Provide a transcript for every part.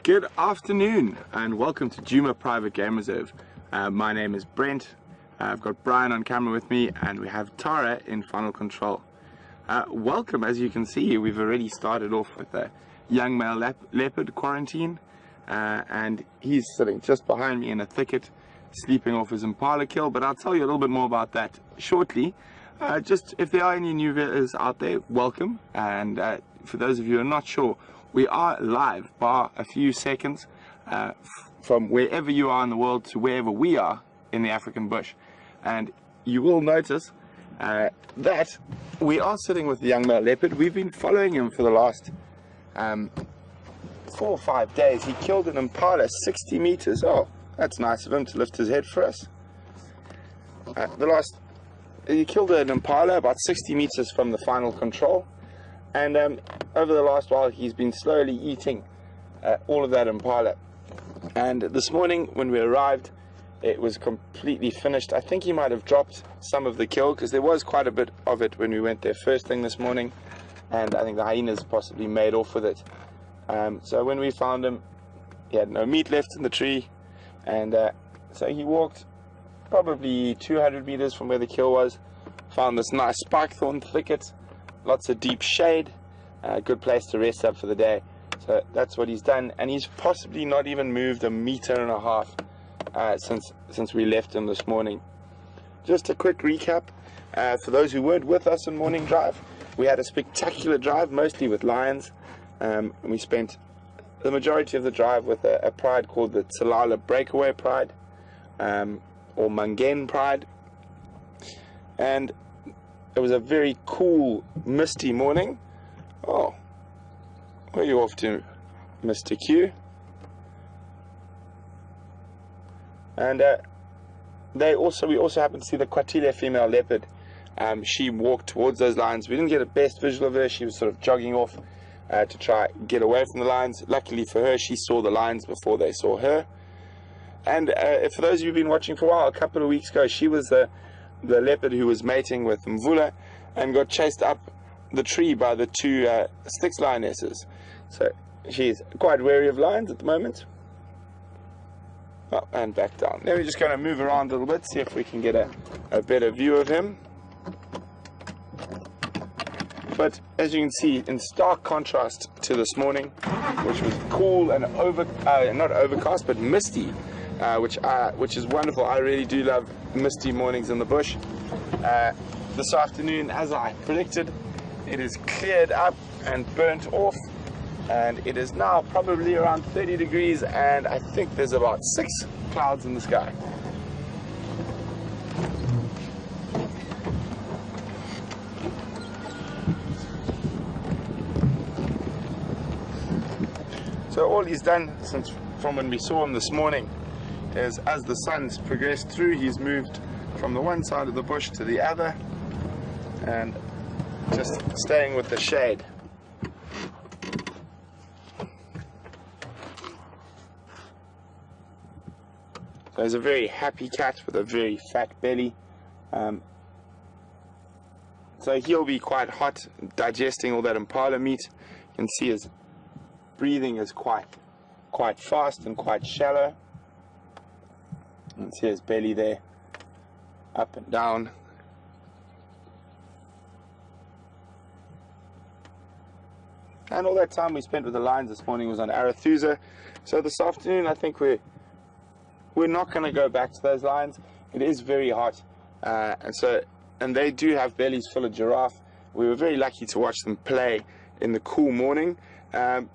Good afternoon and welcome to Djuma Private Game Reserve. My name is Brent. I've got Brian on camera with me and we have Tara in final control. Welcome. As you can see, we've already started off with a young male leopard quarantine and he's sitting just behind me in a thicket sleeping off his impala kill, but I'll tell you a little bit more about that shortly. Just if there are any new viewers out there, welcome, and for those of you who are not sure, we are live, bar a few seconds, from wherever you are in the world to wherever we are in the African bush. And you will notice that we are sitting with the young male leopard. We've been following him for the last 4 or 5 days. He killed an impala 60 meters. Oh, that's nice of him to lift his head for us. He killed an impala about 60 meters from the final control. And over the last while he's been slowly eating all of that impala, and this morning when we arrived it was completely finished. I think he might have dropped some of the kill because there was quite a bit of it when we went there first thing this morning, and I think the hyenas possibly made off with it. So when we found him he had no meat left in the tree, and so he walked probably 200 meters from where the kill was, found this nice spike thorn thicket, lots of deep shade, a good place to rest up for the day. So that's what he's done, and he's possibly not even moved 1.5 meters since we left him this morning. Just a quick recap for those who weren't with us on morning drive. We had a spectacular drive, mostly with lions. We spent the majority of the drive with a pride called the Tsalala Breakaway Pride, or Mangen Pride, and it was a very cool, misty morning. Oh, where are you off to, Mr. Q? And we also happened to see the Kwatile female leopard. She walked towards those lions. We didn't get a best visual of her. She was sort of jogging off to try get away from the lions. Luckily for her, she saw the lions before they saw her. And for those of you who've been watching for a while, a couple of weeks ago, she was the leopard who was mating with Mvula and got chased up the tree by the two Styx lionesses. So she's quite wary of lions at the moment. Oh, and back down. Then we're just going to move around a little bit, see if we can get a better view of him. But as you can see, in stark contrast to this morning, which was cool and not overcast but misty, which is wonderful. I really do love misty mornings in the bush. This afternoon, as I predicted, it is cleared up and burnt off, and it is now probably around 30 degrees, and I think there's about 6 clouds in the sky. So all he's done from when we saw him this morning is, as the sun's progressed through, he's moved from the one side of the bush to the other and just staying with the shade. So he's a very happy cat with a very fat belly. So he'll be quite hot digesting all that impala meat. You can see his breathing is quite fast and quite shallow. You can see his belly there, up and down. And all that time we spent with the lions this morning was on Arathusa. So this afternoon I think we're not going to go back to those lions. It is very hot, and they do have bellies full of giraffe. We were very lucky to watch them play in the cool morning.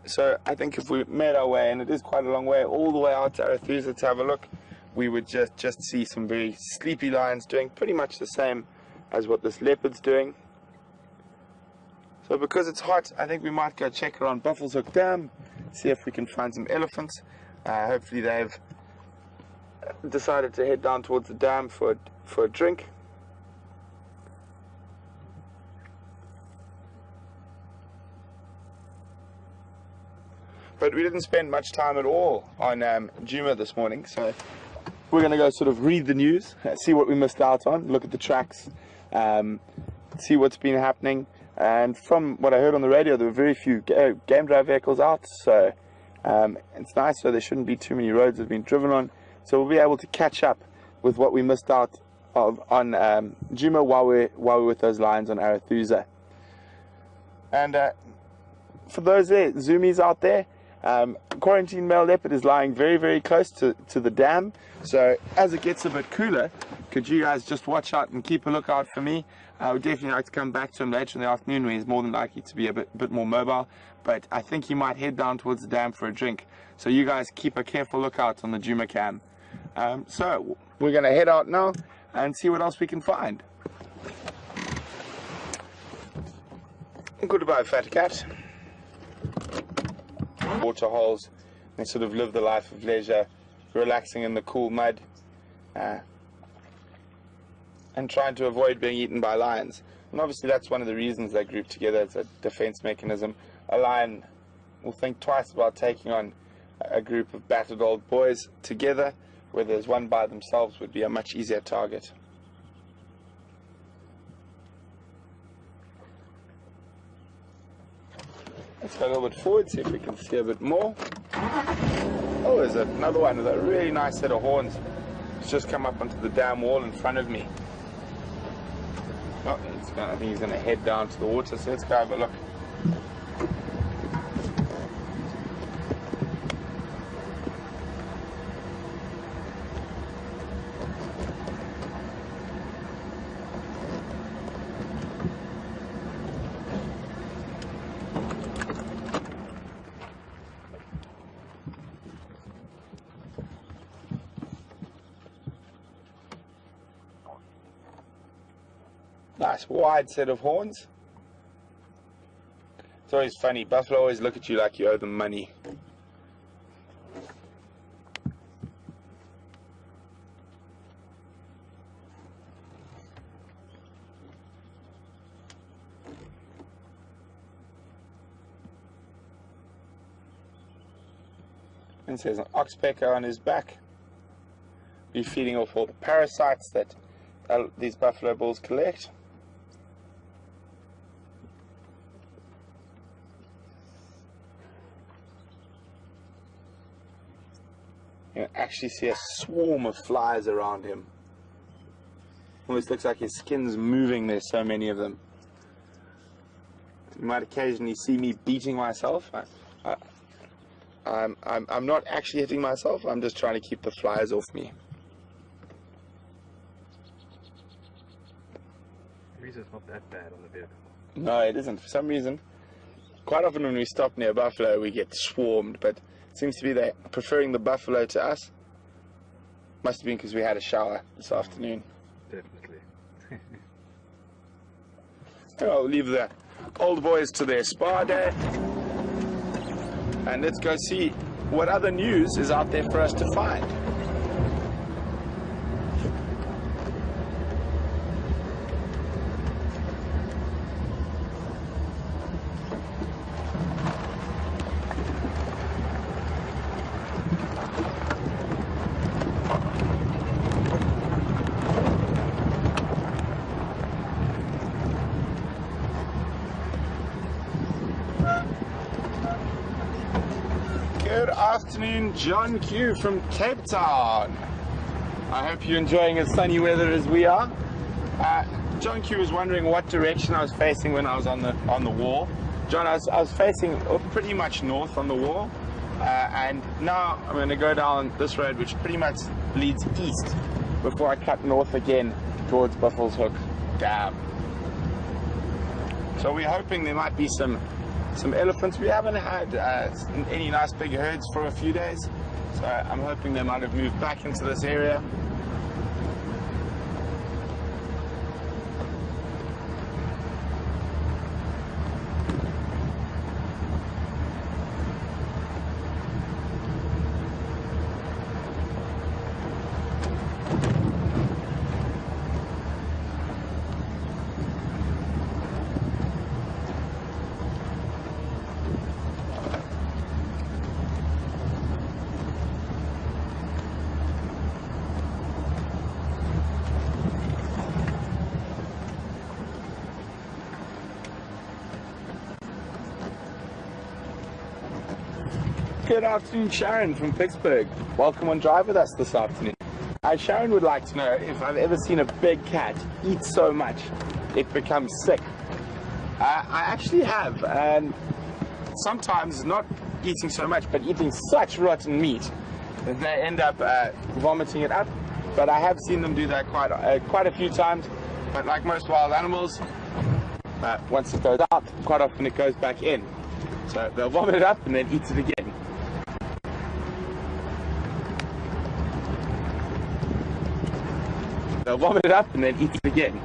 So I think if we made our way, and it is quite a long way, all the way out to Arathusa to have a look, we would just see some very sleepy lions doing pretty much the same as what this leopard's doing. So because it's hot, I think we might go check around Buffalo's Hook Dam, see if we can find some elephants. Hopefully they've decided to head down towards the dam for a drink. But we didn't spend much time at all on Djuma this morning, so we're going to go sort of read the news, see what we missed out on, look at the tracks, see what's been happening. And from what I heard on the radio, there were very few game drive vehicles out, so It's nice, so there shouldn't be too many roads that have been driven on, so we'll be able to catch up with what we missed out on Djuma while we're with those lions on Arathusa. And for those zoomies out there, quarantine male leopard is lying very, very close to the dam, so as it gets a bit cooler, could you guys just watch out and keep a lookout for me? I would definitely like to come back to him later in the afternoon when he's more than likely to be a bit more mobile, but I think he might head down towards the dam for a drink, so you guys keep a careful lookout on the Djuma cam. So we're going to head out now and see what else we can find. Goodbye, fat cat. Water holes, they sort of live the life of leisure, relaxing in the cool mud, and trying to avoid being eaten by lions. And obviously that's one of the reasons they group together. It's a defense mechanism. A lion will think twice about taking on a group of battered old boys together, whereas one by themselves would be a much easier target. Let's go a little bit forward, see if we can see a bit more. Oh, there's another one with a really nice set of horns. It's just come up onto the dam wall in front of me. Oh, I think he's going to head down to the water, so let's go have a look. Nice wide set of horns. It's always funny, buffalo always look at you like you owe them money. And there's an oxpecker on his back. Be feeding off all the parasites that these buffalo bulls collect. You can actually see a swarm of flies around him. Almost looks like his skin's moving, there's so many of them. You might occasionally see me beating myself. I'm not actually hitting myself, I'm just trying to keep the flies off me. The reason it's not that bad on the vehicle. No, it isn't. For some reason, quite often when we stop near buffalo, we get swarmed, but it seems to be they're preferring the buffalo to us. Must have been because we had a shower this afternoon. Definitely. I'll leave the old boys to their spa day. And let's go see what other news is out there for us to find. Good afternoon, John Q from Cape Town. I hope you're enjoying the sunny weather as we are. John Q was wondering what direction I was facing when I was on the wall. John, I was facing pretty much north on the wall, and now I'm going to go down this road, which pretty much leads east before I cut north again towards Buffalo's Hook Dam. So we're hoping there might be some elephants. We haven't had any nice big herds for a few days, so I'm hoping they might have moved back into this area. Good afternoon, Sharon from Pittsburgh. Welcome on Drive with us this afternoon. Sharon would like to know if I've ever seen a big cat eat so much it becomes sick. I actually have, and sometimes not eating so much, but eating such rotten meat that they end up vomiting it up. But I have seen them do that quite a few times. But like most wild animals, once it goes out, quite often it goes back in. So they'll vomit it up and then eat it again. They'll vomit it up and then eat it again.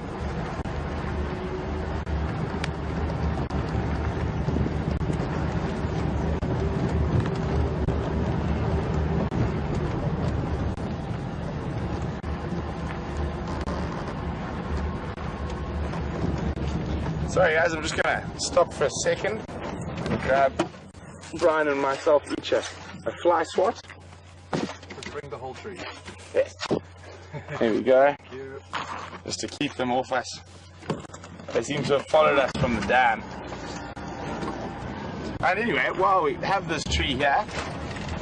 Sorry guys, I'm just gonna stop for a second and grab Brian and myself each a fly swat. Let's bring the whole tree. Yes. There we go. Thank you. Just to keep them off us. They seem to have followed us from the dam. And anyway, while we have this tree here,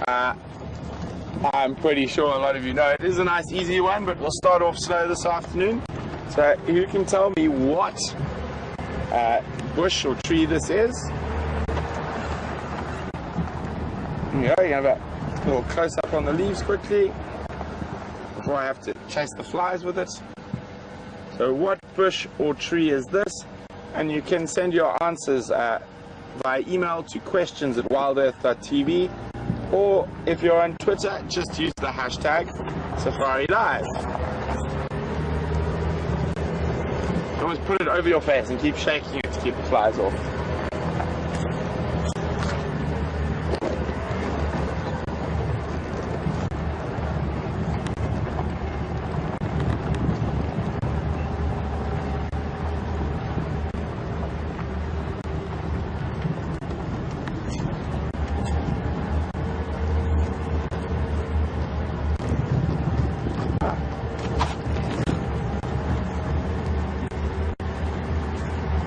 I'm pretty sure a lot of you know it is a nice easy one, but we'll start off slow this afternoon. So who can tell me what bush or tree this is? There you go, you have a little close up on the leaves quickly before I have to chase the flies with it. So what bush or tree is this? And you can send your answers via email to questions@wildearth.tv, or if you're on Twitter, just use the hashtag #SafariLive. Always put it over your face and keep shaking it to keep the flies off.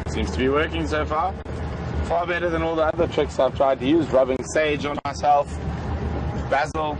Seems to be working so far. Far better than all the other tricks I've tried to use, rubbing sage on myself, basil.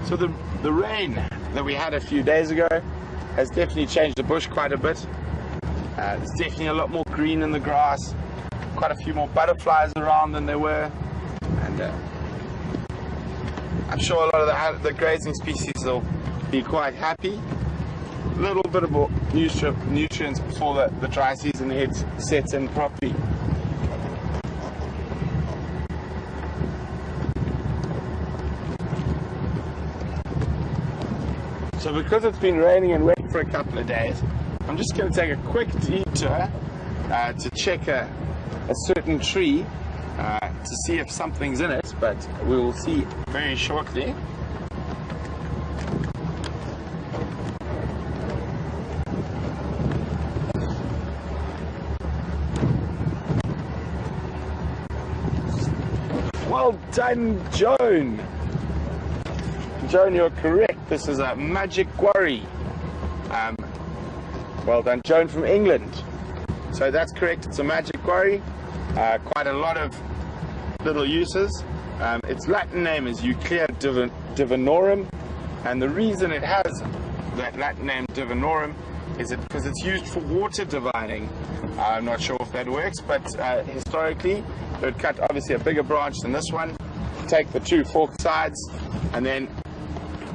So the rain that we had a few days ago has definitely changed the bush quite a bit. There's definitely a lot more green in the grass, quite a few more butterflies around than there were, and I'm sure a lot of the grazing species will be quite happy. A little bit of more nutrients before the dry season sets in properly. So because it's been raining and wet for a couple of days, I'm just going to take a quick detour to check a certain tree to see if something's in it, but we will see very shortly. Well done, Joan! Joan, you're correct. This is a magic quarry. Well done, Joan from England. So that's correct. It's a magic quarry. Quite a lot of little uses. Its Latin name is Euclea divinorum, and the reason it has that Latin name divinorum is because it's used for water divining. I'm not sure if that works, but historically it would cut obviously a bigger branch than this one, take the two forked sides, and then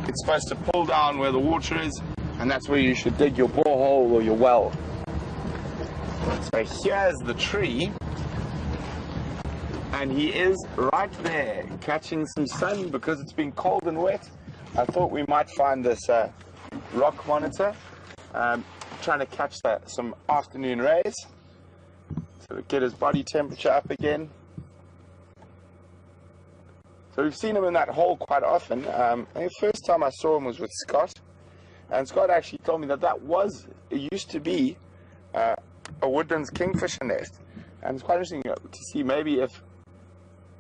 it's supposed to pull down where the water is, and and that's where you should dig your borehole or your well. So here's the tree, and he is right there catching some sun because it's been cold and wet. I thought we might find this rock monitor, trying to catch some afternoon rays, so to get his body temperature up again. So we've seen him in that hole quite often. I think the first time I saw him was with Scott, and Scott actually told me that it used to be a woodland's kingfisher nest, and it's quite interesting to see maybe if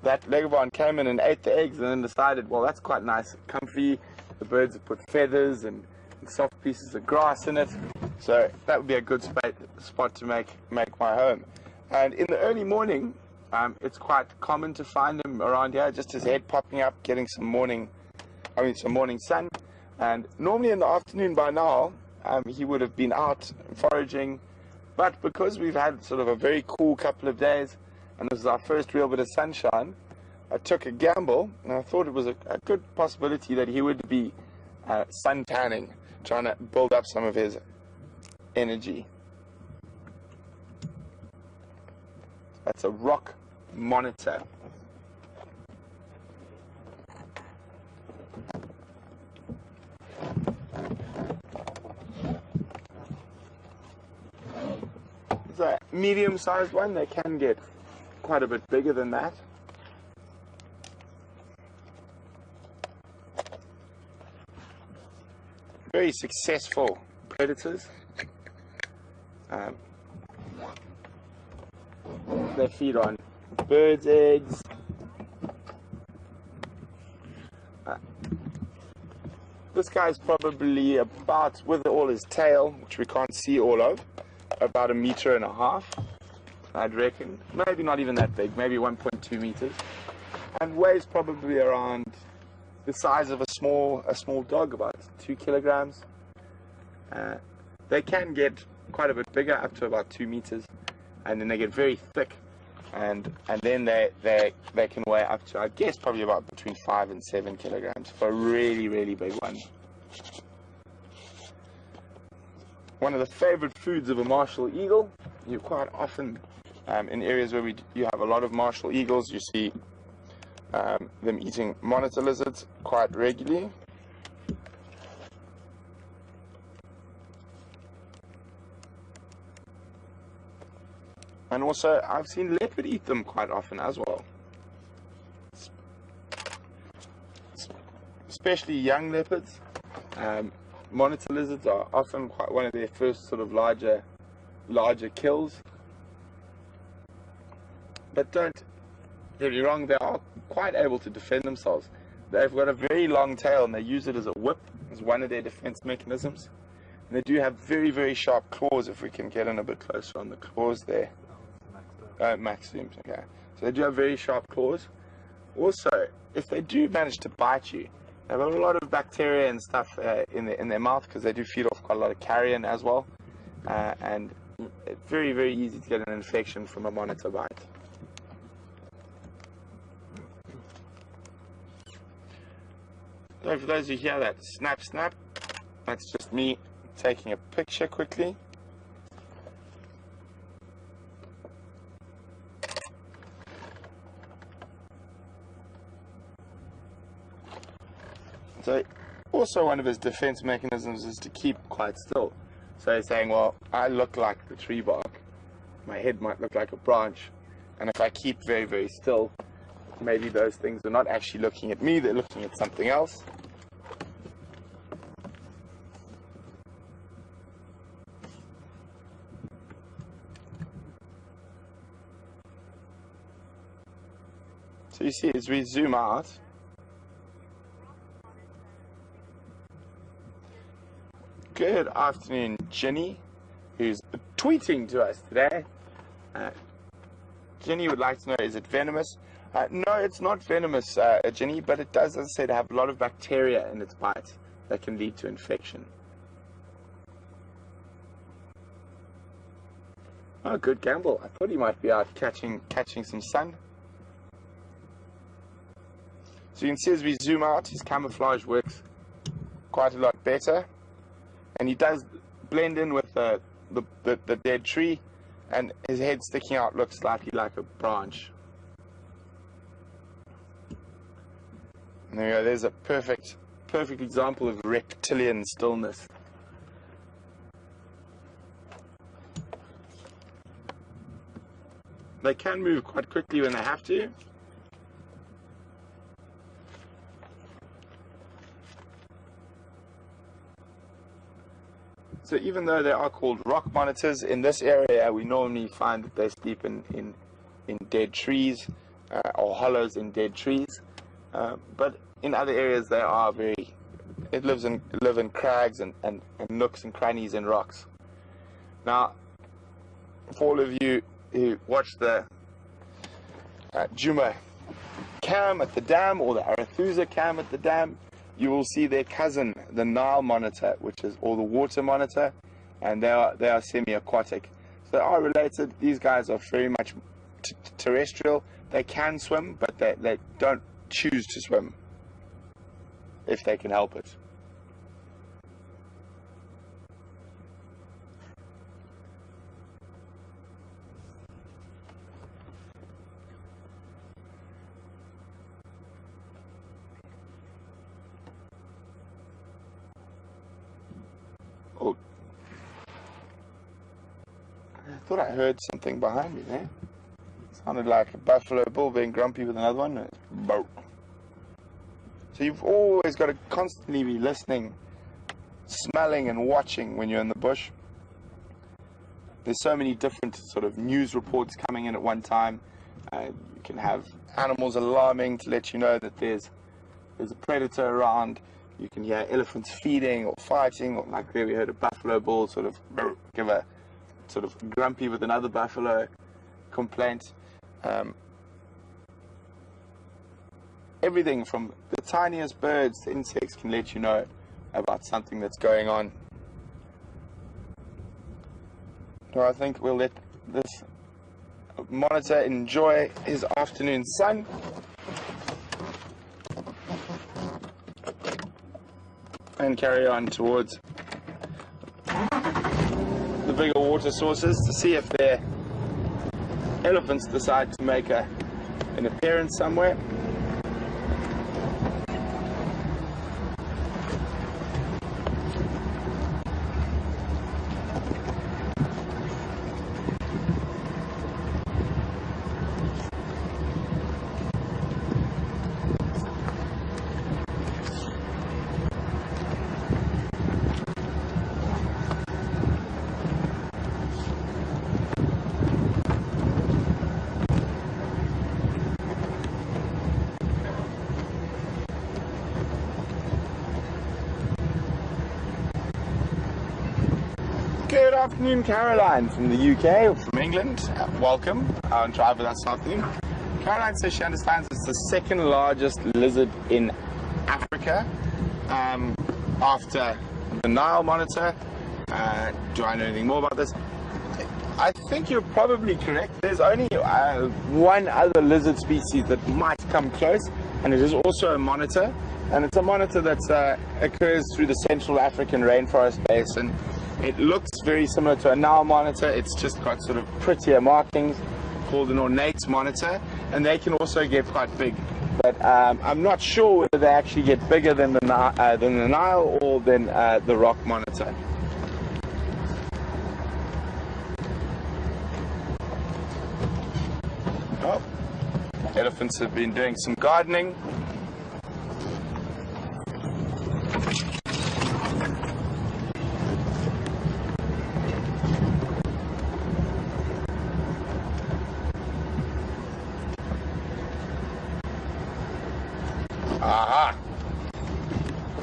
that leghorn came in and ate the eggs and then decided, well, that's quite nice, comfy. The birds have put feathers and soft pieces of grass in it, so that would be a good spot to make my home. And in the early morning, it's quite common to find him around here, just his head popping up, getting some morning sun. And normally in the afternoon by now, he would have been out foraging, but because we've had sort of a very cool couple of days, and this is our first real bit of sunshine, I took a gamble, and I thought it was a good possibility that he would be sun tanning, trying to build up some of his energy. That's a rock monitor. It's a medium-sized one. They can get quite a bit bigger than that. Very successful predators. They feed on birds' eggs. This guy's probably about, with all his tail, which we can't see all of, about 1.5 meters, I'd reckon. Maybe not even that big, maybe 1.2 meters. And weighs probably around the size of a small dog, about 2 kilograms. They can get quite a bit bigger, up to about 2 meters, and then they get very thick, and then they can weigh up to, I guess, probably about between 5 and 7 kilograms for a really, really big one. One of the favorite foods of a martial eagle. You quite often, in areas where you have a lot of martial eagles, you see them eating monitor lizards quite regularly. And also, I've seen leopard eat them quite often as well. Especially young leopards. Monitor lizards are often quite one of their first sort of larger kills. But don't get me wrong, they are quite able to defend themselves. They've got a very long tail, and they use it as a whip, as one of their defense mechanisms. And they do have very, very sharp claws, if we can get in a bit closer on the claws there. Max zooms, okay. So they do have very sharp claws. Also, if they do manage to bite you, they have a lot of bacteria and stuff in their mouth, because they do feed off quite a lot of carrion as well. And it's very, very easy to get an infection from a monitor bite. So for those who hear that snap snap, that's just me taking a picture quickly. So also one of his defense mechanisms is to keep quite still. So he's saying, well, I look like the tree bark, my head might look like a branch, and if I keep very, very still, maybe those things are not actually looking at me, they're looking at something else. So you see, as we zoom out, good afternoon, Jenny, who's tweeting to us today. Jenny would like to know, is it venomous? No, it's not venomous, Jenny, but it does, as I said, have a lot of bacteria in its bite that can lead to infection. Oh, good gamble. I thought he might be out catching some sun. So you can see as we zoom out, his camouflage works quite a lot better. and he does blend in with the dead tree, and his head sticking out looks slightly like a branch. And there you go, there's a perfect example of reptilian stillness. They can move quite quickly when they have to. So even though they are called rock monitors, in this area we normally find that they sleep in dead trees or hollows in dead trees. But in other areas they are live in crags and nooks and crannies in rocks. Now, for all of you who watch the Djuma cam at the dam or the Arathusa cam at the dam, you will see their cousin, the Nile monitor, or the water monitor, and they are semi-aquatic. So they are related. These guys are very much terrestrial. They can swim, but they don't choose to swim if they can help it. Oh, I thought I heard something behind me there. Sounded like a buffalo bull being grumpy with another one. Bow. So you've always got to constantly be listening, smelling and watching when you're in the bush. There's so many different sort of news reports coming in at one time. You can have animals alarming to let you know that there's a predator around. You can hear elephants feeding or fighting, or like there we heard a buffalo bull sort of give a sort of grumpy with another buffalo complaint. Everything from the tiniest birds to insects can let you know about something that's going on. So I think we'll let this monitor enjoy his afternoon sun. And carry on towards the bigger water sources to see if their elephants decide to make an appearance somewhere. Good afternoon, Caroline from the UK or from England. Welcome on Drive With Us this afternoon. Caroline says she understands it's the second largest lizard in Africa after the Nile monitor. Do I know anything more about this? I think you're probably correct. There's only one other lizard species that might come close, and it is also a monitor. And it's a monitor that occurs through the Central African rainforest basin. It looks very similar to a Nile monitor. It's just got sort of prettier markings, called an ornate monitor, and they can also get quite big. But I'm not sure whether they actually get bigger than the Nile or than the rock monitor. Oh, elephants have been doing some gardening. Aha!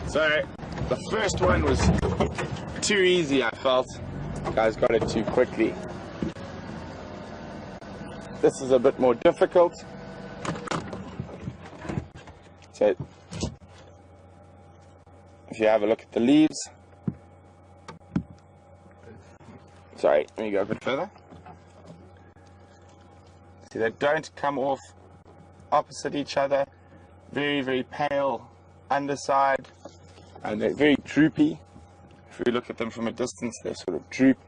So, the first one was too easy, I felt. You guys got it too quickly. This is a bit more difficult. So, if you have a look at the leaves. Sorry, let me go a bit further. See, they don't come off opposite each other. Very, very pale underside, and they're very droopy. If we look at them from a distance, they sort of droop.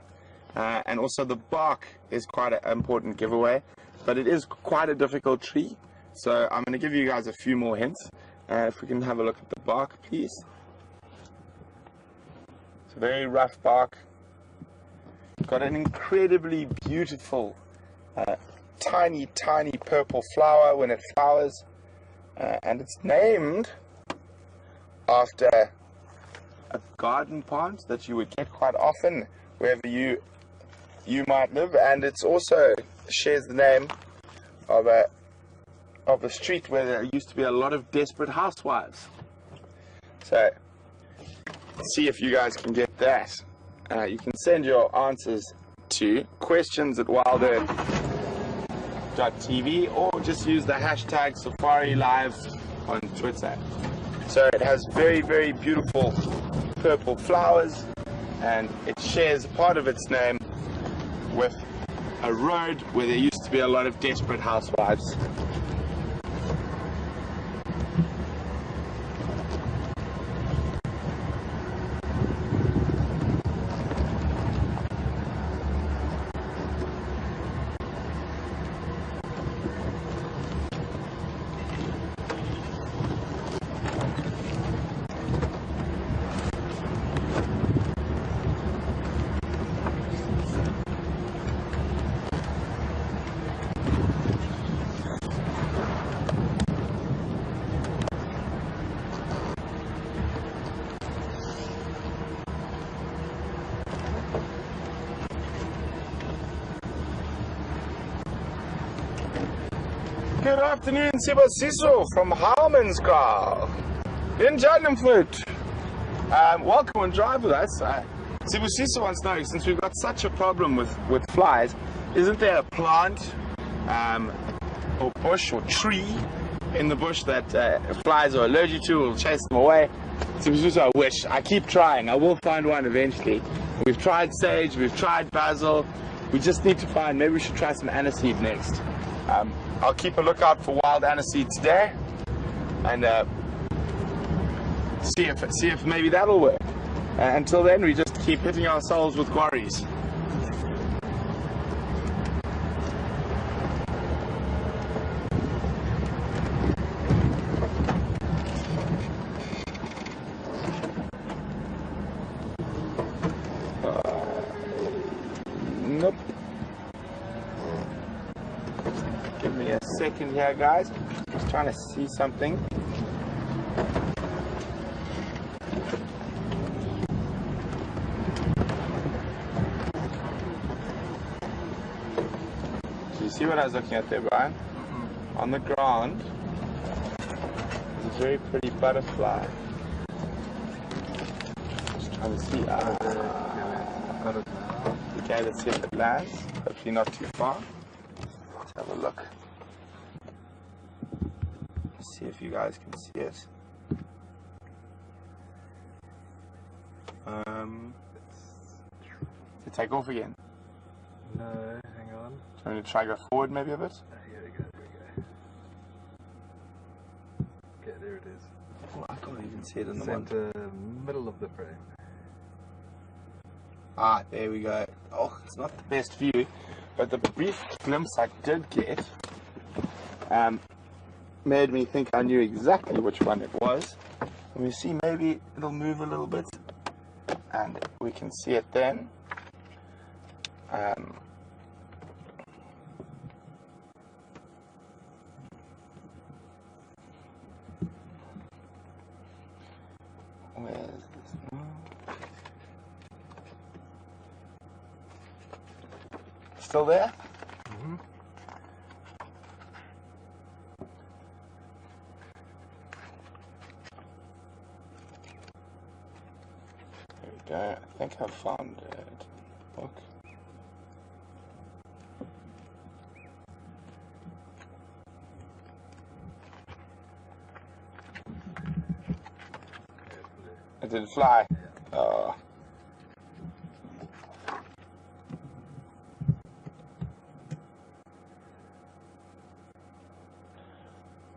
And also the bark is quite an important giveaway, but it is quite a difficult tree. So I'm going to give you guys a few more hints. If we can have a look at the bark, please. It's a very rough bark. Got an incredibly beautiful, tiny purple flower when it flowers. And it's named after a garden plant that you would get quite often wherever you might live, and it's also shares the name of a street where there used to be a lot of desperate housewives. So see if you guys can get that. You can send your answers to questions@wildearth.tv or just use the hashtag Safari Live on Twitter. So it has very beautiful purple flowers, and it shares a part of its name with a road where there used to be a lot of desperate housewives. Good afternoon, Sibusiso from Harmanskraal in Jannenfoot. Welcome and drive with us. Sibusiso wants to know, since we've got such a problem with flies, isn't there a plant or bush or tree in the bush that flies are allergic to or will chase them away? Sibusiso, I wish. I keep trying. I will find one eventually. We've tried sage, we've tried basil. We just need to find, maybe we should try some aniseed next. I'll keep a lookout for wild aniseed today, and see if maybe that'll work. Until then, we just keep hitting ourselves with quarries. Nope. Give me a second here, guys. Just trying to see something. Do you see what I was looking at there, Brian? Mm-hmm. On the ground, there's a very pretty butterfly. Just trying to see. Okay, let's see if it lands. Hopefully not too far. Let's have a look. See if you guys can see it. To take off again? No, hang on. Do you want to try go forward maybe a bit? Here we go. Okay, there it is. Oh, I can't even see it in the center, middle of the frame. Ah, there we go. Oh, it's not the best view, but the brief glimpse I did get made me think I knew exactly which one it was. Let me see, maybe it'll move a little bit and we can see it then. Where is this now? Still there? Mm-hmm. There we go. I think I've found it. Look. It didn't fly. Oh.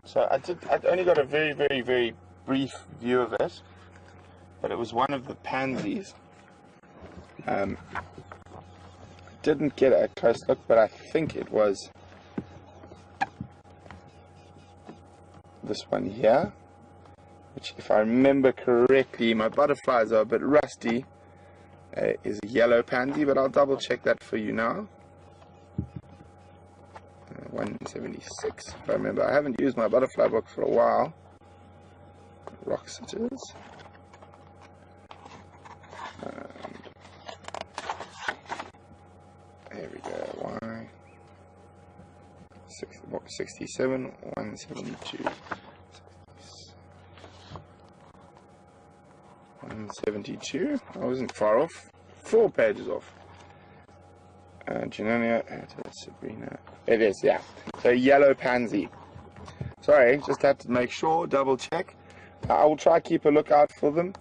So I'd only got a very brief view of it, but it was one of the pansies. Didn't get a close look, but I think it was this one here, which, if I remember correctly, my butterflies are a bit rusty, is a yellow pansy, but I'll double check that for you now. 176, if I remember. I haven't used my butterfly book for a while. Rock sitters. There we go. Y 67, 172. 172. I wasn't far off. 4 pages off. Junonia, Sabrina. It is, yeah. So yellow pansy. Sorry, just had to make sure, double check. I will try to keep a lookout for them.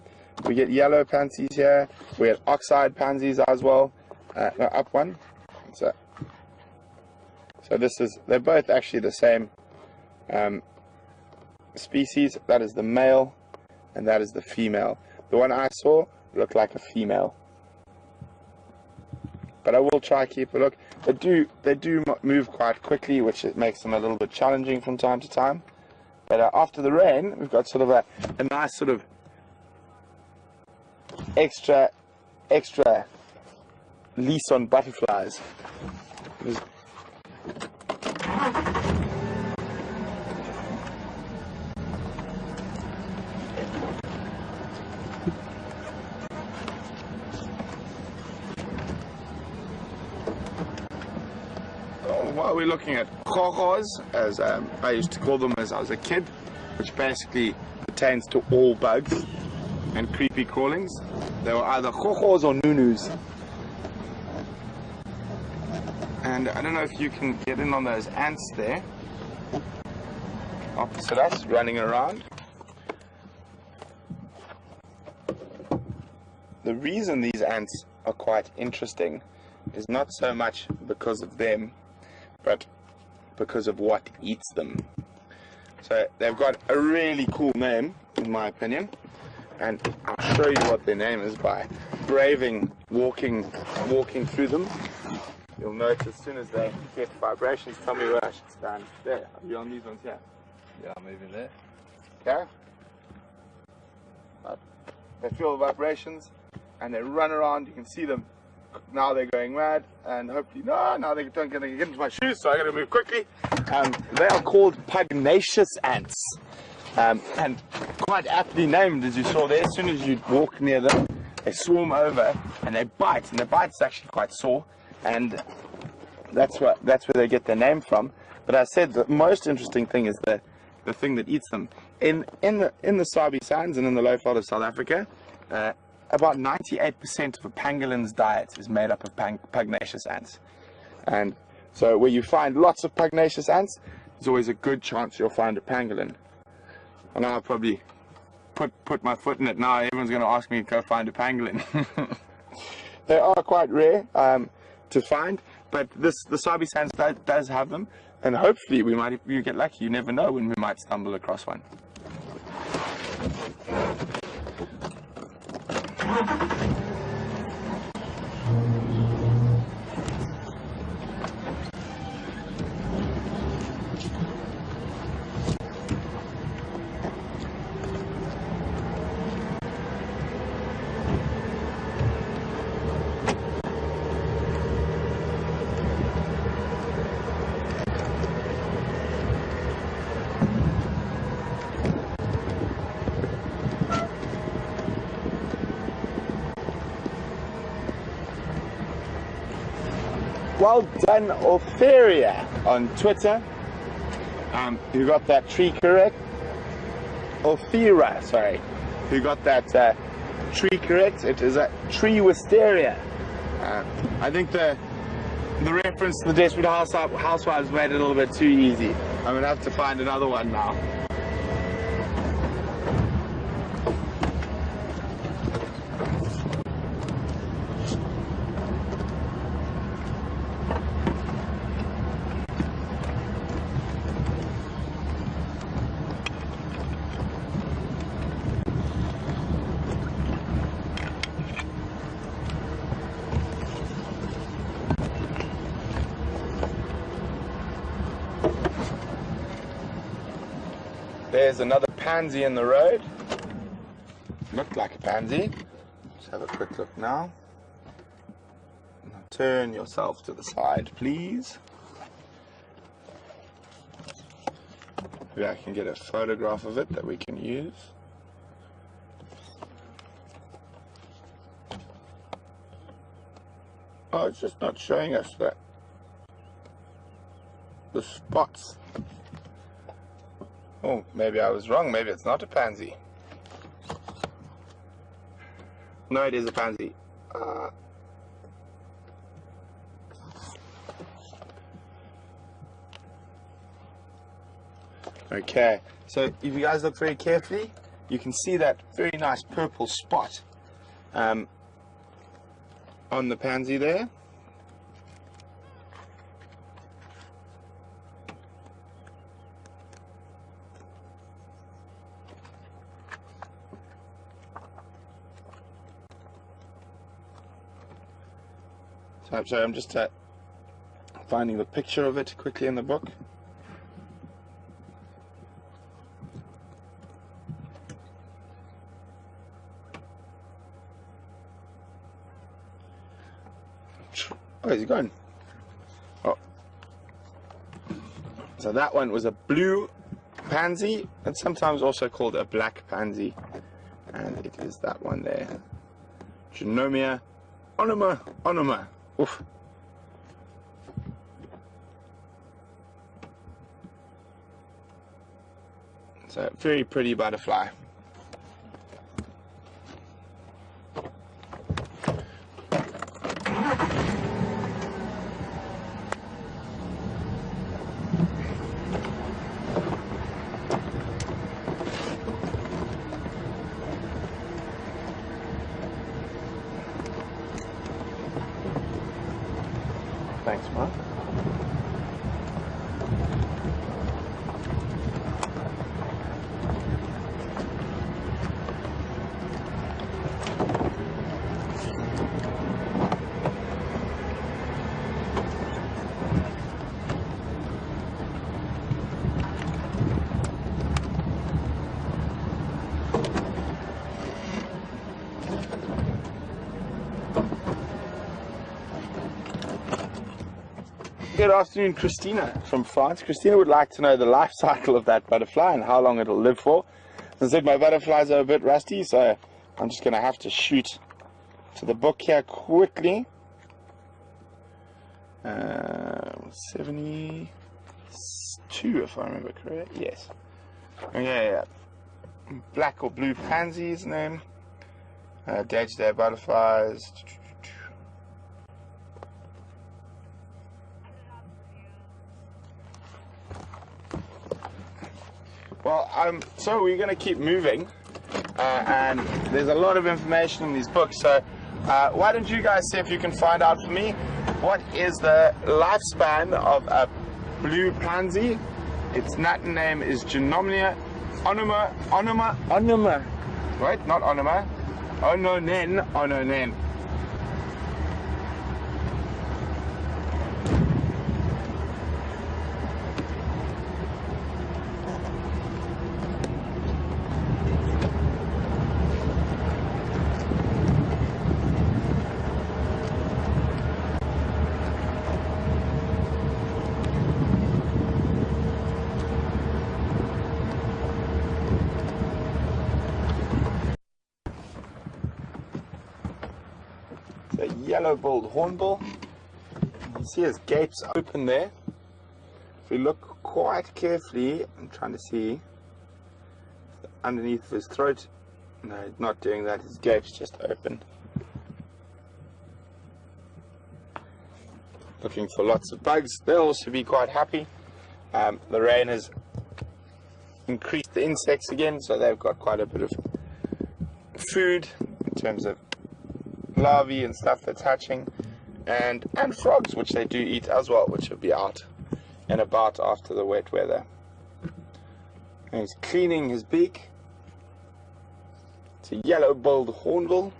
We get yellow pansies here. We get oxide pansies as well. No, up one. So this is, they're both actually the same species. That is the male, and that is the female. The one I saw looked like a female. But I will try to keep a look. They do move quite quickly, which it makes them a little bit challenging from time to time. But after the rain, we've got sort of a nice sort of extra lease on butterflies. What we're looking at, chojos, as I used to call them as I was a kid, which basically pertains to all bugs and creepy crawlings. They were either chojos or nunus. And I don't know if you can get in on those ants there, opposite us, running around. The reason these ants are quite interesting is not so much because of them, but because of what eats them. So they've got a really cool name, in my opinion, and I'll show you what their name is by braving walking through them. You'll notice as soon as they get vibrations, tell me where I should stand. There, are you on these ones here? Yeah, I'm moving there. Okay. They feel the vibrations and they run around. You can see them. Now they're going mad, and hopefully, now they don't get into my shoes, so I got to move quickly. They are called pugnacious ants, and quite aptly named, as you saw there. As soon as you walk near them, they swarm over and they bite, and the bite's actually quite sore, and that's where they get their name from. But I said the most interesting thing is the thing that eats them in the Sabi Sands and in the Lowveld of South Africa. About 98% of a pangolin's diet is made up of pugnacious ants. And so where you find lots of pugnacious ants, there's always a good chance you'll find a pangolin. And I'll probably put my foot in it now. Everyone's going to ask me to go find a pangolin. They are quite rare to find, but the Sabi Sands does have them. And hopefully you get lucky. You never know when we might stumble across one. Well done, Opheria, on Twitter. Who got that tree correct? Ophira, sorry. Who got that tree correct? It is a tree wisteria. I think the reference to the Desperate Housewives made it a little bit too easy. I'm going to have to find another one now. There's another pansy in the road. Looked like a pansy. Let's have a quick look now. Now turn yourself to the side, please. Maybe I can get a photograph of it that we can use. Oh, it's just not showing us the spots. Oh, maybe I was wrong. Maybe it's not a pansy. No, it is a pansy. Okay, so if you guys look very carefully, you can see that very nice purple spot on the pansy there. So I'm sorry, I'm just finding the picture of it quickly in the book. Oh, is he gone? Oh. So that one was a blue pansy, and sometimes also called a black pansy. And it is that one there. Genomia onoma. Oof. So very pretty butterfly. Thanks, Mark. Good afternoon, Christina from France. Christina would like to know the life cycle of that butterfly and how long it'll live for. As I said, my butterflies are a bit rusty, so I'm just going to have to shoot to the book here quickly. 72, if I remember correctly. Yes. Okay, black or blue pansies name. Day-to-day butterflies. Well, so we're going to keep moving, and there's a lot of information in these books, so why don't you guys see if you can find out for me what is the lifespan of a blue pansy. Its Latin name is Genomia onoma, right, not onoma, ononen. The yellow-billed hornbill. You see his gapes open there. If we look quite carefully, I'm trying to see underneath his throat. No, he's not doing that. His gape's just open. Looking for lots of bugs. They'll also be quite happy. The rain has increased the insects again, so they've got quite a bit of food in terms of larvae and stuff that's hatching, and frogs, which they do eat as well, which will be out and about after the wet weather. And he's cleaning his beak. It's a yellow-billed hornbill.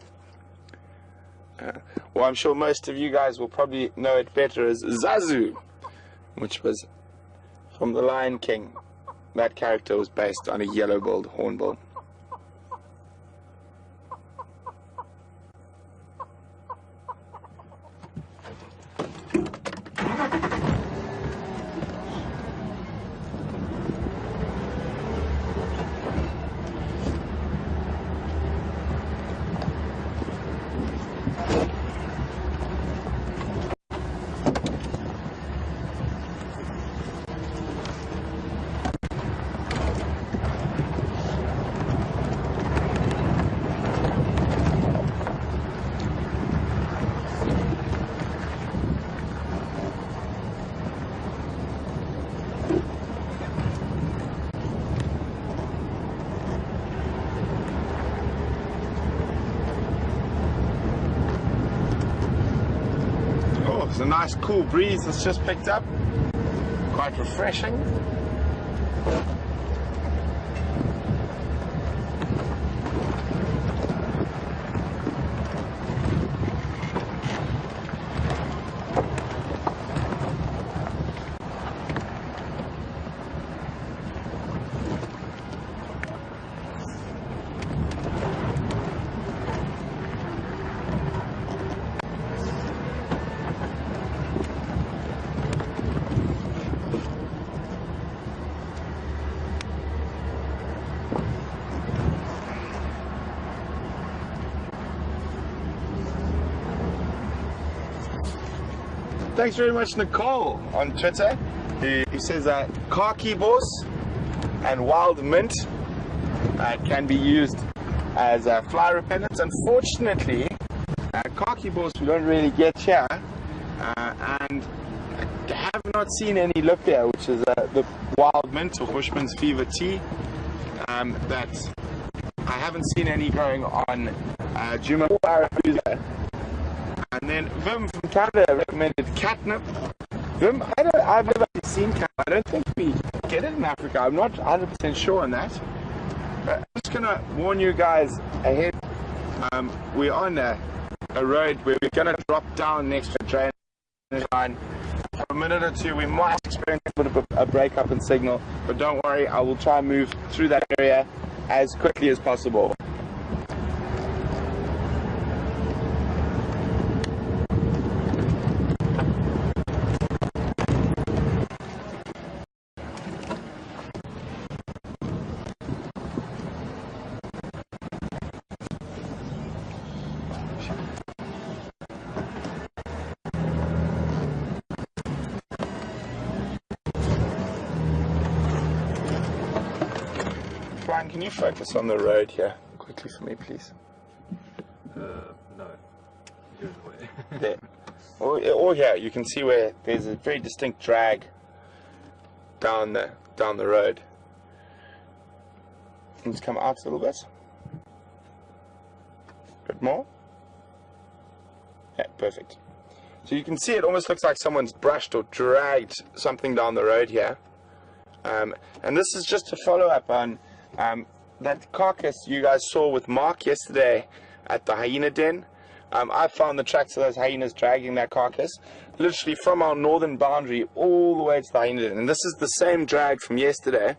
Well, I'm sure most of you guys will probably know it better as Zazu, which was from the Lion King. that character was based on a yellow-billed hornbill. It's a nice cool breeze that's just picked up, quite refreshing. Thanks very much, Nicole, on Twitter, who says that khaki boss and wild mint can be used as fly repellents. Unfortunately, khaki boss we don't really get here, and have not seen any lip here, which is the wild mint or Bushman's fever tea. That I haven't seen any growing on Juma. And then Vim from Canada recommended catnip. Vim, I've never seen catnip. I don't think we get it in Africa. I'm not 100% sure on that. But I'm just going to warn you guys ahead. We're on a road where we're going to drop down next to a drainage line. For a minute or two, we might experience a bit of a break-up in signal. But don't worry, I will try and move through that area as quickly as possible. Brian, can you focus on the road here quickly for me, please? No. Here's the way. There. Or here, you can see where there's a very distinct drag down the road. Can you just come out a little bit? A bit more? Yeah, perfect. So you can see it almost looks like someone's brushed or dragged something down the road here. And this is just to follow up on that carcass you guys saw with Mark yesterday at the hyena den. I found the tracks of those hyenas dragging that carcass literally from our northern boundary all the way to the hyena den. And this is the same drag from yesterday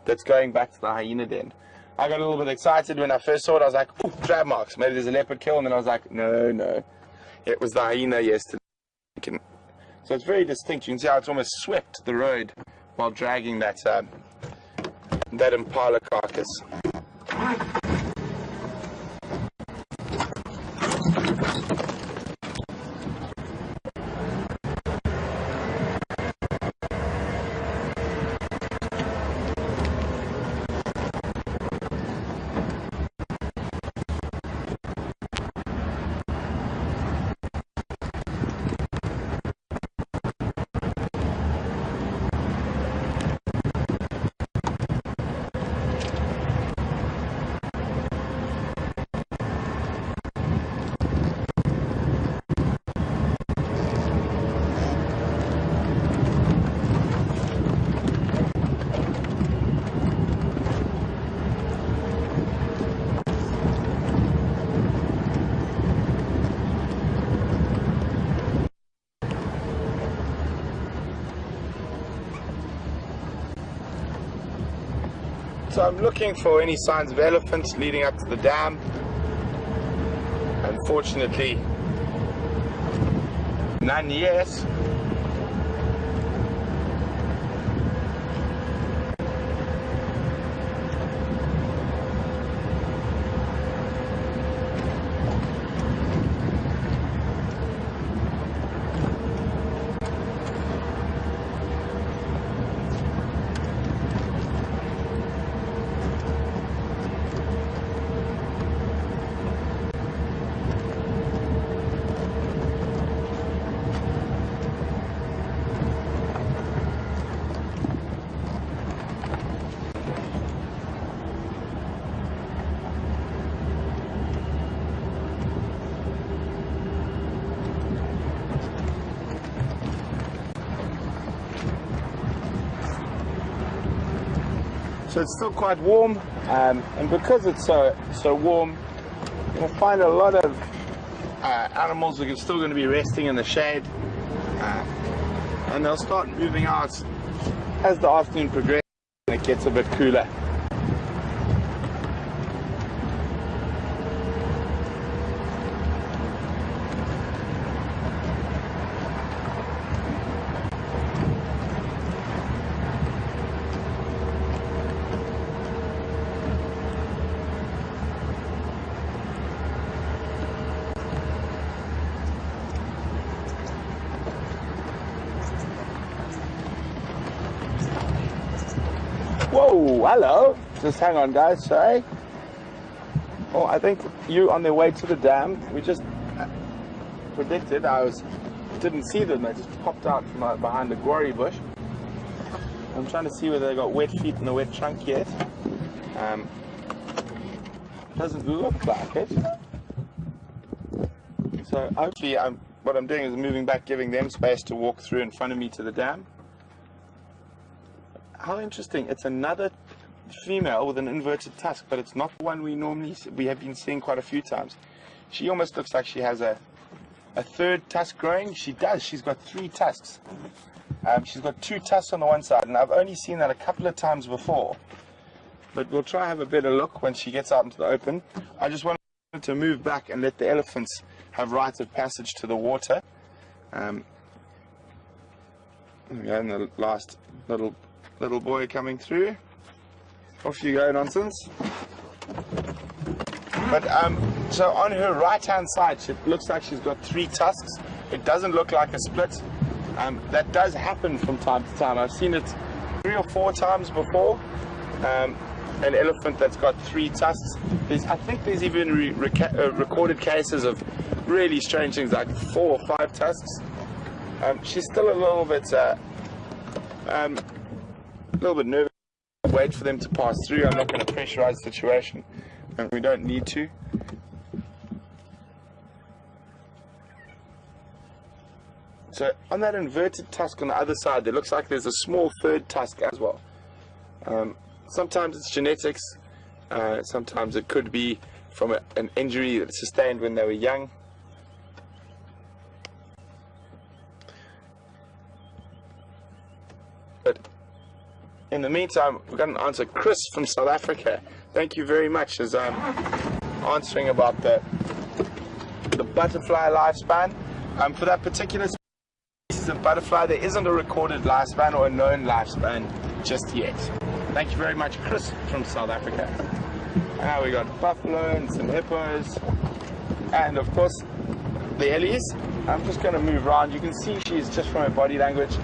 that's going back to the hyena den. I got a little bit excited when I first saw it. I was like, ooh, drag marks, maybe there's a leopard kill. And then I was like, no, it was the hyena yesterday. So it's very distinct. You can see how it's almost swept the road while dragging that that impala carcass. So I'm looking for any signs of elephants leading up to the dam. Unfortunately, none yet. So it's still quite warm, and because it's so warm, you'll find a lot of animals are still going to be resting in the shade, and they'll start moving out as the afternoon progresses and it gets a bit cooler. Whoa, hello. Just hang on, guys, sorry. Oh, I think you're on their way to the dam. We just predicted. Didn't see them. They just popped out from behind the guarri bush. I'm trying to see whether they got wet feet in the wet trunk yet. Doesn't look like it. So hopefully, what I'm doing is moving back, giving them space to walk through in front of me to the dam. How interesting! It's another female with an inverted tusk, but it's not the one we have been seeing quite a few times. She almost looks like she has a third tusk growing. She does. She's got 3 tusks. She's got 2 tusks on the one side, and I've only seen that a couple of times before. But we'll try and have a better look when she gets out into the open. I just wanted to move back and let the elephants have right of passage to the water. There we go, and the last little boy coming through. Off you go, nonsense. But so on her right hand side, it looks like she's got 3 tusks. It doesn't look like a split. That does happen from time to time. I've seen it 3 or 4 times before. An elephant that's got 3 tusks. I think there's even recorded cases of really strange things like 4 or 5 tusks. She's still a little bit nervous. Wait for them to pass through. I'm not going to pressurize the situation, and we don't need to. So on that inverted tusk on the other side, there looks like there's a small third tusk as well. Sometimes it's genetics, sometimes it could be from an injury that sustained when they were young. But in the meantime, we've got an answer. Chris from South Africa, thank you very much, is answering about the butterfly lifespan. For that particular species of butterfly, there isn't a recorded lifespan or a known lifespan just yet. Thank you very much, Chris from South Africa. Now we got buffalo and some hippos, and of course the ellies. I'm just going to move around. You can see she's, just from her body language,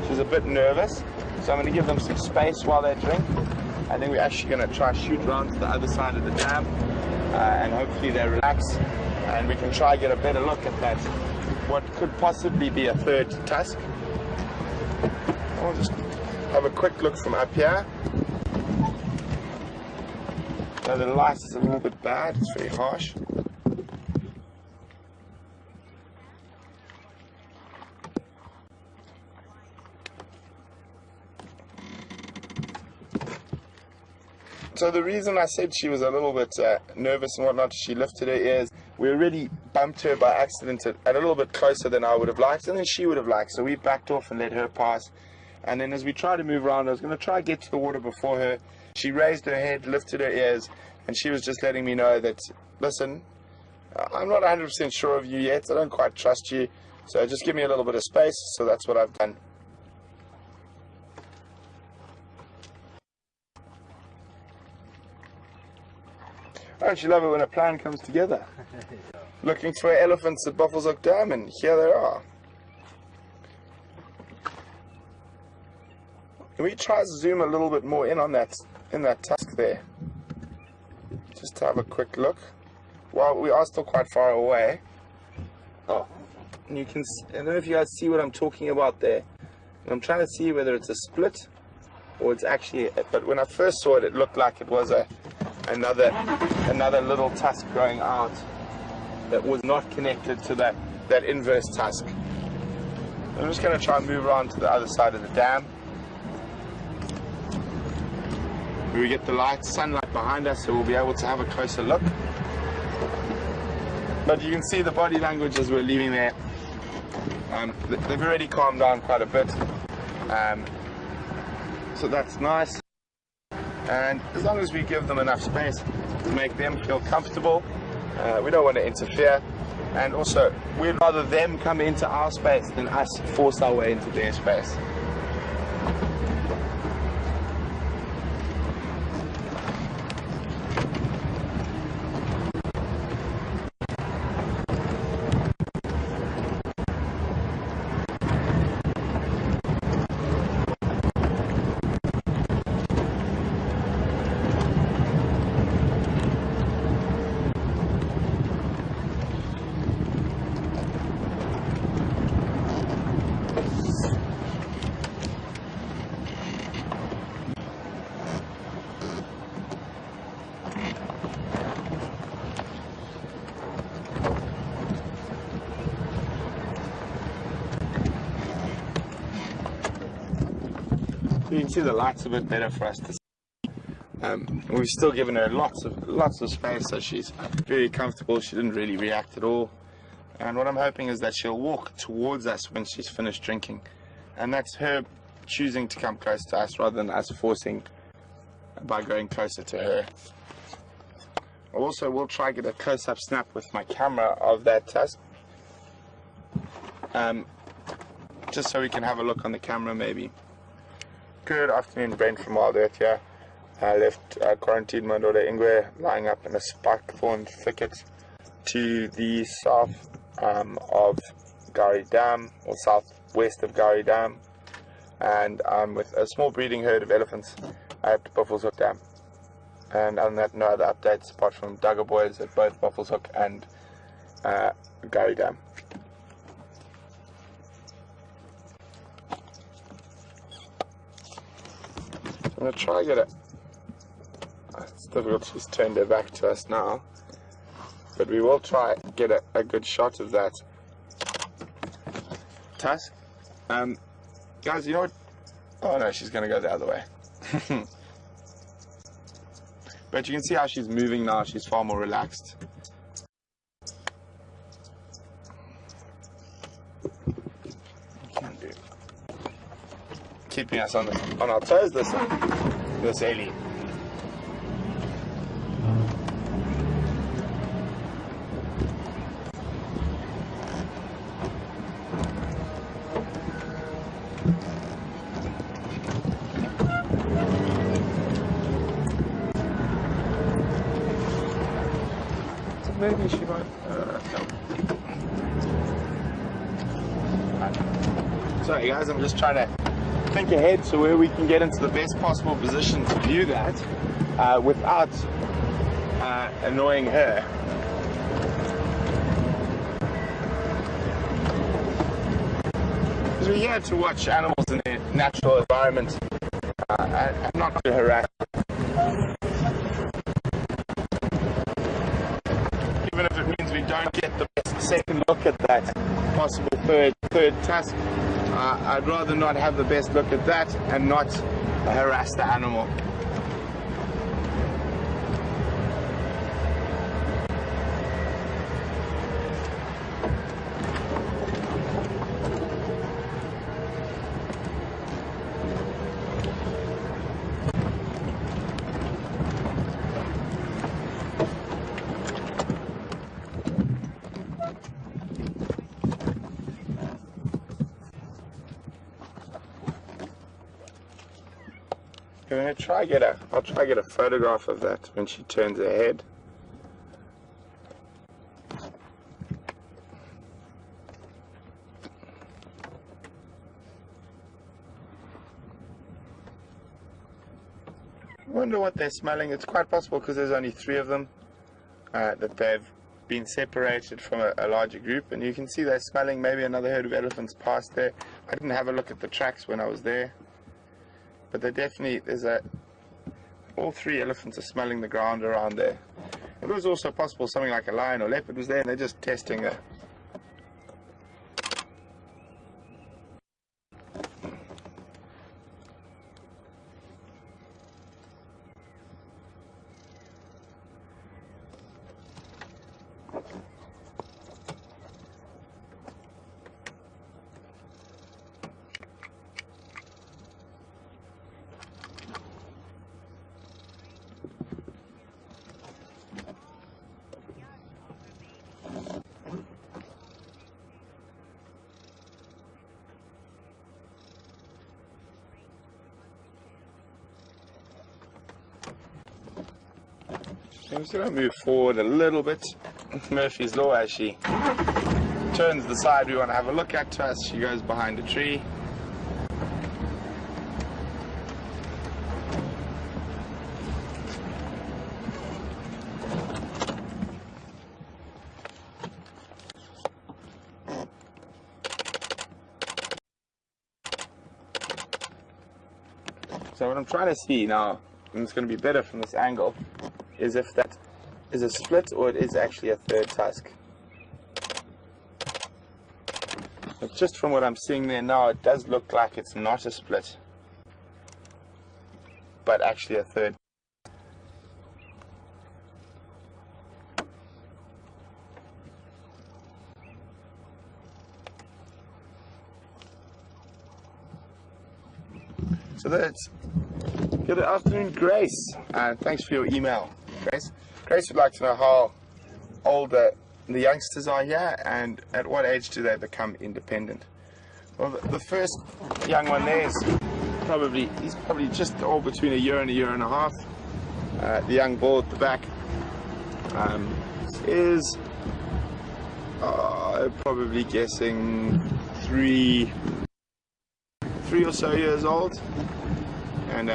she's a bit nervous. So I'm going to give them some space while they drink. I think we're actually going to try shoot around to the other side of the dam, and hopefully they relax, and we can try get a better look at that, what could possibly be a third tusk. I'll just have a quick look from up here. Now the light is a little bit bad, it's very harsh. So the reason I said she was a little bit nervous and whatnot, she lifted her ears. We already bumped her by accident at a little bit closer than I would have liked, and then she would have liked. So we backed off and let her pass. And then as we try to move around, I was going to try to get to the water before her. She raised her head, lifted her ears, and she was just letting me know that, listen, I'm not 100% sure of you yet. I don't quite trust you. So just give me a little bit of space. So that's what I've done. Don't you love it when a plan comes together? Looking for elephants at Buffelshoek Dam, and here they are. Can we try to zoom a little bit more in on that tusk there? Just to have a quick look. Well, we are still quite far away. Oh, and you can. I don't know if you guys see what I'm talking about there. I'm trying to see whether it's a split or it's actually. But when I first saw it, it looked like it was another little tusk growing out that was not connected to that inverse tusk. I'm just going to try and move around to the other side of the dam. We get the sunlight behind us, so we'll be able to have a closer look. But you can see the body language as we're leaving there. They've already calmed down quite a bit, so that's nice. And as long as we give them enough space to make them feel comfortable, we don't want to interfere. And also, we'd rather them come into our space than us force our way into their space. You can see the light's a bit better for us to see. We've still given her lots of space, so she's very comfortable. She didn't really react at all. And what I'm hoping is that she'll walk towards us when she's finished drinking. And that's her choosing to come close to us rather than us forcing by going closer to her. Also, we'll try to get a close-up snap with my camera of that tusk. Just so we can have a look on the camera maybe. Good afternoon, Brent from WildEarth here. I left quarantine my daughter Ingwe lying up in a spike-thorn thicket to the south of Gari Dam, or southwest of Gari Dam, and I'm with a small breeding herd of elephants at Buffelshoek Dam. And other than that, no other updates apart from Duggar boys at both Buffelshoek and Gari Dam. I'm going to try to get it. It's difficult, she's turned her back to us now. But we will try to get a good shot of that tusk. Guys, you know what? Oh no, she's going to go the other way. But you can see how she's moving now, she's far more relaxed. Keeping us on our toes, this Ellie. So maybe she might. No. Sorry guys, I'm just trying to think ahead to where we can get into the best possible position to view that without annoying her. Because we're here to watch animals in their natural environment and not to harass them. Even if it means we don't get the best second look at that possible third tusk, I'd rather not have the best look at that and not harass the animal. I'll try get a photograph of that when she turns her head. I wonder what they're smelling. It's quite possible, because there's only 3 of them, that they've been separated from a larger group, and you can see they're smelling maybe another herd of elephants past there. I didn't have a look at the tracks when I was there, but they're definitely, all 3 elephants are smelling the ground around there. It was also possible something like a lion or leopard was there, and they're just testing it. I'm just going to move forward a little bit. Murphy's Law, as she turns the side we want to have a look at to us, she goes behind a tree. So what I'm trying to see now, and it's going to be better from this angle, is if that is a split or it is actually a 3rd tusk. But just from what I'm seeing there now, it does look like it's not a split, but actually a 3rd. So that's good afternoon, Grace. Thanks for your email, Grace. Grace would like to know how old the youngsters are here and at what age do they become independent. Well, the first young one there is he's probably just all between a year and a half. The young bull at the back is probably guessing three or so years old. And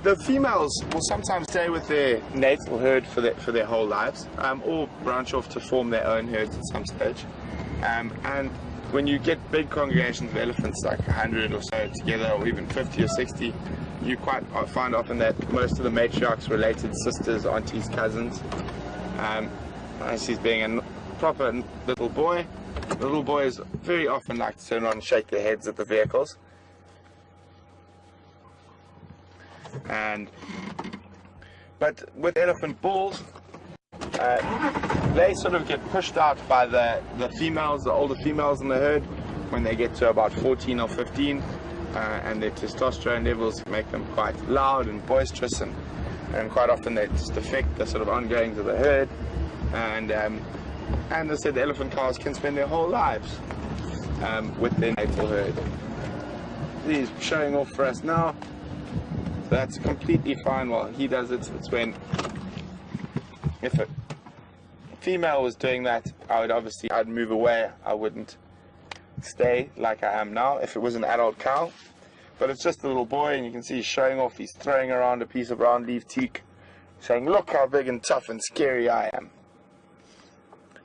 the females will sometimes stay with their natal herd for their whole lives, or branch off to form their own herds at some stage. And when you get big congregations of elephants, like 100 or so together, or even 50 or 60, you find often that most of the matriarchs related sisters, aunties, cousins. As he's being a proper little boy, the little boys very often like to turn around and shake their heads at the vehicles. But with elephant bulls, they sort of get pushed out by the females, the older females in the herd, when they get to about 14 or 15, and their testosterone levels make them quite loud and boisterous, and quite often they just affect the sort of ongoings of the herd. And I said the elephant cows can spend their whole lives with their natal herd. He's showing off for us now. So that's completely fine while he does it. It's when, if a female was doing that, I'd move away. I wouldn't stay like I am now if it was an adult cow. But it's just a little boy, and you can see he's showing off. He's throwing around a piece of round leaf teak, saying, "Look how big and tough and scary I am."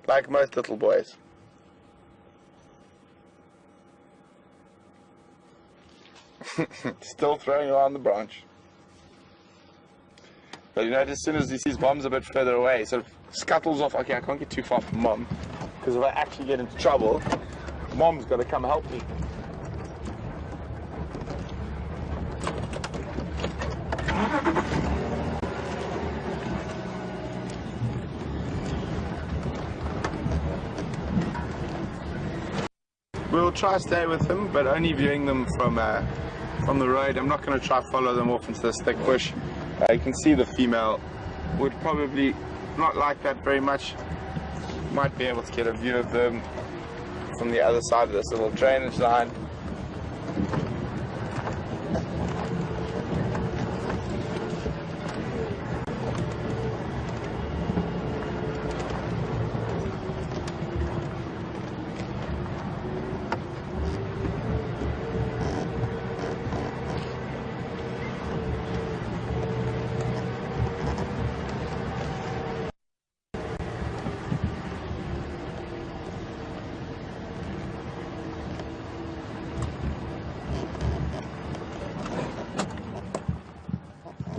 Like most little boys. Still throwing around the branch. But you know, as soon as he sees mom's a bit further away, he sort of scuttles off. Okay, I can't get too far from mom, because if I actually get into trouble, mom's got to come help me. We'll try to stay with them, but only viewing them from the road. I'm not going to try to follow them off into this thick bush. You can see the female would probably not like that very much. Might be able to get a view of them from the other side of this little drainage line.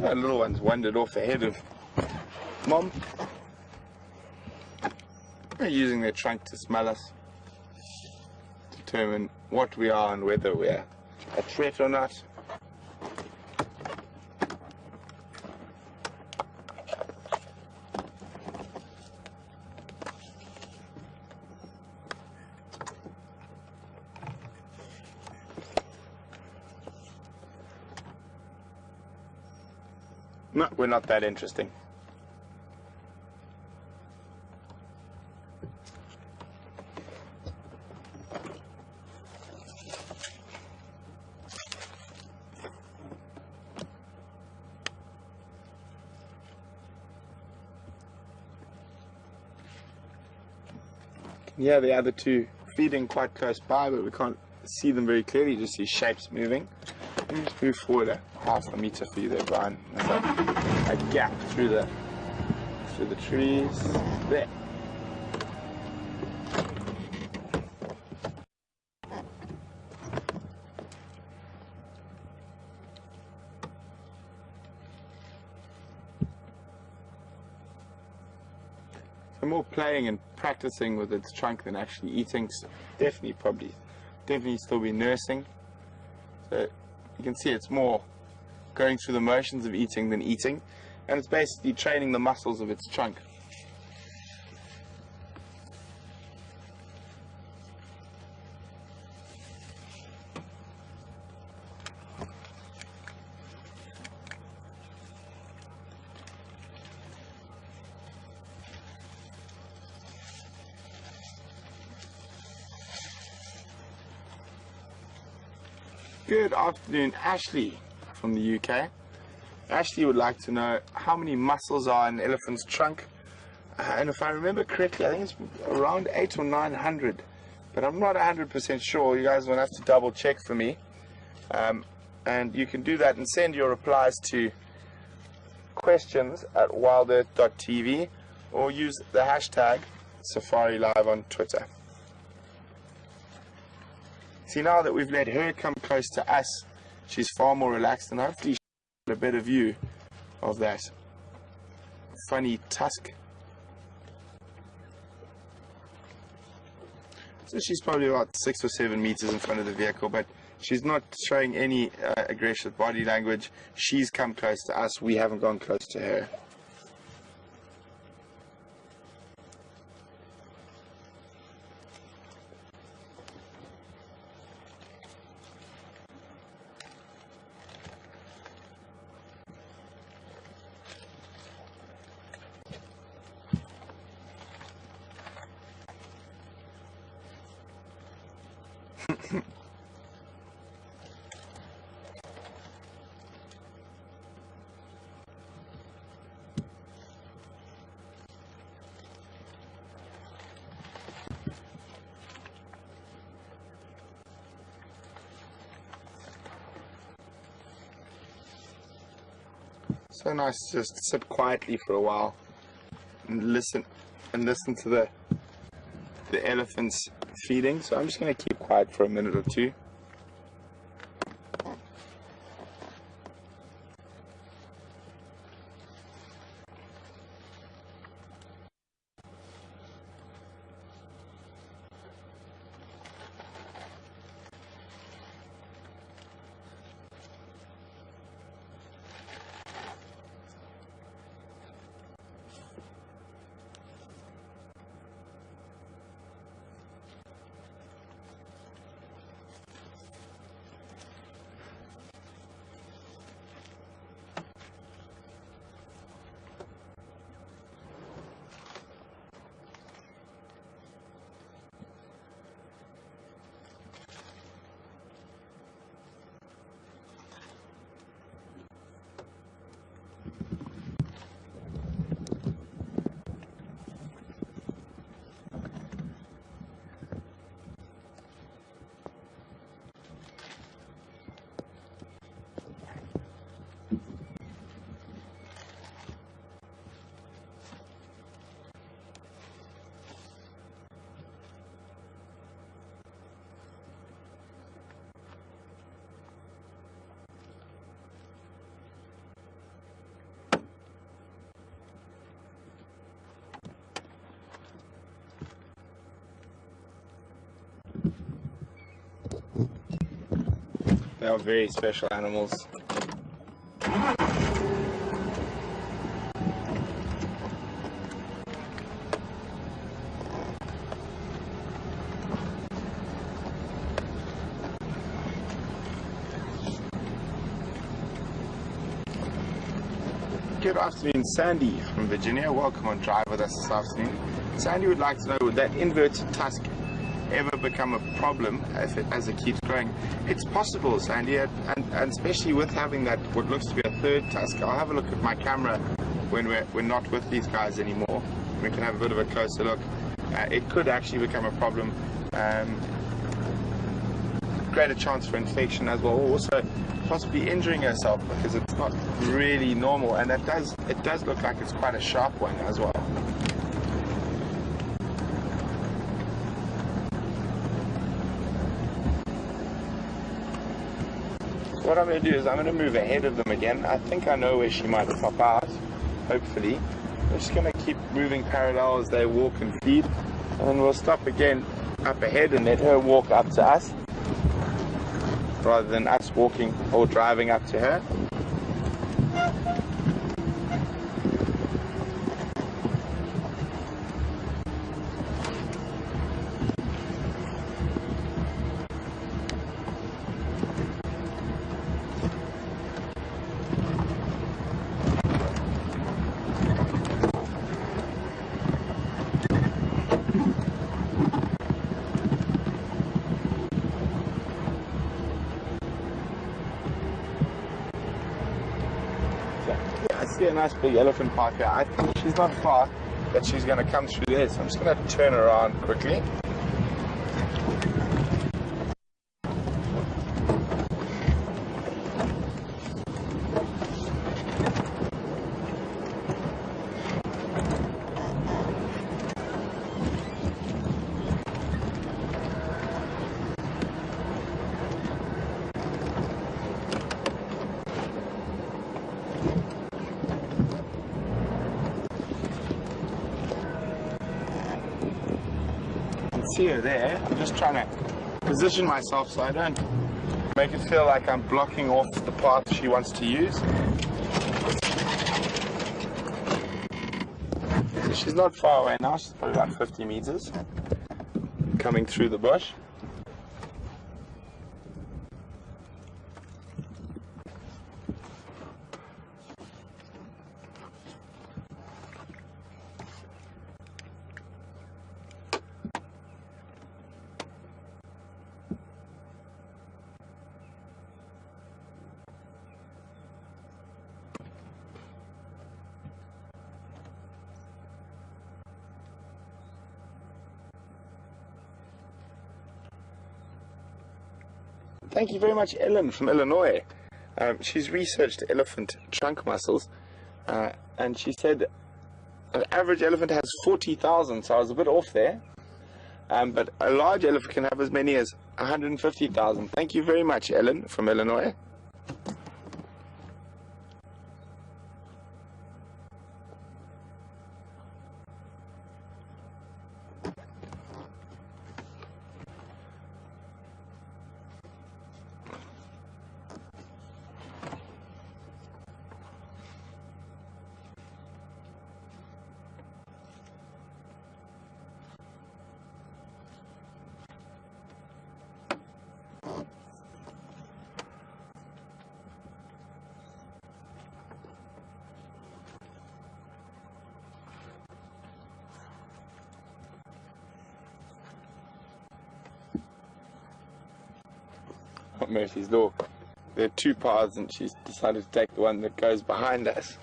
That little one's wandered off ahead of Mom. They're using their trunk to smell us, determine what we are and whether we're a threat or not. No, we're not that interesting. Yeah, the other two feeding quite close by, but we can't see them very clearly, just see shapes moving. Let me just move forward a half a meter for you there, Brian. There's a gap through the trees there. So more playing and practicing with its trunk than actually eating. So definitely still be nursing. So you can see it's more going through the motions of eating than eating, and it's basically training the muscles of its trunk. Good afternoon, Ashley from the UK. Ashley would like to know how many muscles are in an elephant's trunk, and if I remember correctly, I think it's around 800 or 900, but I'm not 100% sure. You guys will have to double check for me, and you can do that and send your replies to questions@wildearth.tv or use the hashtag Safari Live on Twitter. See, now that we've let her come close to us, she's far more relaxed, and hopefully she'll get a better view of that funny tusk. So she's probably about 6 or 7 meters in front of the vehicle, but she's not showing any aggressive body language. She's come close to us, we haven't gone close to her. So nice to just sit quietly for a while and listen to the elephants feeding. So I'm just going to keep quiet for a minute or two. They are very special animals. Good afternoon, Sandy from Virginia. Welcome on Drive with us this afternoon. Sandy would like to know, would that inverted tusk ever become a problem as it keeps growing? It's possible, Sandy, and especially with having that what looks to be a third tusk. I'll have a look at my camera when we're not with these guys anymore. We can have a bit of a closer look. It could actually become a problem. Greater chance for infection as well. Also possibly injuring herself because it's not really normal, and it does look like it's quite a sharp one as well. What I'm going to do is I'm going to move ahead of them again. I think I know where she might pop out, hopefully. I'm just going to keep moving parallel as they walk and feed, and then we'll stop again up ahead and let her walk up to us rather than us walking or driving up to her. I see a nice big elephant park here. I think she's not far, but she's going to come through there, so I'm just going to turn around quickly. See her there. I'm just trying to position myself so I don't make it feel like I'm blocking off the path she wants to use. So she's not far away now. She's probably about 50 meters coming through the bush. Thank you very much, Ellen from Illinois. She's researched elephant trunk muscles, and she said an average elephant has 40,000, so I was a bit off there. But a large elephant can have as many as 150,000. Thank you very much, Ellen from Illinois. Mercy's law. There are two paths and she's decided to take the one that goes behind us.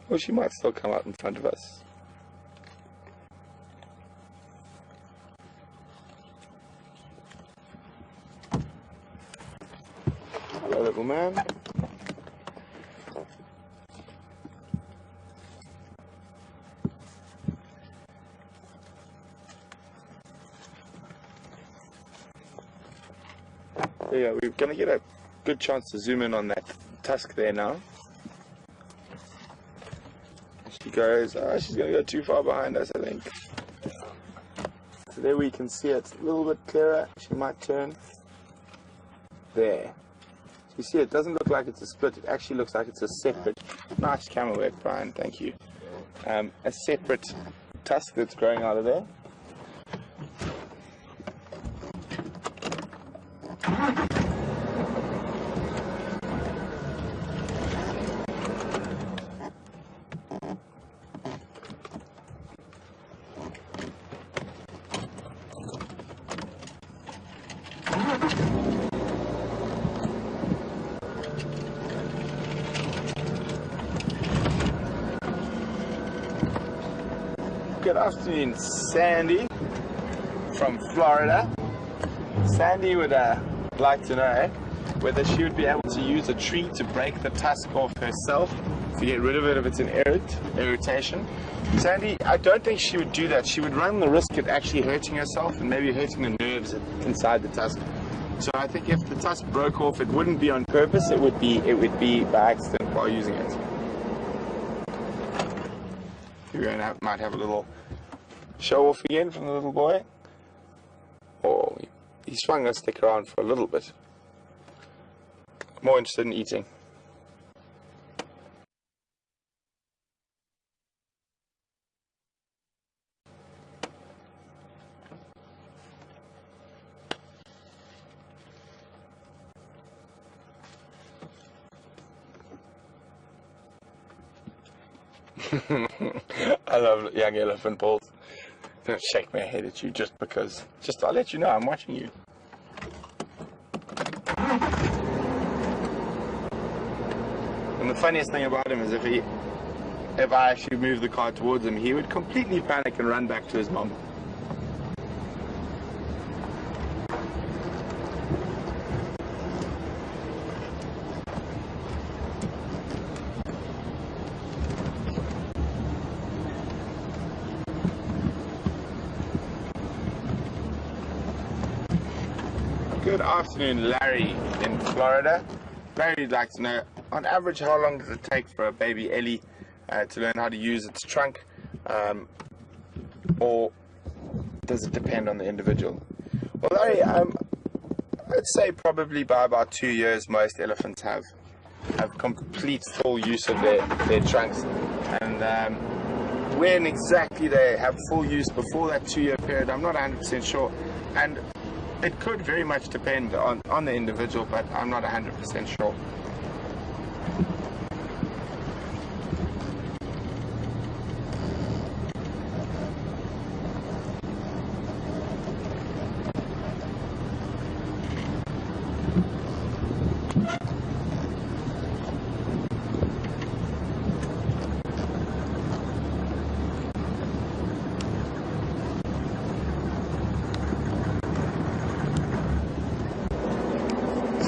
Well, she might still come out in front of us. Hello, little man. So yeah, we're going to get a good chance to zoom in on that tusk there now. She goes, she's going to go too far behind us, I think. So there we can see it a little bit clearer. She might turn. there. So you see, it doesn't look like it's a split. It actually looks like it's a separate. Nice camera work, Brian. Thank you. A separate tusk that's growing out of there. Good afternoon, Sandy from Florida. Sandy would like to know whether she would be able to use a tree to break the tusk off herself to get rid of it if it's an irritation. Sandy, I don't think she would do that. She would run the risk of actually hurting herself and maybe hurting the nerves inside the tusk. So I think if the tusk broke off, it wouldn't be on purpose. It would be by accident while using it. We might have a little show off again from the little boy. Oh, he swung a stick around for a little bit. More interested in eating. I love young elephant balls. Don't shake my head at you just because. I'll let you know I'm watching you. And the funniest thing about him is if I actually moved the car towards him, he would completely panic and run back to his mom. Good afternoon, Larry in Florida. Larry'd like to know, on average, how long does it take for a baby Ellie to learn how to use its trunk, or does it depend on the individual? Well, Larry, I'd say probably by about 2 years most elephants have complete full use of their trunks, and when exactly they have full use before that 2-year period, I'm not 100% sure, and it could very much depend on the individual, but I'm not 100% sure.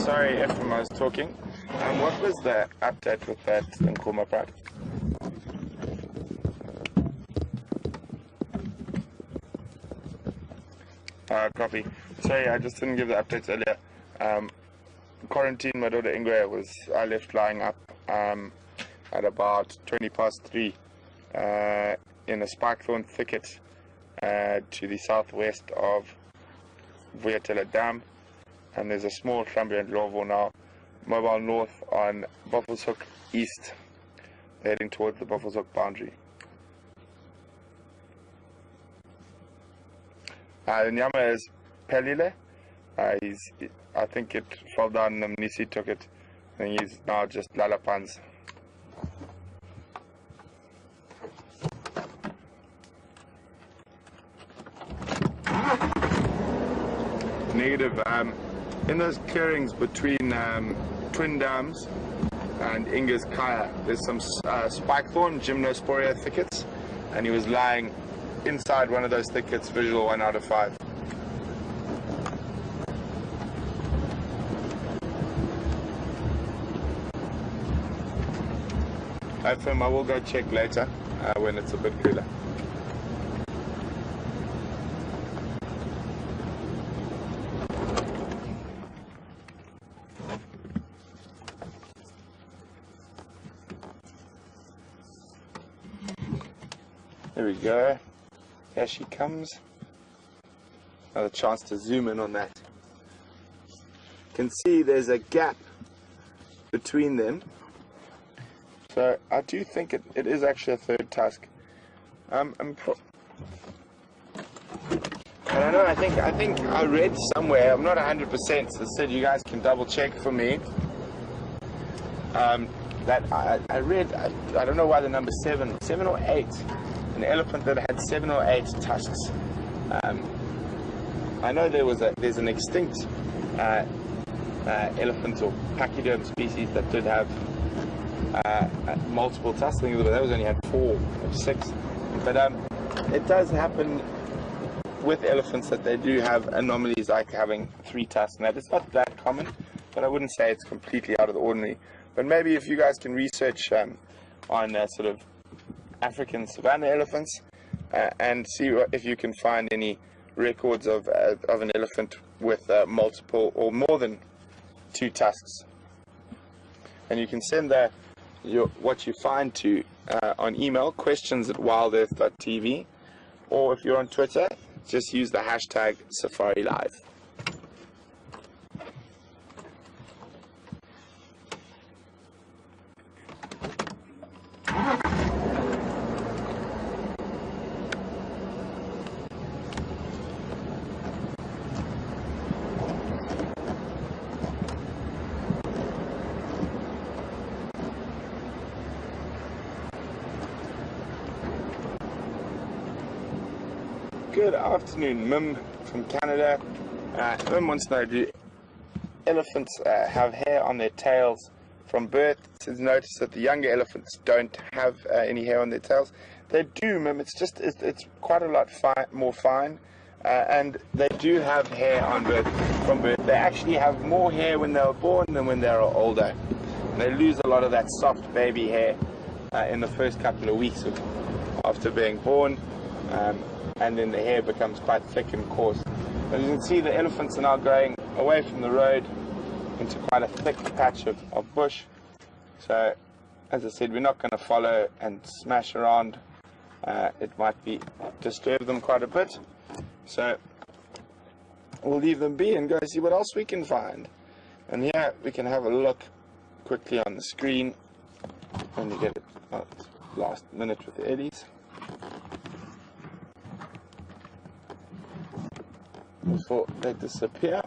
Sorry if I was talking. What was the update with that Nkuma Pride? Copy. Sorry, I just didn't give the updates earlier. Quarantine, my daughter Ingwe I left lying up at about 3:20 in a spikethorn thicket to the southwest of Vuyatela Dam. And there's a small Flamboyant Lorvo now, mobile north on Buffelshoek east, heading towards the Buffelshoek boundary. The Nyama is Pelile. I think it fell down and Nisi took it, and he's now just Lalapans. Negative. In those clearings between Twin Dams and Inga's Kaya, there's some spikethorn gymnosporia thickets, and he was lying inside one of those thickets, visual 1 out of 5. I will go check later when it's a bit cooler. There we go. Here she comes. Another chance to zoom in on that. can see there's a gap between them. So I do think it is actually a third tusk. I don't know. I think I read somewhere. I'm not 100%. So said you guys can double check for me. That I read. I don't know why the number 7 or 8. An elephant that had 7 or 8 tusks. I know there's an extinct elephant or pachyderm species that did have multiple tusks. I think that was only had 4 or 6. But it does happen with elephants that they do have anomalies like having 3 tusks. Now, it's not that common, but I wouldn't say it's completely out of the ordinary. But maybe if you guys can research on sort of African savanna elephants and see if you can find any records of an elephant with multiple or more than 2 tusks. And you can send what you find to on email, questions@wildearth.tv, or if you're on Twitter, just use the hashtag #SafariLive. Good afternoon, Mim from Canada. Mim wants to know, do elephants have hair on their tails from birth? She's noticed that the younger elephants don't have any hair on their tails. They do, Mim. It's just it's quite a lot more fine, and they do have hair from birth. They actually have more hair when they were born than when they are older. And they lose a lot of that soft baby hair in the first couple of weeks after being born. And then the hair becomes quite thick and coarse. As you can see, the elephants are now going away from the road into quite a thick patch of bush. So, as I said, we're not going to follow and smash around. It might disturb them quite a bit. So, we'll leave them be and go see what else we can find. And here we can have a look quickly on the screen when you get it last minute with the eddies. Before they disappear.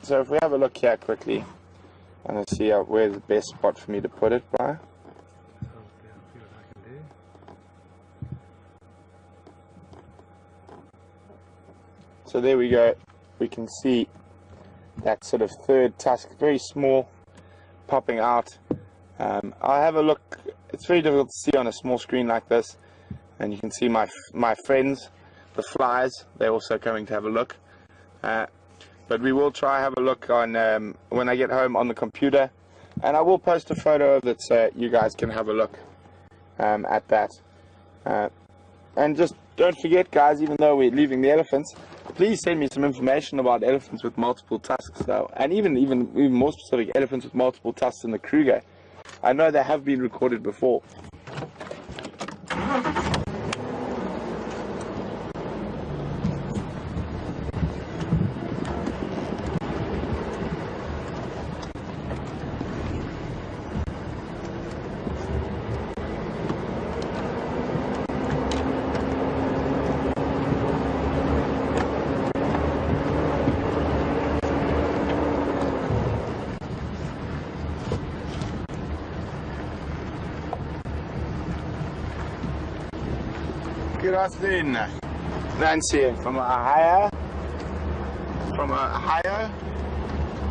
So if we have a look here quickly, and let's see where's the best spot for me to put it, Brian. So there we go. We can see that sort of third tusk, very small, popping out. I'll have a look. It's very difficult to see on a small screen like this, and you can see my friends, the flies. They're also coming to have a look. But we will try have a look on when I get home on the computer, and I will post a photo of it so you guys can have a look at that. And just don't forget, guys, even though we're leaving the elephants, please send me some information about elephants with multiple tusks, though, and even more specific, elephants with multiple tusks in the Kruger. I know they have been recorded before. Good afternoon, Nancy from Ohio.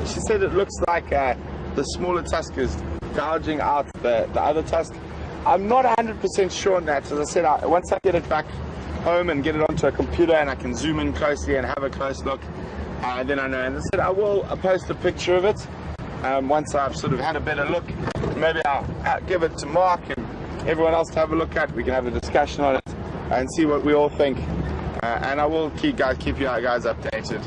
She said it looks like the smaller tusk is gouging out the other tusk. I'm not 100% sure on that. As I said, once I get it back home and get it onto a computer and I can zoom in closely and have a close look, then I know. And I said I will post a picture of it once I've sort of had a better look. Maybe I'll give it to Mark and everyone else to have a look at. We can have a discussion on it. and see what we all think. And I will keep you guys updated.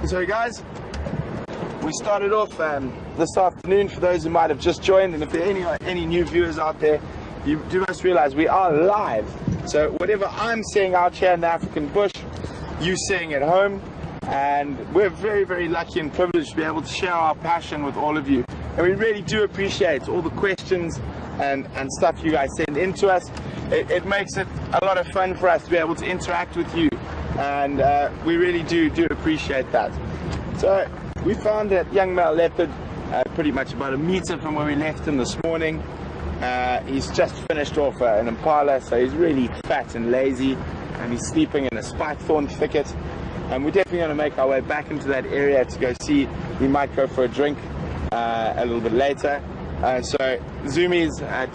So guys, we started off this afternoon. For those who might have just joined, and if there are any new viewers out there, you must realize we are live. So whatever I'm seeing out here in the African bush, you seeing at home, and we're very, very lucky and privileged to be able to share our passion with all of you. And we really do appreciate all the questions and stuff you guys send in to us. It makes it a lot of fun for us to be able to interact with you, and we really do appreciate that. So we found that young male leopard pretty much about a meter from where we left him this morning. He's just finished off an impala, so he's really fat and lazy, and he's sleeping in a spike thorn thicket. And we're definitely going to make our way back into that area to go see. We might go for a drink a little bit later. So zoomies at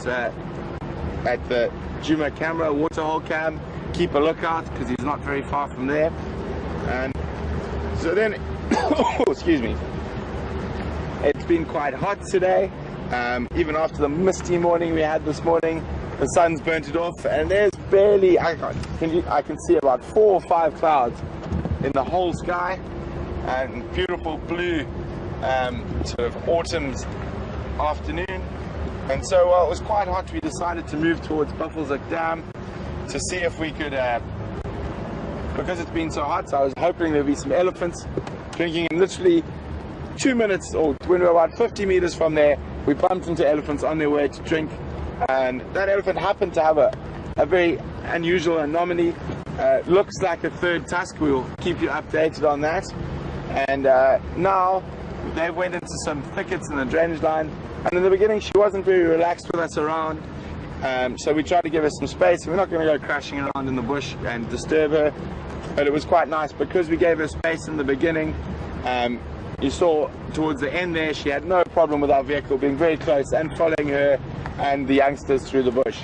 the Juma camera, waterhole cam, keep a lookout because he's not very far from there. And so then excuse me, it's been quite hot today, even after the misty morning we had this morning. The sun's burnt it off, and there's barely, I can see about 4 or 5 clouds in the whole sky, and beautiful blue sort of autumn afternoon. And so while it was quite hot, we decided to move towards Buffelshoek Dam to see if we could, because it's been so hot, so I was hoping there'd be some elephants drinking. And literally 2 minutes, or when we were about 50 meters from there, we bumped into elephants on their way to drink. And that elephant happened to have a very unusual anomaly. Looks like a third tusk. We will keep you updated on that. And now they went into some thickets in the drainage line, and in the beginning she wasn't very relaxed with us around, so we tried to give her some space. We're not going to go crashing around in the bush and disturb her, but it was quite nice because we gave her space in the beginning. You saw towards the end there she had no problem with our vehicle being very close and following her and the youngsters through the bush.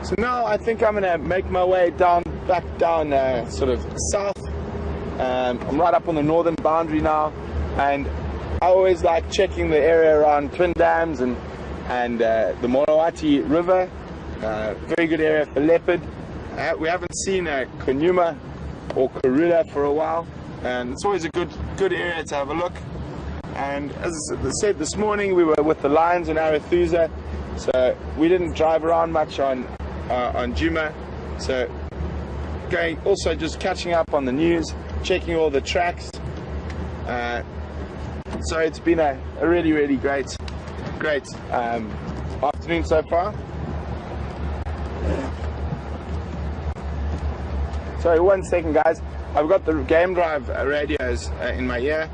So now I think I'm going to make my way back down sort of south. I'm right up on the northern boundary now, and I always like checking the area around Twin Dams and the Monowati River. Very good area for leopard. We haven't seen a Kunyuma or Karula for a while, and it's always a good area to have a look. And as I said this morning, we were with the lions in Arathusa, so we didn't drive around much on Juma. So also just catching up on the news, checking all the tracks. So it's been a really, really great afternoon so far. Sorry, 1 second guys, I've got the Game Drive radios in my ear.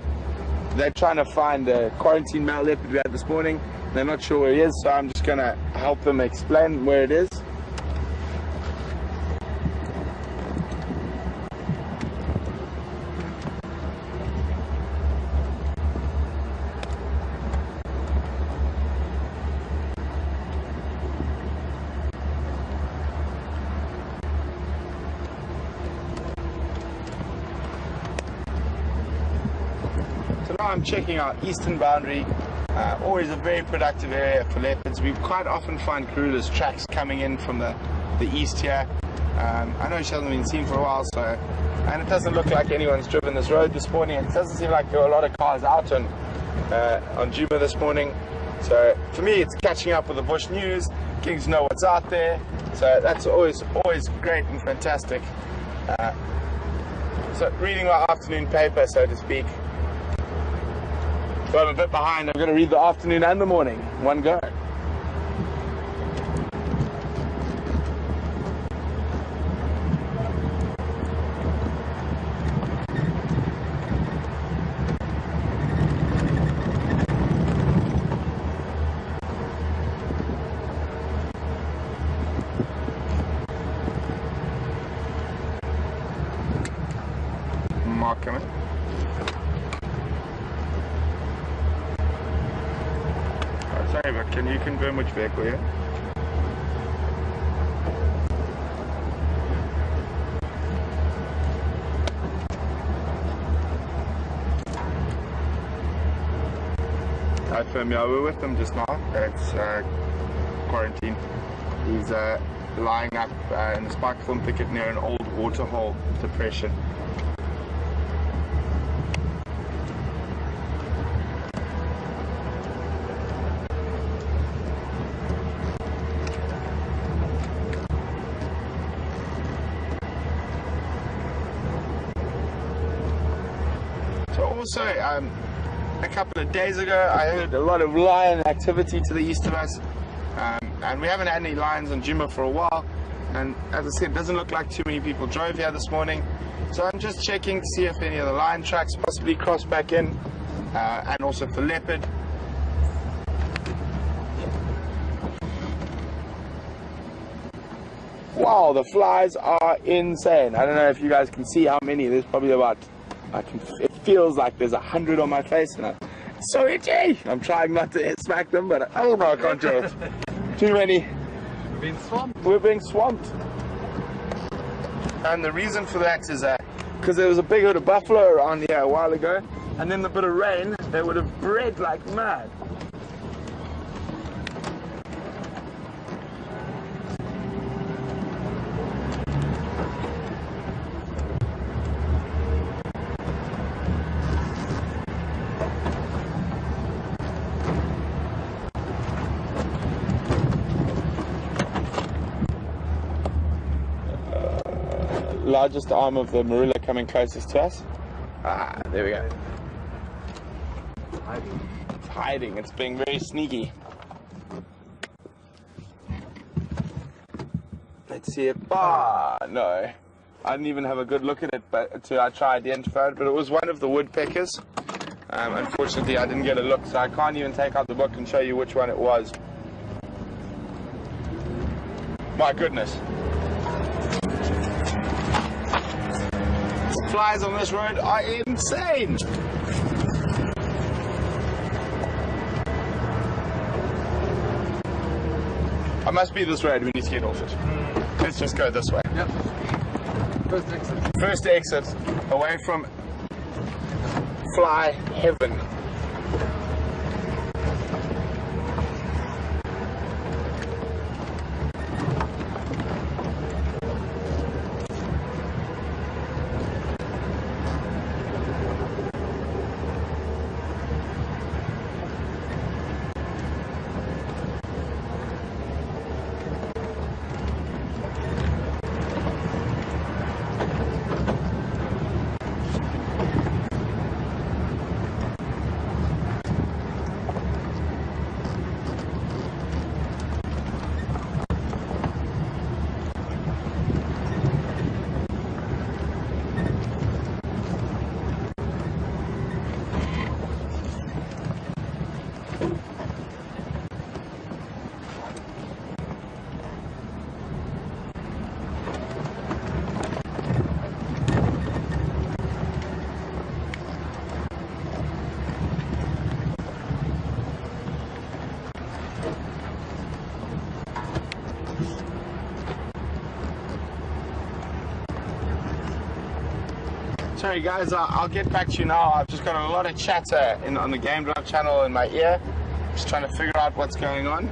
They're trying to find the quarantine male leopard we had this morning. They're not sure where he is, so I'm just going to help them explain where it is. I'm checking our eastern boundary. Always a very productive area for leopards. We quite often find Karula's tracks coming in from the east here. I know she hasn't been seen for a while, and it doesn't look like anyone's driven this road this morning. It doesn't seem like there were a lot of cars out on Juma this morning. So for me, it's catching up with the bush news, getting to know what's out there. So that's always great and fantastic. So reading my afternoon paper, so to speak. So I'm a bit behind. I'm going to read the afternoon and the morning, one go. mark coming. Oh, sorry, but can you confirm which vehicle here? Yeah, we're with them just now. It's quarantine. He's lying up in a spike film thicket near an old waterhole depression. So also, a couple of days ago, I heard a lot of lion activity to the east of us, and we haven't had any lions on Juma for a while, and as I said, it doesn't look like too many people drove here this morning, so I'm just checking to see if any of the lion tracks possibly cross back in, and also for leopard. Wow, the flies are insane. I don't know if you guys can see how many. There's probably about, it feels like there's 100 on my face, and it's so itchy. I'm trying not to smack them, but oh no, I can't do it. Too many. We're being swamped. We're being swamped. And the reason for that is because there was a big herd of buffalo around here a while ago, and then a bit of rain, they would have bred like mad. Largest arm of the marula coming closest to us. Ah, there we go. It's hiding. It's being very sneaky. Let's see it. Ah, no. I didn't even have a good look at it but to try to identify it, but it was one of the woodpeckers. Unfortunately, I didn't get a look, so I can't even take out the book and show you which one it was. My goodness. Flies on this road are insane. I must be this road. We need to get off it. Let's just go this way. Yep. First exit. First exit away from fly heaven. Sorry guys, I'll get back to you now. I've just got a lot of chatter on the Game Drive channel in my ear. Just trying to figure out what's going on.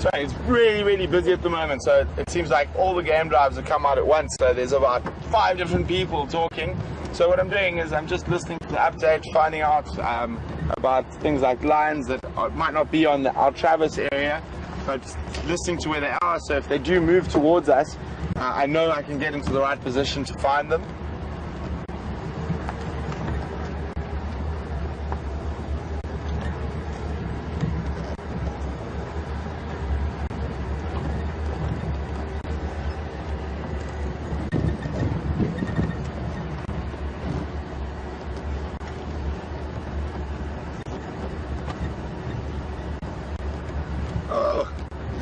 Sorry, it's really busy at the moment, so it seems like all the game drives have come out at once, so there's about 5 different people talking. So what I'm doing is I'm just listening to the update, finding out about things like lions that might not be on our Travis area, but listening to where they are, so if they do move towards us, I know I can get into the right position to find them.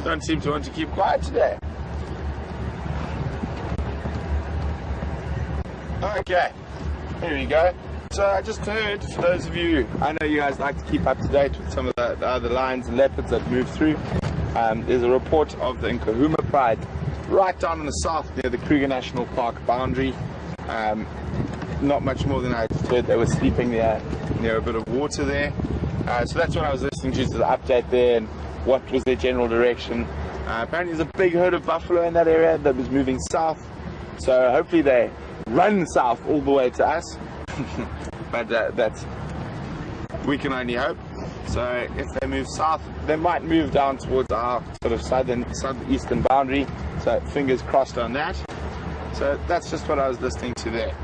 don't seem to want to keep quiet today. Okay, here we go. So I just heard, for those of you, I know you guys like to keep up to date with some of the other lions and leopards that move through. There's a report of the Nkahuma Pride right down in the south near the Kruger National Park boundary. Not much more than I just heard. They were sleeping there near a bit of water there. So that's what I was listening to the update there and what was their general direction. Apparently there's a big herd of buffalo in that area that was moving south. So hopefully they run south all the way to us. But we can only hope. So if they move south, they might move down towards our sort of southeastern boundary. So fingers crossed on that. So that's just what I was listening to there.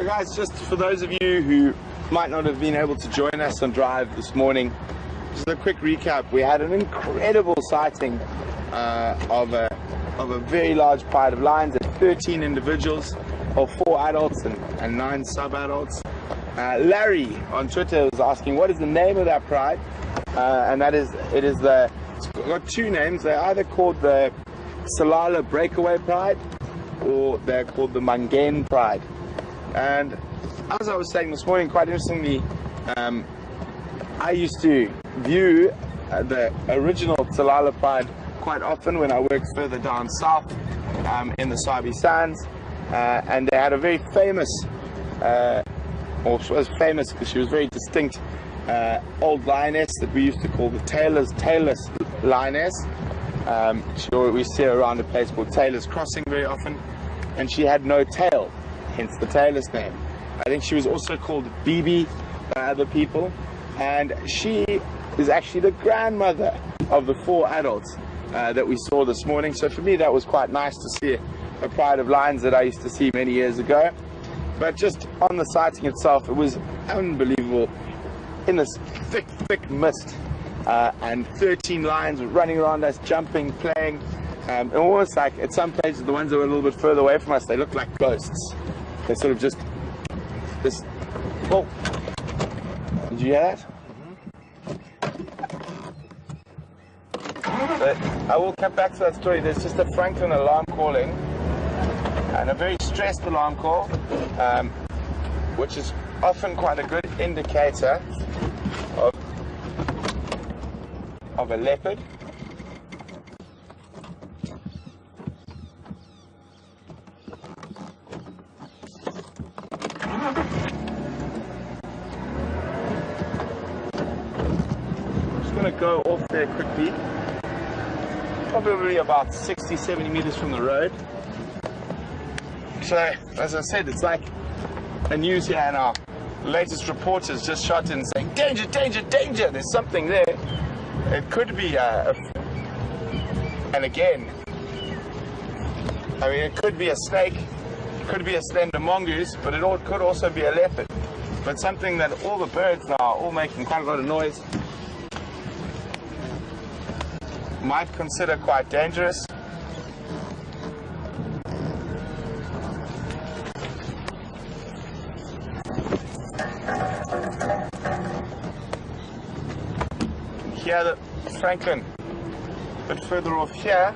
Guys, just for those of you who might not have been able to join us on Drive this morning, just a quick recap. We had an incredible sighting of a very large pride of lions at 13 individuals, of 4 adults and 9 sub-adults. Larry on Twitter was asking what is the name of that pride, and it's got 2 names. They're either called the Salala Breakaway Pride or they're called the Mangane Pride. And as I was saying this morning, quite interestingly, I used to view the original Salala Pride quite often when I worked further down south in the Sabi Sands, and they had a very famous, or she was famous because she was very distinct, old lioness that we used to call the tailless lioness. We see her around a place called Taylor's Crossing very often, and she had no tail. Hence the tailless name. I think she was also called Bibi by other people, and she is actually the grandmother of the 4 adults that we saw this morning. So for me that was quite nice to see a pride of lions that I used to see many years ago. But just on the sighting itself, it was unbelievable. In this thick mist, and 13 lions running around us, jumping, playing, and almost like at some places, the ones that were a little bit further away from us, they looked like ghosts. They sort of just this. Oh, did you hear that? But I will come back to that story. There's just a Franklin alarm calling, and a very stressed alarm call, which is often quite a good indicator of a leopard. Go off there quickly, probably about 60-70 meters from the road. So as I said, it's like a news here, and our latest reporters just shot in saying danger, danger, danger, there's something there. It could be and again, I mean, it could be a snake, it could be a slender mongoose, but it could also be a leopard. But something that all the birds now are all making quite a lot of noise, might consider quite dangerous. Here, the Franklin, a bit further off here.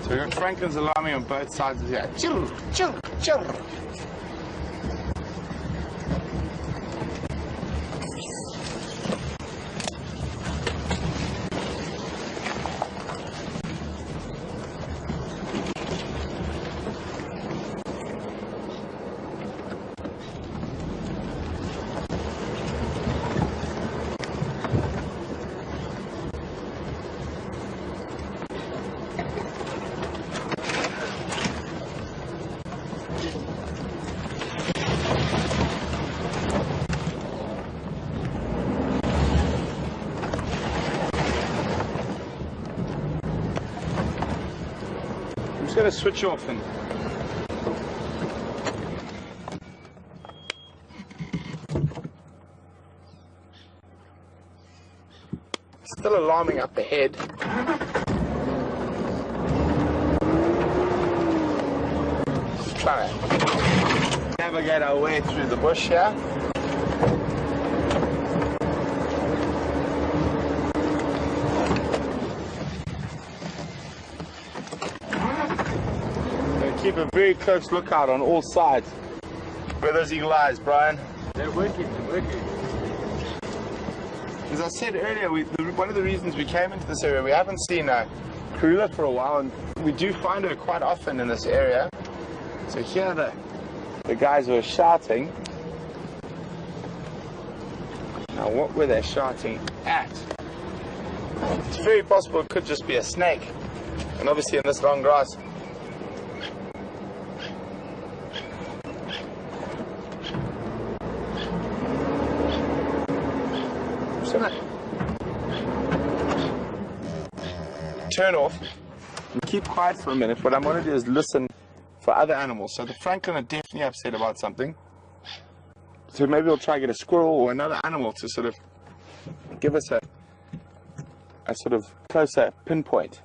So we've got Franklin's alarming on both sides of here. Chill, chill, chill. going to switch off and still alarming up ahead. Just trying to navigate our way through the bush here. Keep a very close lookout on all sides. Where those eagle eyes, Brian? They're working, they're working. As I said earlier, one of the reasons we came into this area, we haven't seen a Karula for a while, and we do find her quite often in this area. So here the guys were shouting. Now what were they shouting at? It's very possible it could just be a snake. And obviously in this long grass, turn off and keep quiet for a minute. What I'm going to do is listen for other animals. So the francolin are definitely upset about something. So maybe we'll try to get a squirrel or another animal to sort of give us a sort of closer pinpoint.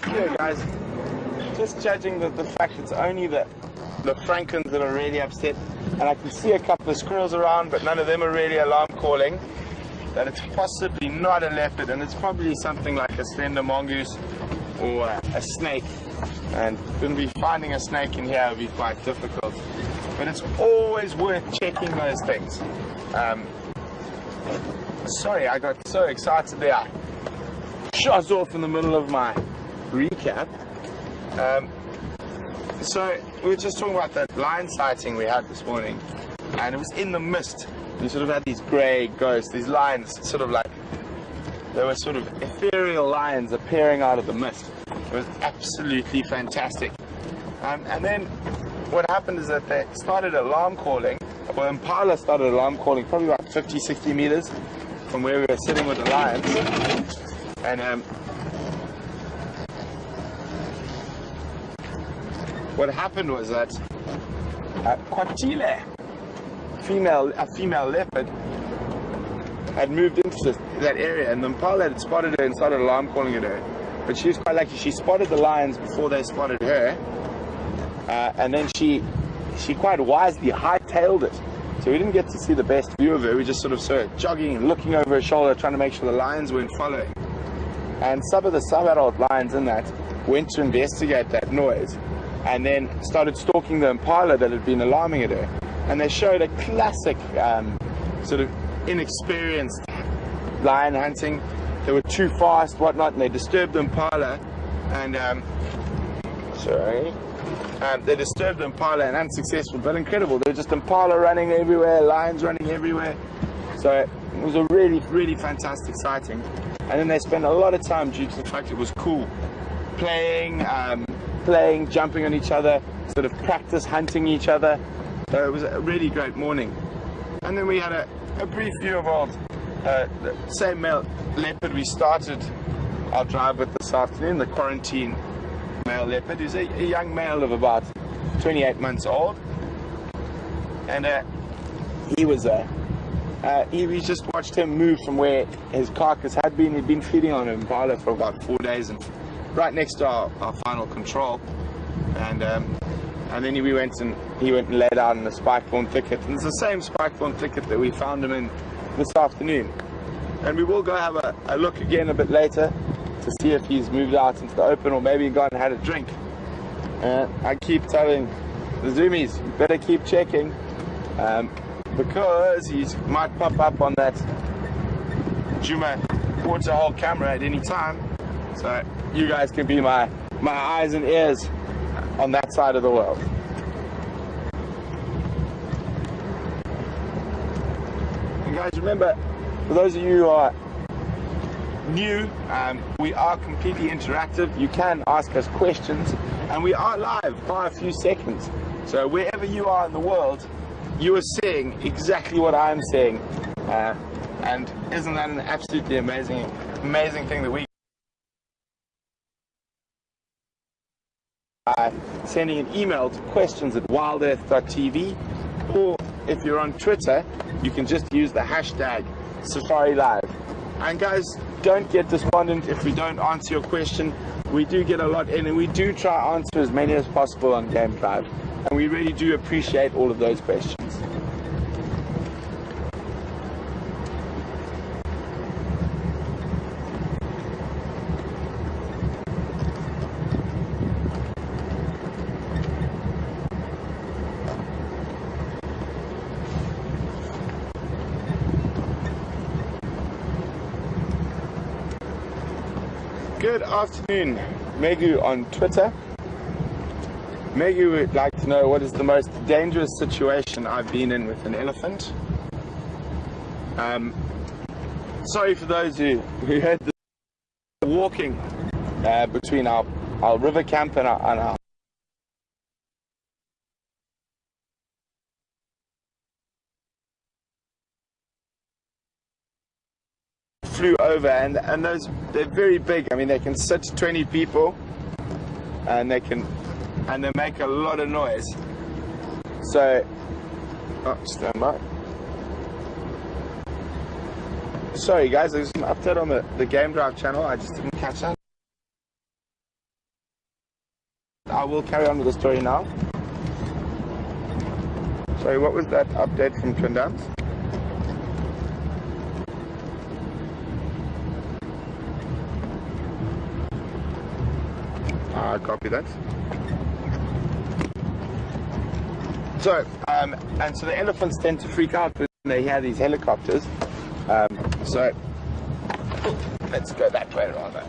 Here guys, just judging the fact it's only the francolins that are really upset, and I can see a couple of squirrels around, but none of them are really alarm calling, that it's possibly not a leopard, and it's probably something like a slender mongoose or a snake. And going to be finding a snake in here would be quite difficult, but it's always worth checking those things. Sorry, I got so excited there. I shot off in the middle of my recap. So we were just talking about that lion sighting we had this morning, and it was in the mist. You sort of had these grey ghosts, these lions, sort of like they were sort of ethereal lions appearing out of the mist. It was absolutely fantastic. And then what happened is that they started alarm calling. Well, Impala started alarm calling probably about 50-60 meters from where we were sitting with the lions. And what happened was that Kwatile, a female leopard, had moved into that area, and the Impala had spotted her and started alarm calling at her. But she was quite lucky. She spotted the lions before they spotted her, and then she quite wisely hightailed it. So we didn't get to see the best view of her. We just sort of saw her jogging and looking over her shoulder, trying to make sure the lions weren't following. And some of the sub-adult lions in that went to investigate that noise, and then started stalking the Impala that had been alarming at her. And they showed a classic sort of inexperienced lion hunting. They were too fast, whatnot, and they disturbed the Impala. And they disturbed the Impala, and unsuccessful, but incredible. They were just Impala running everywhere, lions running everywhere. So it was a really, really fantastic sighting. And then they spent a lot of time, due to the fact it was cool, playing, jumping on each other, sort of practice hunting each other. So it was a really great morning. And then we had a brief view of the same male leopard we started our drive with this afternoon, the quarantine male leopard, who's a young male of about 28 months old. And we just watched him move from where his carcass had been. He'd been feeding on an Impala for about 4 days, and right next to our final control. And then he went and laid out in the spike thorn thicket, and it's the same spike thorn thicket that we found him in this afternoon. and we will go have a look again a bit later to see if he's moved out into the open or maybe gone and had a drink. I keep telling the zoomies, you better keep checking, because he might pop up on that Juma waterhole camera at any time. So you guys can be my eyes and ears on that side of the world. And guys, remember, for those of you who are new, we are completely interactive. You can ask us questions, and we are live for a few seconds. So wherever you are in the world, you are seeing exactly what I'm saying. And isn't that an absolutely amazing thing that we sending an email to questions@wildearth.tv, or if you're on Twitter, you can just use the hashtag Safari Live. And guys, don't get despondent if we don't answer your question. We do get a lot in, and we do try to answer as many as possible on Game Drive, and we really do appreciate all of those questions. Good afternoon, Megu on Twitter. Megu would like to know what is the most dangerous situation I've been in with an elephant. Sorry for those who heard the walking between our river camp and our flew over, and those, they're very big. I mean, they can sit 20 people, and they make a lot of noise. So, stand by. Sorry guys, there's an update on the Game Drive channel. I just didn't catch that. I will carry on with the story now. Sorry, what was that update from Twin Downs? Copy that. So, and so the elephants tend to freak out when they hear these helicopters. So, let's go that way rather.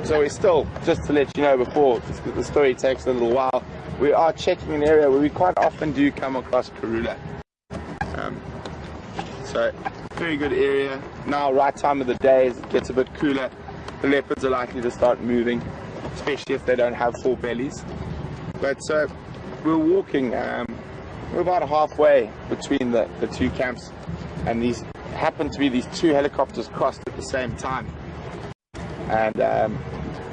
So we're still, just to let you know before, because the story takes a little while, we are checking an area where we quite often do come across Karula. So, very good area. Now, right time of the day, as it gets a bit cooler, the leopards are likely to start moving, especially if they don't have full bellies. But so, we're walking, we're about halfway between the two camps, and these happen to be these two helicopters crossed at the same time. And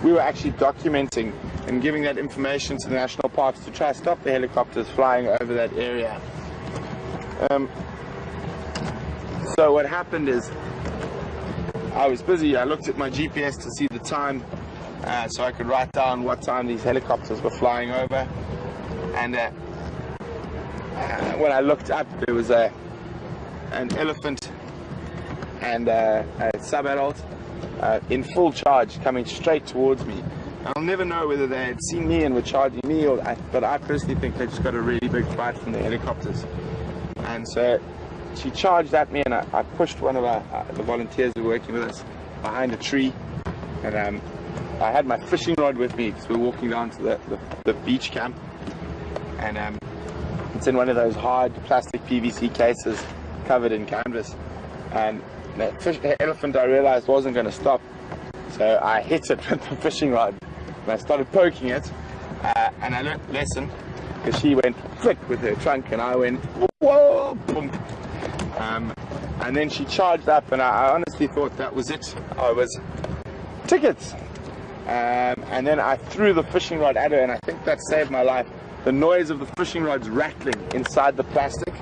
we were actually documenting and giving that information to the national parks to try to stop the helicopters flying over that area. So what happened is, I was busy. I looked at my GPS to see the time, so I could write down what time these helicopters were flying over. And when I looked up, there was an elephant and a sub-adult in full charge coming straight towards me. I'll never know whether they had seen me and were charging me, but I personally think they just got a really big fright from the helicopters. And so she charged at me, and I pushed one of the volunteers who were working with us behind a tree, and I had my fishing rod with me because we were walking down to the beach camp, and it's in one of those hard plastic PVC cases covered in canvas, and the elephant, I realized, wasn't going to stop, so I hit it with the fishing rod, and I started poking it, and I learned a lesson, because she went flick with her trunk, and I went whoa, boom. And then she charged up, and I honestly thought that was it. I was tickets. And then I threw the fishing rod at her, and I think that saved my life. The noise of the fishing rods rattling inside the plastic,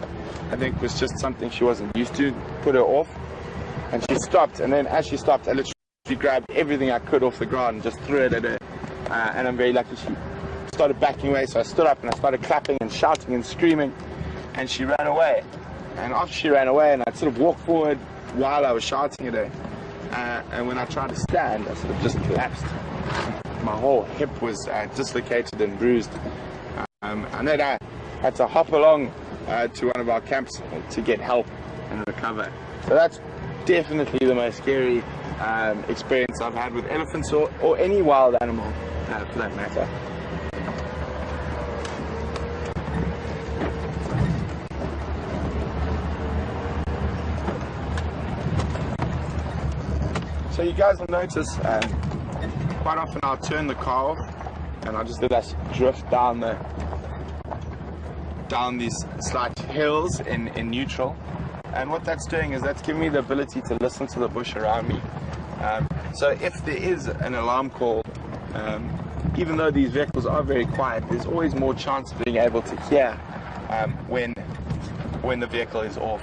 I think, was just something she wasn't used to. Put her off, and she stopped. And then as she stopped, I literally grabbed everything I could off the ground and just threw it at her. And I'm very lucky she started backing away, so I stood up and I started clapping and shouting and screaming, and she ran away. And after she ran away, and I sort of walked forward while I was shouting at her, and when I tried to stand, I sort of just collapsed. My whole hip was dislocated and bruised. And then I had to hop along to one of our camps to get help and recover. So that's definitely the most scary experience I've had with elephants or any wild animal for that matter. So you guys will notice quite often I'll turn the car off and I'll just let us drift down these slight hills in neutral. And what that's doing is that's giving me the ability to listen to the bush around me. So if there is an alarm call, even though these vehicles are very quiet, there's always more chance of being able to hear when the vehicle is off.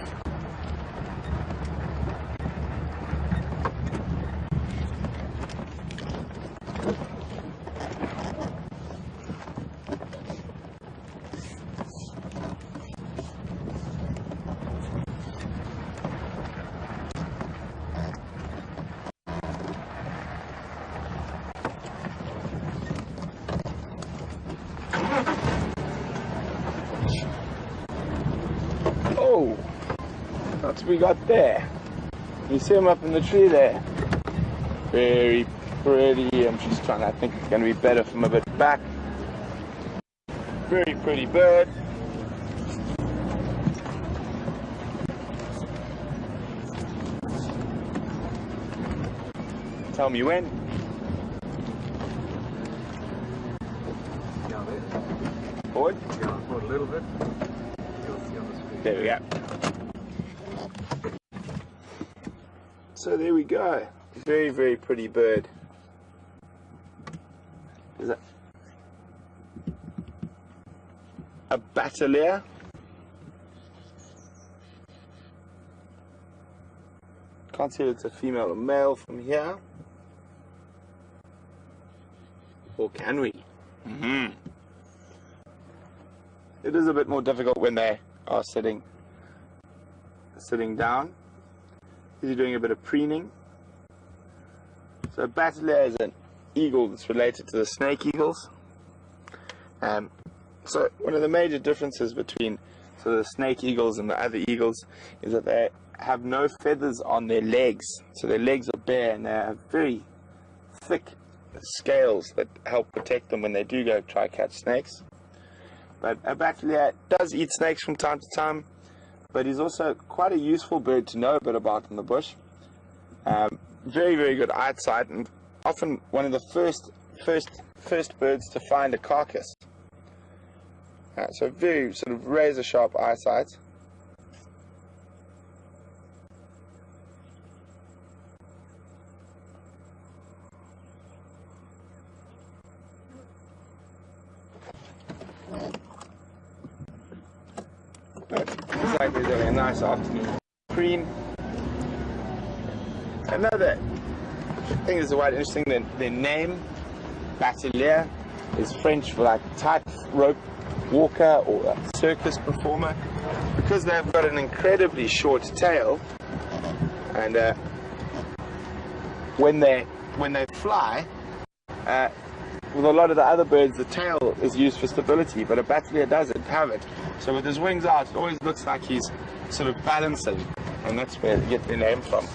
Oh, that's what we got there. You see him up in the tree there. Very pretty. I'm just trying to, I think it's going to be better from a bit back. Very pretty bird. Tell me when. Down there. Forward. Yeah, forward a little bit. You'll see on the screen. There we go. So there we go. Very, very pretty bird. Is that a battalier? Can't see if it's a female or male from here. Or can we? It is a bit more difficult when they are sitting down. He's doing a bit of preening. So battalier is an eagle that's related to the snake eagles. So one of the major differences between sort of the snake eagles and the other eagles is that they have no feathers on their legs. So their legs are bare and they have very thick scales that help protect them when they do go try to catch snakes. But a battalier does eat snakes from time to time, but he's also quite a useful bird to know a bit about in the bush. Very, very good eyesight, and often one of the first birds to find a carcass. So very sort of razor sharp eyesight. Looks like they're having a nice afternoon preen. Another thing that's quite interesting, their name, battalier, is French for like tightrope walker or a circus performer. Because they've got an incredibly short tail, and when they fly, with a lot of the other birds, the tail is used for stability, but a battalier doesn't have it. So with his wings out, it always looks like he's sort of balancing, and that's where they get their name from.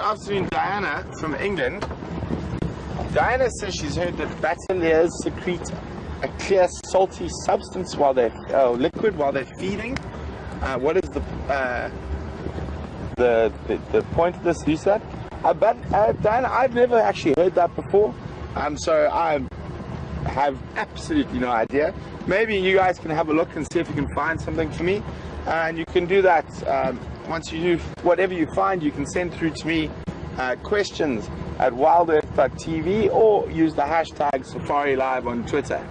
afternoon, Diana from England. Diana says she's heard that battaliers secrete a clear salty substance while they're liquid while they're feeding. What is the point of this? Who said? But Diana, I've never actually heard that before. So I have absolutely no idea. Maybe you guys can have a look and see if you can find something for me. And you can do that once you do whatever you find. You can send through to me questions at wildearth.tv or use the hashtag Safari Live on Twitter.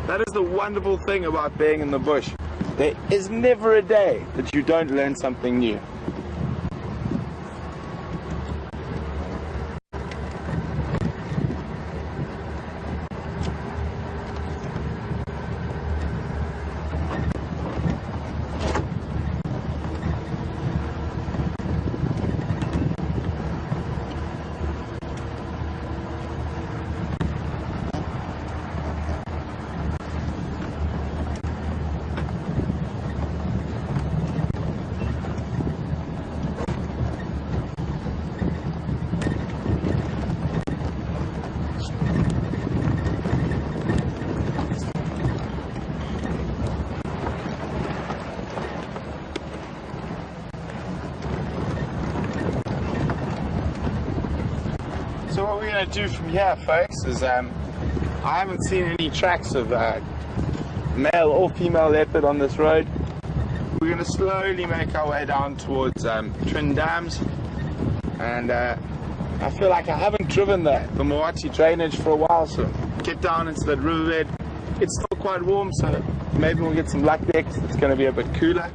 That is the wonderful thing about being in the bush. There is never a day that you don't learn something new. So what we're going to do from here, folks, is I haven't seen any tracks of male or female leopard on this road. We're going to slowly make our way down towards Twin Dams, and I feel like I haven't driven the Moati drainage for a while, so get down into that riverbed. It's still quite warm, so maybe we'll get some luck there because it's going to be a bit cooler.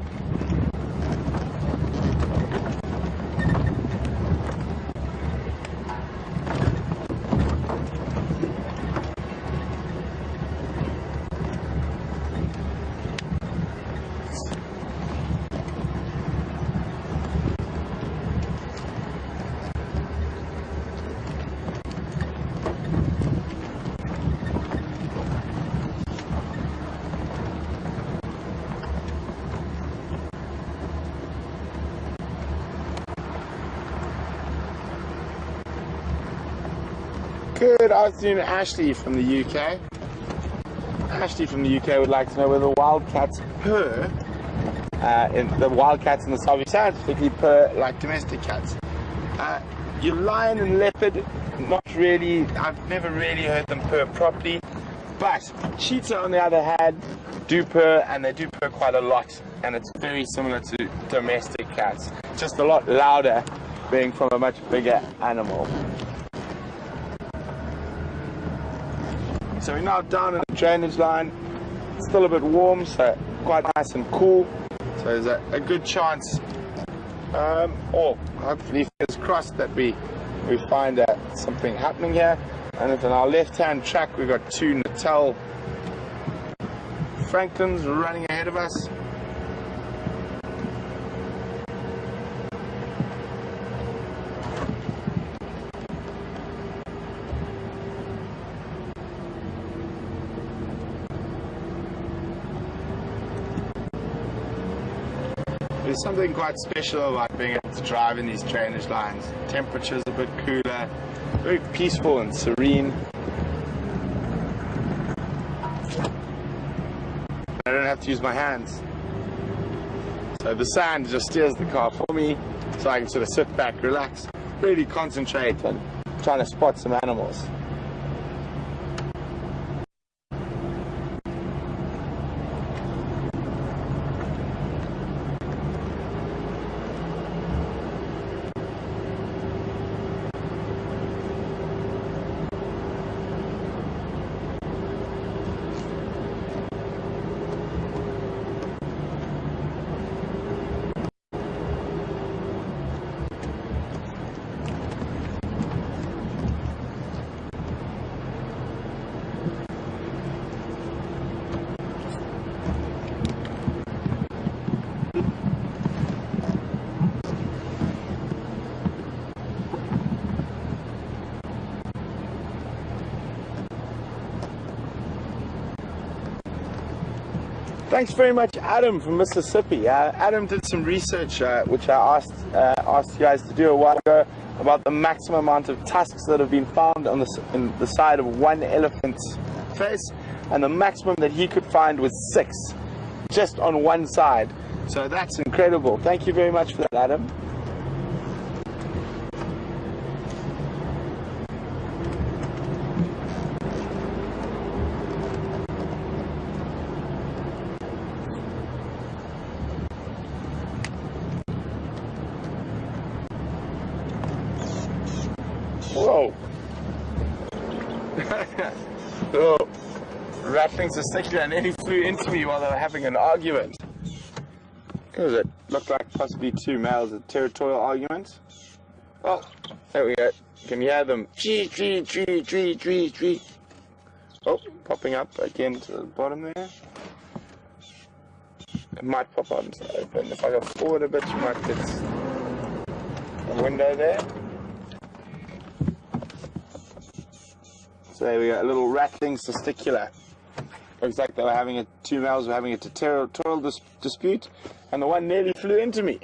Good afternoon, Ashley from the UK. Ashley from the UK would like to know whether wildcats purr. The wildcats in the Southern Sands particularly purr like domestic cats. Your lion and leopard, not really. I've never really heard them purr properly. But cheetah, on the other hand, do purr, and they do purr quite a lot. And it's very similar to domestic cats, just a lot louder, being from a much bigger animal. So we're now down in the drainage line. It's still a bit warm, so quite nice and cool. So there's a good chance, or hopefully fingers crossed, that we find something happening here. And if on our left-hand track we've got two Natal Franklins running ahead of us. There's something quite special about being able to drive in these drainage lines. Temperature's a bit cooler, very peaceful and serene. I don't have to use my hands. So the sand just steers the car for me, so I can sort of sit back, relax, really concentrate on trying to spot some animals. Thanks very much, Adam from Mississippi. Adam did some research, which I asked you guys to do a while ago, about the maximum amount of tusks that have been found on in the side of one elephant's face, and the maximum that he could find was 6, just on one side. So that's incredible. Thank you very much for that, Adam. Whoa. Oh, rattlings are sticky and nearly flew into me while they were having an argument. What does it look like? Possibly 2 males, a territorial argument. Oh, there we go. Can you hear them? Tree. Oh, popping up again to the bottom there. It might pop out into the open. If I go forward a bit, you might get a window there. So there we go, a little rattling testicular. Looks like they were having 2 males were having a territorial dispute, and the one nearly flew into me.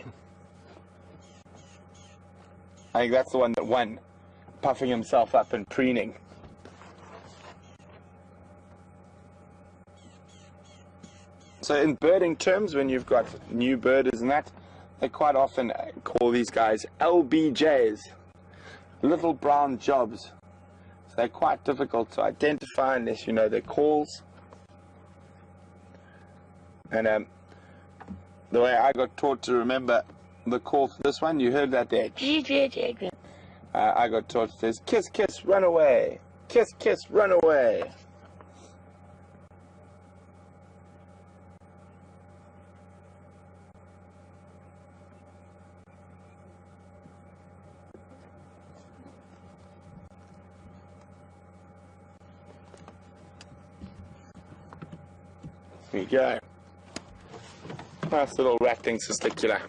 I think that's the one that won, puffing himself up and preening. So in birding terms, when you've got new birders and that, they quite often call these guys LBJs, little brown jobs. So they're quite difficult to identify unless you know their calls. And the way I got taught to remember the call for this one, you heard that there. I got taught it says, kiss, kiss, run away. Kiss, kiss, run away. There you go. Nice little rattling testicular.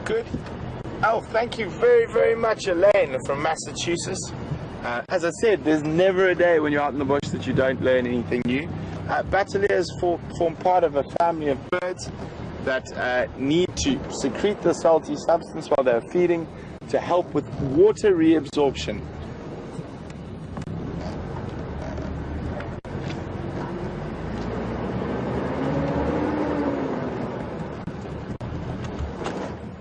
Good. Oh, thank you very, very much, Elaine from Massachusetts. As I said, there's never a day when you're out in the bush that you don't learn anything new. Bateliers form part of a family of birds that need to secrete the salty substance while they're feeding to help with water reabsorption.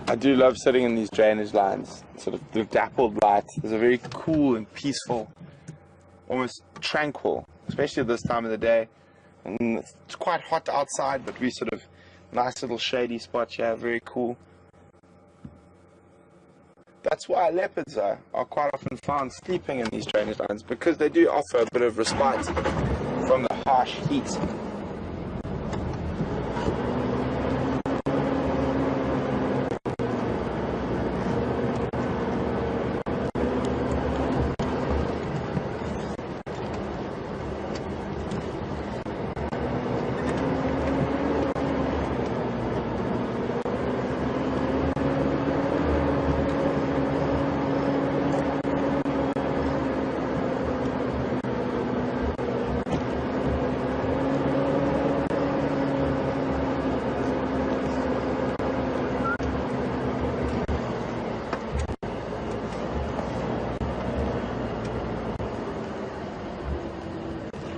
I do love sitting in these drainage lines, sort of the dappled light. There's a very cool and peaceful, almost tranquil, especially at this time of the day. And it's quite hot outside, but we sort of nice little shady spot here, very cool. That's why leopards are quite often found sleeping in these drainage lines, because they do offer a bit of respite from the harsh heat.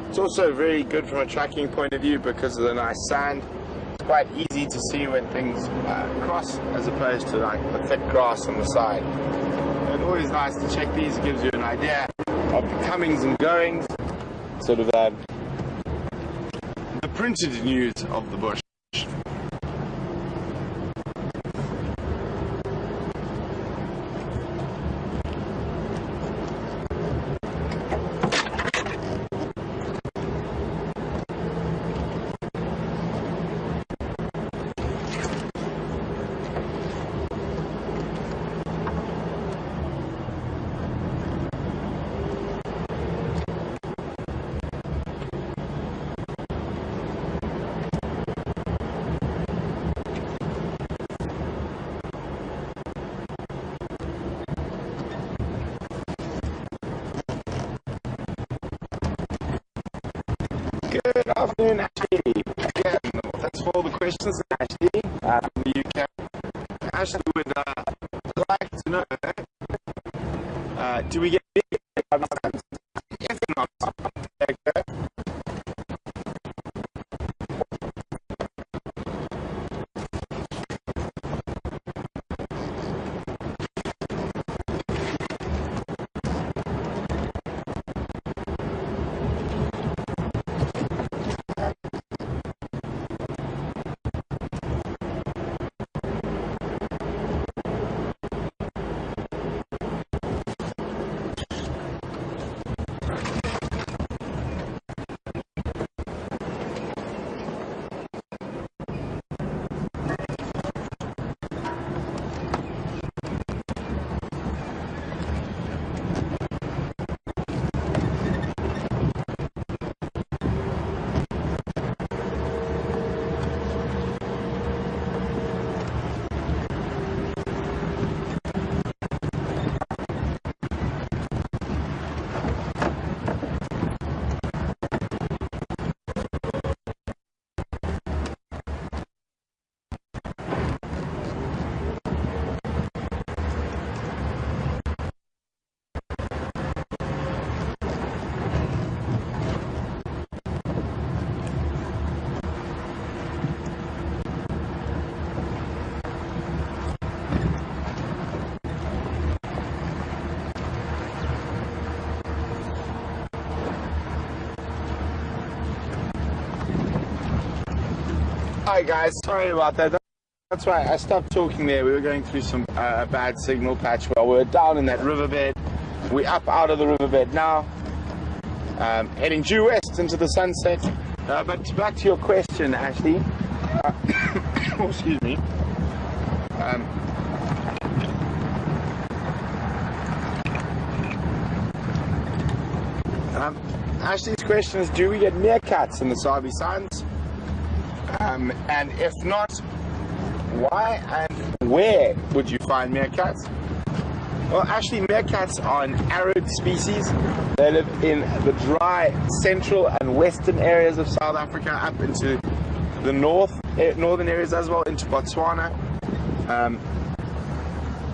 It's also very good from a tracking point of view because of the nice sand. quite easy to see when things cross, as opposed to like the thick grass on the side. It's always nice to check these. It gives you an idea of the comings and goings, sort of the printed news of the bush. Good afternoon, Ashley. Again, thanks for all the questions, Ashley. You can, Ashley would like to know, do we get big? If not, okay. Hi guys, sorry about that. That's right, I stopped talking there. We were going through some bad signal patch while we were down in that riverbed. We're up out of the riverbed now, heading due west into the sunset. But back to your question, Ashley. Oh, excuse me. Ashley's question is, do we get meerkats in the Sabi Sands? And if not, why and where would you find meerkats? Well, actually, meerkats are an arid species. They live in the dry central and western areas of South Africa, up into the northern areas as well, into Botswana.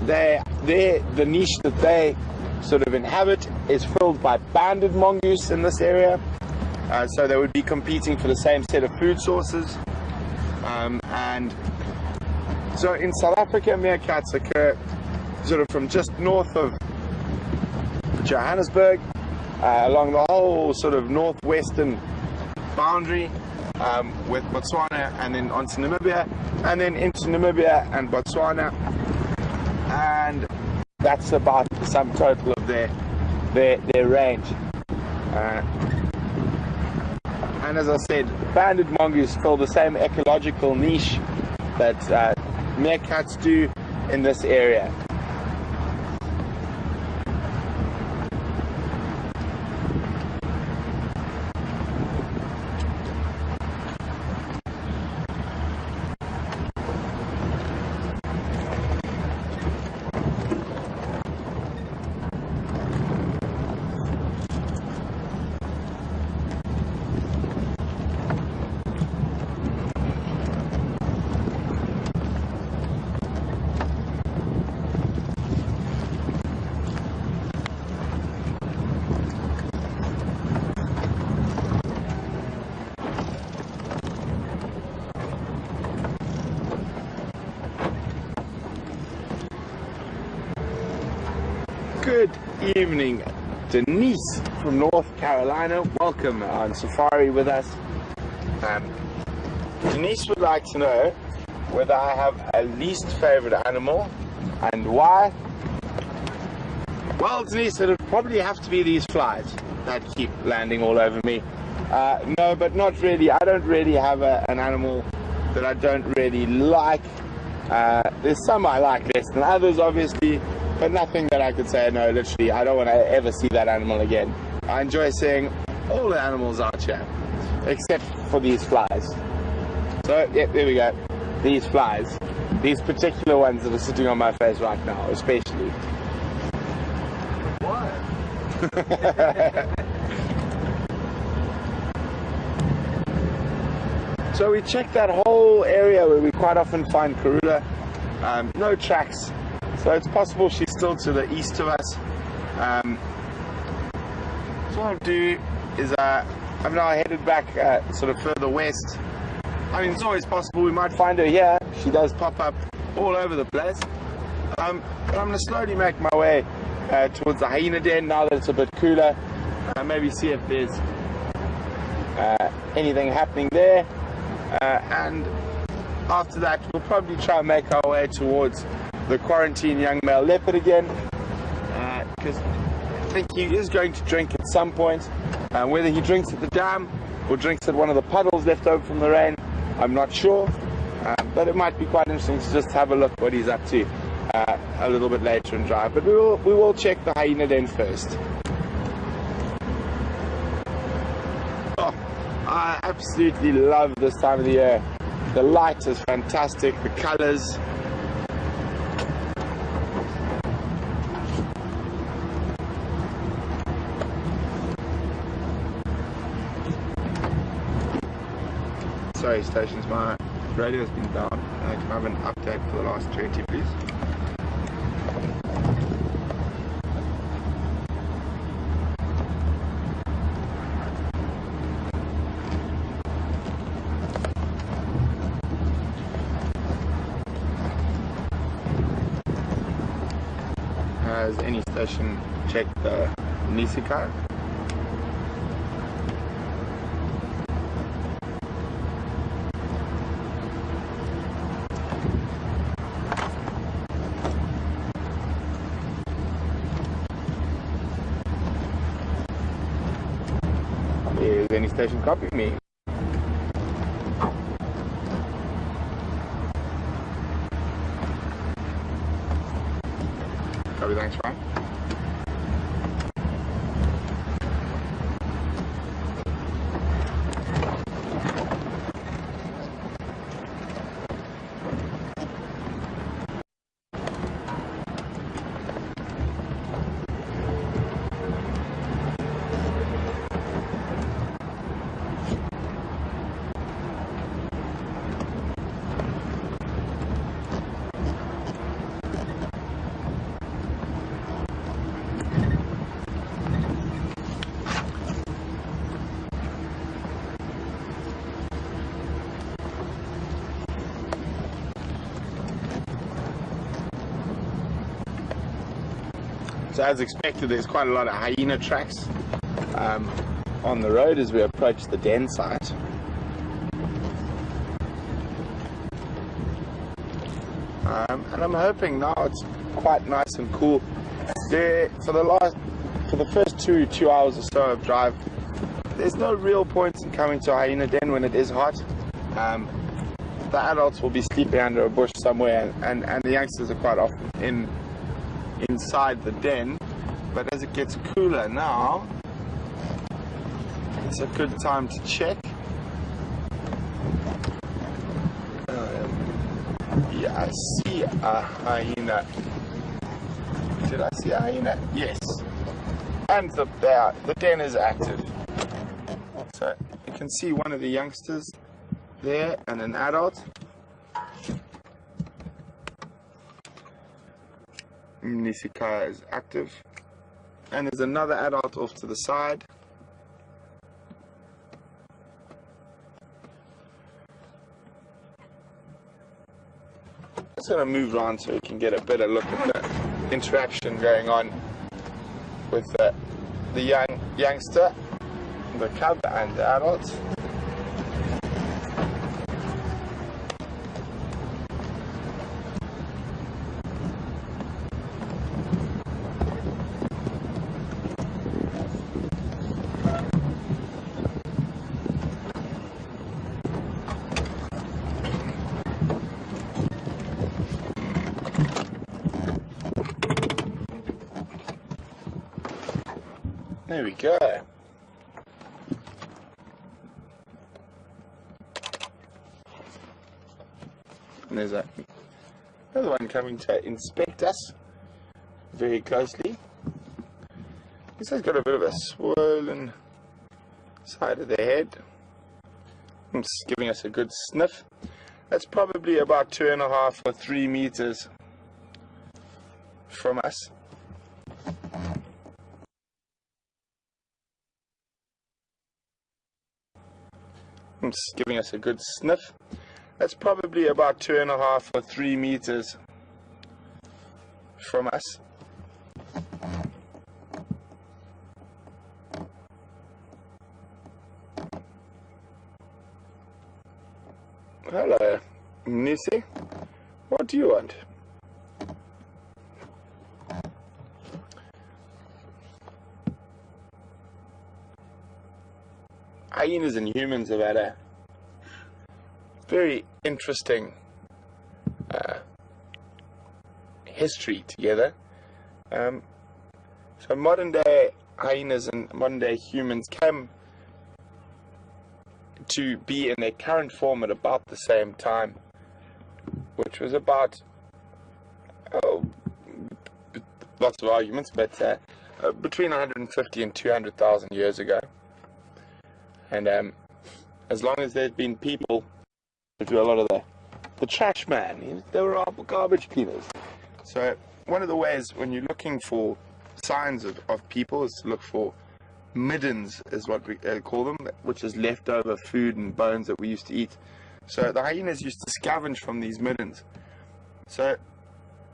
The niche that they sort of inhabit is filled by banded mongoose in this area. So they would be competing for the same set of food sources. And so in South Africa, meerkats occur sort of from just north of Johannesburg, along the whole sort of northwestern boundary with Botswana, and then onto Namibia, and then into Namibia and Botswana. And that's about the sum total of their range. And as I said, banded mongoose fill the same ecological niche that meerkats do in this area. evening, Denise from North Carolina. Welcome on safari with us. Denise would like to know whether I have a least favorite animal and why. Well, Denise, it would probably have to be these flies that keep landing all over me. No, but not really. I don't really have an animal that I don't really like. There's some I like less than others, obviously, but nothing that I could say, no, literally, I don't want to ever see that animal again. I enjoy seeing all the animals out here, except for these flies. So, yeah, there we go. These flies. These particular ones that are sitting on my face right now, especially. Why? So we checked that whole area where we quite often find Karula. No tracks, so it's possible she's still to the east of us. So what I'll do is I'm now headed back sort of further west. I mean, it's always possible we might find her here. She does pop up all over the place. But I'm going to slowly make my way towards the hyena den now that it's a bit cooler. Maybe see if there's anything happening there. And after that, we'll probably try and make our way towards the quarantine young male leopard again, because I think he is going to drink at some point. Whether he drinks at the dam or drinks at one of the puddles left over from the rain, I'm not sure, but it might be quite interesting to just have a look what he's up to a little bit later and drive. But we will check the hyena den first. I absolutely love this time of the year. The light is fantastic, the colors. Sorry stations, my radio's been down. Can I have an update for the last 20, please? Has any station checked the Nisika? Is any station copying me? Copy, thanks, Ryan. So as expected, there's quite a lot of hyena tracks on the road as we approach the den site. And I'm hoping now it's quite nice and cool. There, for the first two hours or so of drive, there's no real point in coming to a hyena den when it is hot. The adults will be sleeping under a bush somewhere, and the youngsters are quite often inside the den. But as it gets cooler now, it's a good time to check. Yeah, I see a hyena. Did I see a hyena? Yes. And the den is active. So you can see one of the youngsters there and an adult. Nisika is active. And there's another adult off to the side. Just going to move around so we can get a better look at the interaction going on with the youngster, the cub and the adult. There we go. And there's another one coming to inspect us very closely. This has got a bit of a swollen side of the head. It's giving us a good sniff. That's probably about 2.5 or 3 meters from us. It's giving us a good sniff. That's probably about 2.5 or 3 meters from us. Hello, Nisi. What do you want? Hyenas and humans have had a very interesting history together. So modern day hyenas and modern day humans came to be in their current form at about the same time, which was about lots of arguments, but between 150 and 200,000 years ago. And as long as there's been people who do a lot of the trash man, they were all garbage cleaners. So one of the ways when you're looking for signs of people is to look for middens, is what we call them, which is leftover food and bones that we used to eat. So the hyenas used to scavenge from these middens. So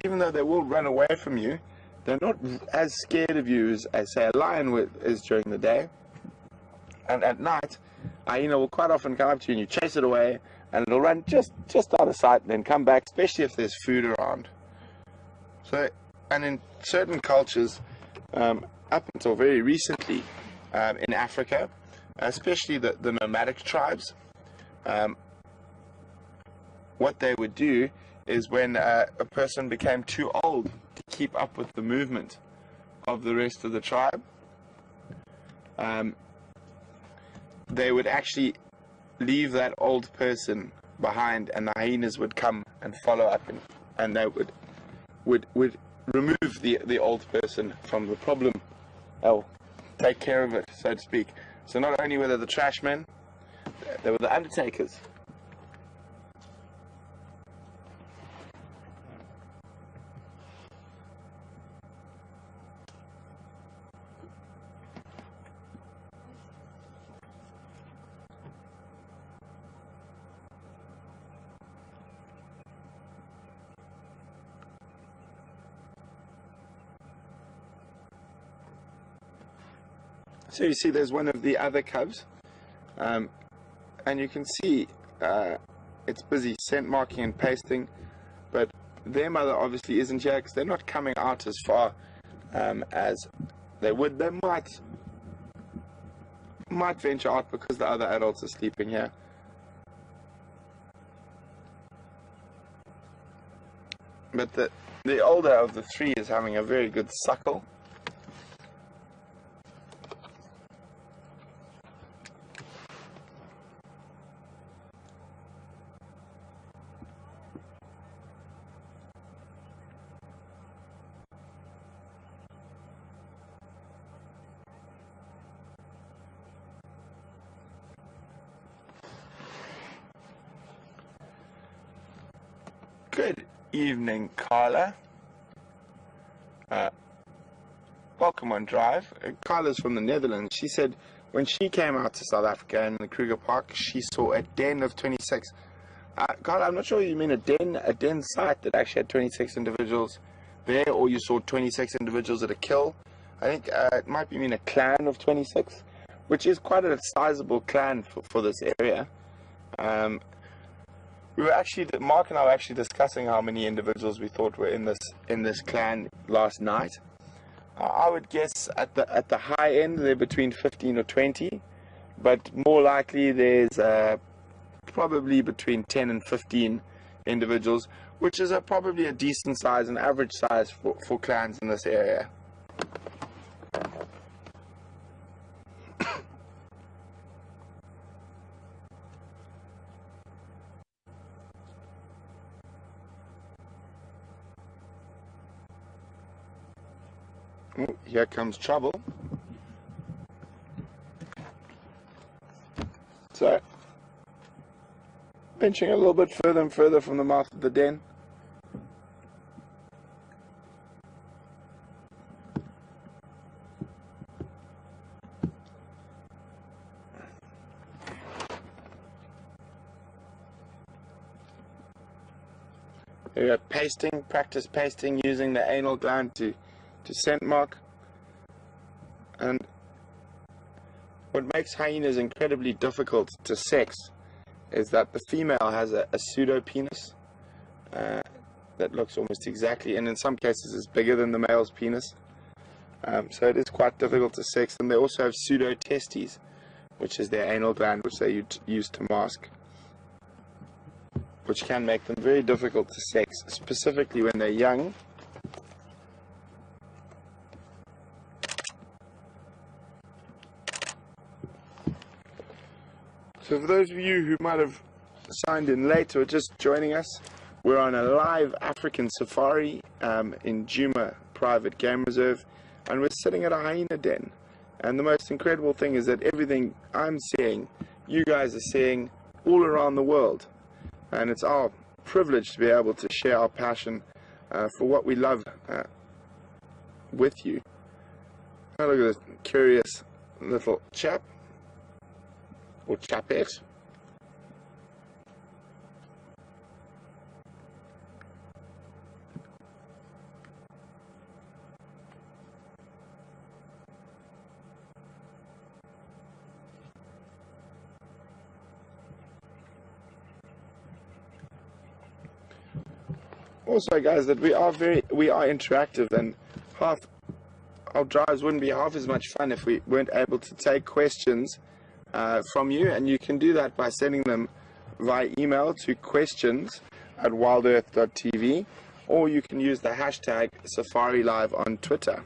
even though they will run away from you, they're not as scared of you as say a lion is during the day. And at night, a hyena will quite often come up to you and you chase it away, and it'll run just out of sight and then come back, especially if there's food around. So, and in certain cultures, up until very recently, in Africa, especially the nomadic tribes, what they would do is when a person became too old to keep up with the movement of the rest of the tribe, they would actually leave that old person behind, and the hyenas would come and follow up, and they would remove the old person from the problem. They'll take care of it, so to speak. So not only were they the trash men, they were the undertakers. So you see there's one of the other cubs, and you can see it's busy scent marking and pasting, but their mother obviously isn't here because they're not coming out as far as they would. They might venture out because the other adults are sleeping here. But the older of the three is having a very good suckle. Good evening, Carla. Welcome on Drive. Carla's from the Netherlands. She said when she came out to South Africa in the Kruger Park, she saw a den of 26. Carla, I'm not sure you mean a den site that actually had 26 individuals there, or you saw 26 individuals at a kill. I think it might be in a clan of 26, which is quite a sizable clan for this area. We were actually, Mark and I were actually discussing how many individuals we thought were in this clan last night. I would guess at the high end they're between 15 or 20, but more likely there's probably between 10 and 15 individuals, which is probably a decent size, an average size for clans in this area. Ooh, here comes trouble. So, pinching a little bit further and further from the mouth of the den. There we go, pasting, practice pasting using the anal gland to scent mark. And what makes hyenas incredibly difficult to sex is that the female has a pseudo penis that looks almost exactly, and in some cases is bigger than the male's penis. So it is quite difficult to sex. And they also have pseudo testes, which is their anal gland, which they use to mask, which can make them very difficult to sex, specifically when they're young. So for those of you who might have signed in late or just joining us, we're on a live African safari in Djuma Private Game Reserve, and we're sitting at a hyena den. And the most incredible thing is that everything I'm seeing, you guys are seeing all around the world. And it's our privilege to be able to share our passion for what we love with you. Oh, look at this curious little chap. Or chapette. Also, guys, that we are interactive, and half our drives wouldn't be half as much fun if we weren't able to take questions from you, and you can do that by sending them via email to questions@wildearth.tv, or you can use the hashtag #SafariLive on Twitter.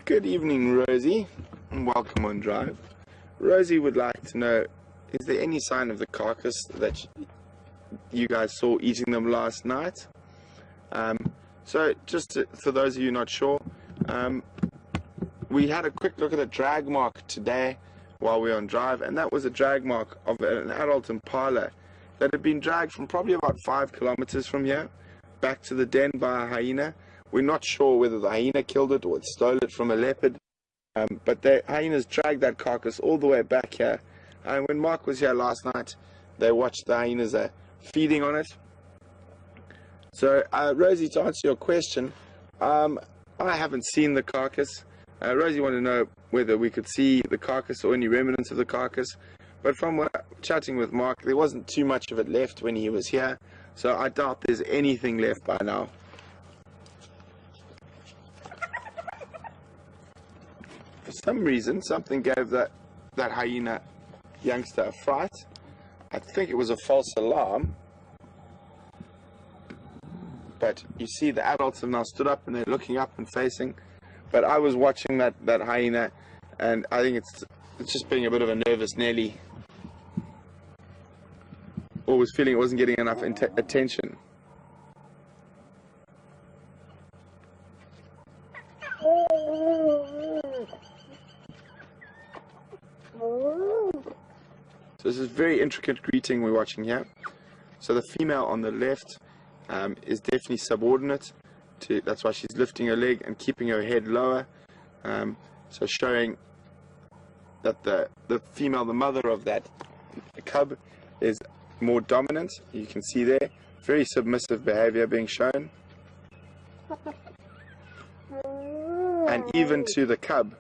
Good evening, Rosie, and welcome on Drive. Rosie would like to know, is there any sign of the carcass that you guys saw eating them last night? So just for those of you not sure, we had a quick look at a drag mark today while we were on Drive, and that was a drag mark of an adult impala that had been dragged from probably about 5 kilometers from here back to the den by a hyena. We're not sure whether the hyena killed it or it stole it from a leopard, but the hyenas dragged that carcass all the way back here. And when Mark was here last night, they watched the hyenas feeding on it. So, Rosie, to answer your question, I haven't seen the carcass. Rosie wanted to know whether we could see the carcass or any remnants of the carcass. But from chatting with Mark, there wasn't too much of it left when he was here. So I doubt there's anything left by now. For some reason, something gave that hyena youngster a fright. I think it was a false alarm. But you see the adults have now stood up and they're looking up and facing. But I was watching that hyena, and I think it's just being a bit of a nervous Nelly. Or was feeling it wasn't getting enough attention. So this is a very intricate greeting we're watching here. So the female on the left is definitely subordinate, That's why she's lifting her leg and keeping her head lower. So showing that the female, the mother of that cub, is more dominant. You can see there, very submissive behavior being shown. And even to the cub.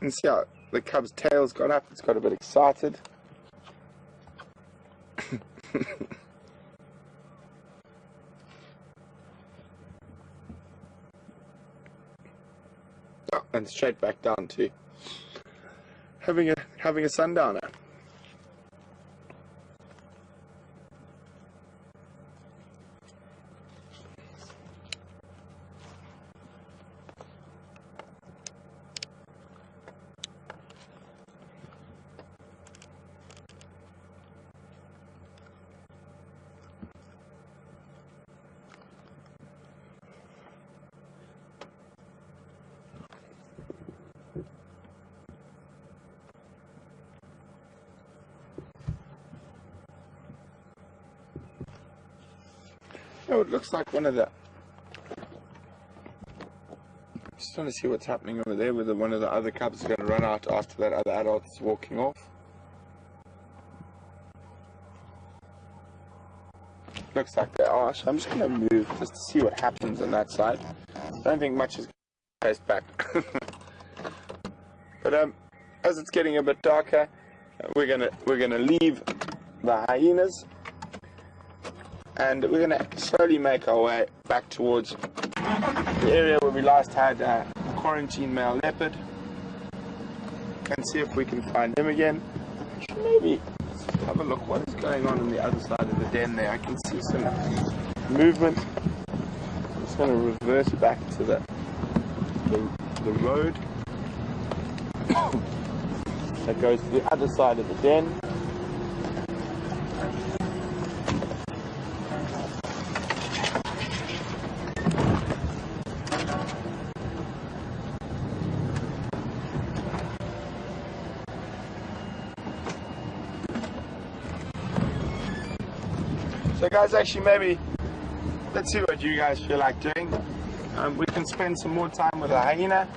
And see how the cub's tail's got up, it's got a bit excited. Oh, and straight back down to having a sundowner. Oh, it looks like one of the... Just want to see what's happening over there, whether one of the other cubs is going to run out after that other adult's walking off. Looks like they are, so I'm just going to move just to see what happens on that side. I don't think much is going to chase back. But as it's getting a bit darker, we're gonna leave the hyenas. And we're going to slowly make our way back towards the area where we last had a quarantine male leopard, and see if we can find him again. Maybe have a look what is going on the other side of the den there. I can see some movement. I'm just going to reverse back to the road that goes to the other side of the den. So guys, actually maybe let's see what you guys feel like doing. We can spend some more time with a hyena,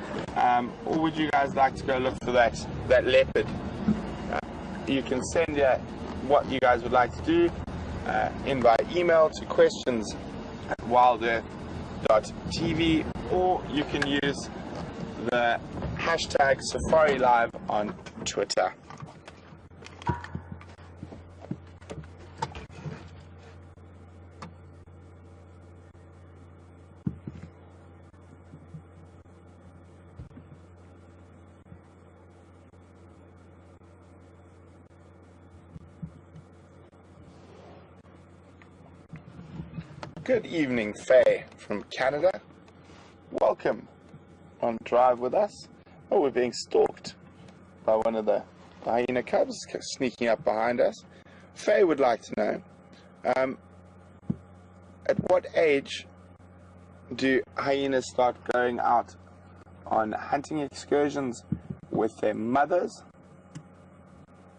or would you guys like to go look for that leopard? You can send what you guys would like to do in by email to questions@wildearth.tv, or you can use the hashtag Safari Live on Twitter. Good evening, Faye from Canada. Welcome on Drive with us. Oh, we're being stalked by one of the hyena cubs sneaking up behind us. Faye would like to know, at what age do hyenas start going out on hunting excursions with their mothers?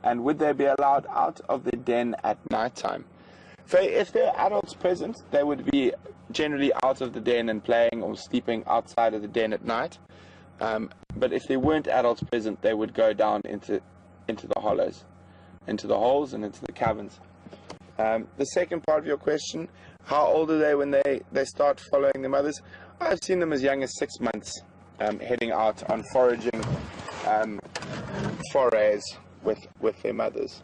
And would they be allowed out of the den at night time? If there are adults present, they would be generally out of the den and playing or sleeping outside of the den at night. But if there weren't adults present, they would go down into the hollows, into the holes and into the caverns. The second part of your question, how old are they when they start following their mothers? I've seen them as young as 6 months, heading out on foraging forays with their mothers.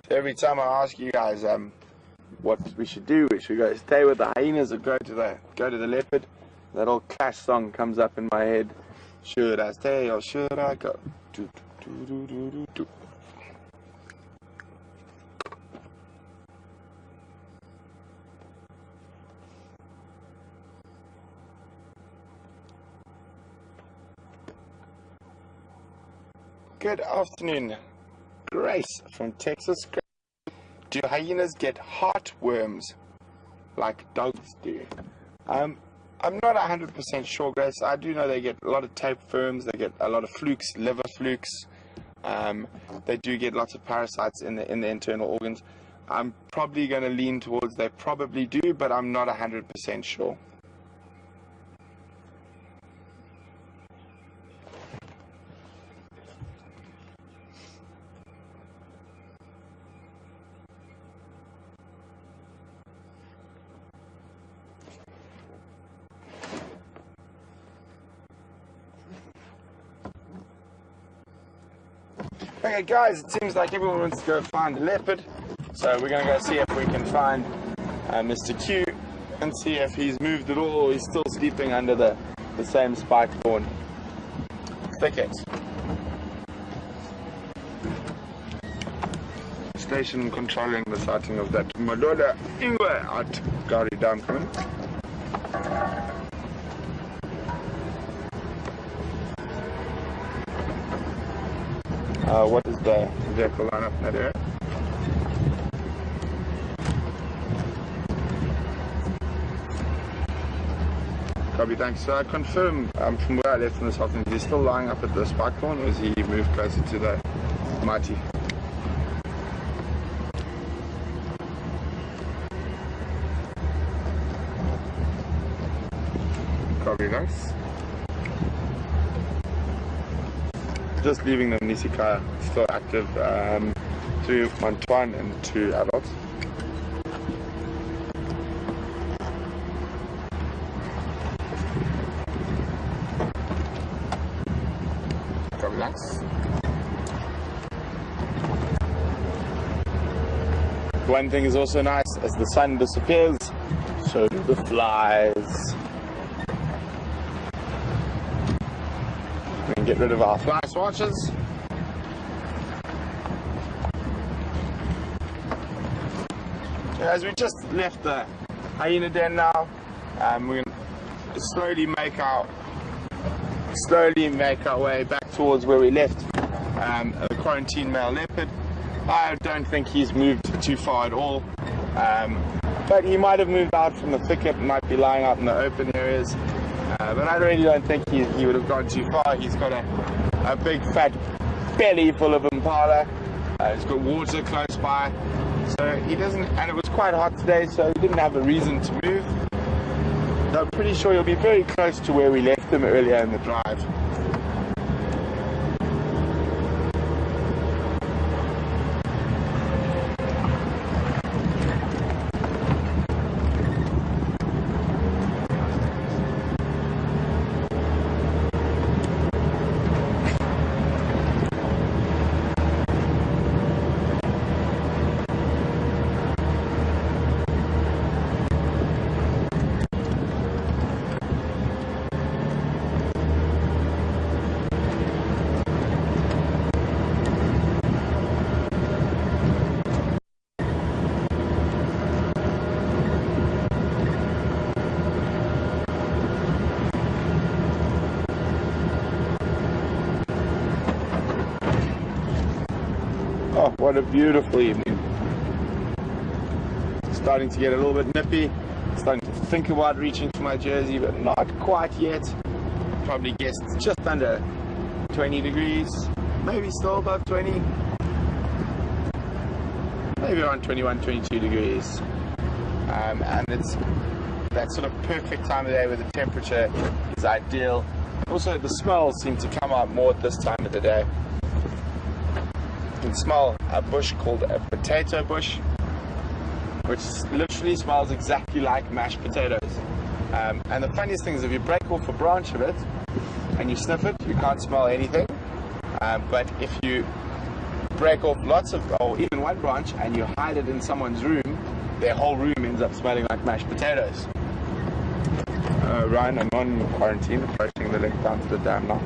Every time I ask you guys what we should do, we should go stay with the hyenas or go to the leopard, that old Clash song comes up in my head. Should I stay or should I go? Do, do, do, do, do, do. Good afternoon. Grace from Texas. Do hyenas get heartworms like dogs do? I'm not 100% sure, Grace. I do know they get a lot of tapeworms, they get a lot of flukes, liver flukes. They do get lots of parasites in the internal organs. I'm probably going to lean towards they probably do, but I'm not 100% sure. Okay guys, it seems like everyone wants to go find a leopard, so we're going to go see if we can find Mr. Q and see if he's moved at all or he's still sleeping under the same spike thorn thicket. Station controlling the sighting of that Madoda Ingwe at Gari Dam coming. What is the vehicle lineup in that area? Copy, thanks. Confirm from where I left in this afternoon, is he still lying up at the spike thorn or has he moved closer to the mighty? Copy, thanks. Just leaving the Nisikaya still active, 3 Mantuan and 2 adults. Copy, thanks. One thing is also nice, as the sun disappears, so do the flies. We can get rid of our fly swatches. As we just left the hyena den now, we're going to slowly make our way back towards where we left the quarantine male leopard. I don't think he's moved too far at all, but he might have moved out from the thicket, might be lying out in the open areas. But I really don't think he would have gone too far. He's got a big fat belly full of impala. He's got water close by, so he doesn't. And it was quite hot today, so he didn't have a reason to move. So I'm pretty sure he'll be very close to where we left him earlier in the drive. Oh, what a beautiful evening. Starting to get a little bit nippy. Starting to think about reaching for my jersey, but not quite yet. Probably guessed just under 20 degrees. Maybe still above 20. Maybe around 21, 22 degrees. And it's that sort of perfect time of day where the temperature is ideal. Also, the smells seem to come out more at this time of the day. You can smell a bush called a potato bush, which literally smells exactly like mashed potatoes. And the funniest thing is, if you break off a branch of it and you sniff it, you can't smell anything. But if you break off lots of, or even one branch, and you hide it in someone's room, their whole room ends up smelling like mashed potatoes. Ryan, I'm on quarantine, approaching the link down to the dam now.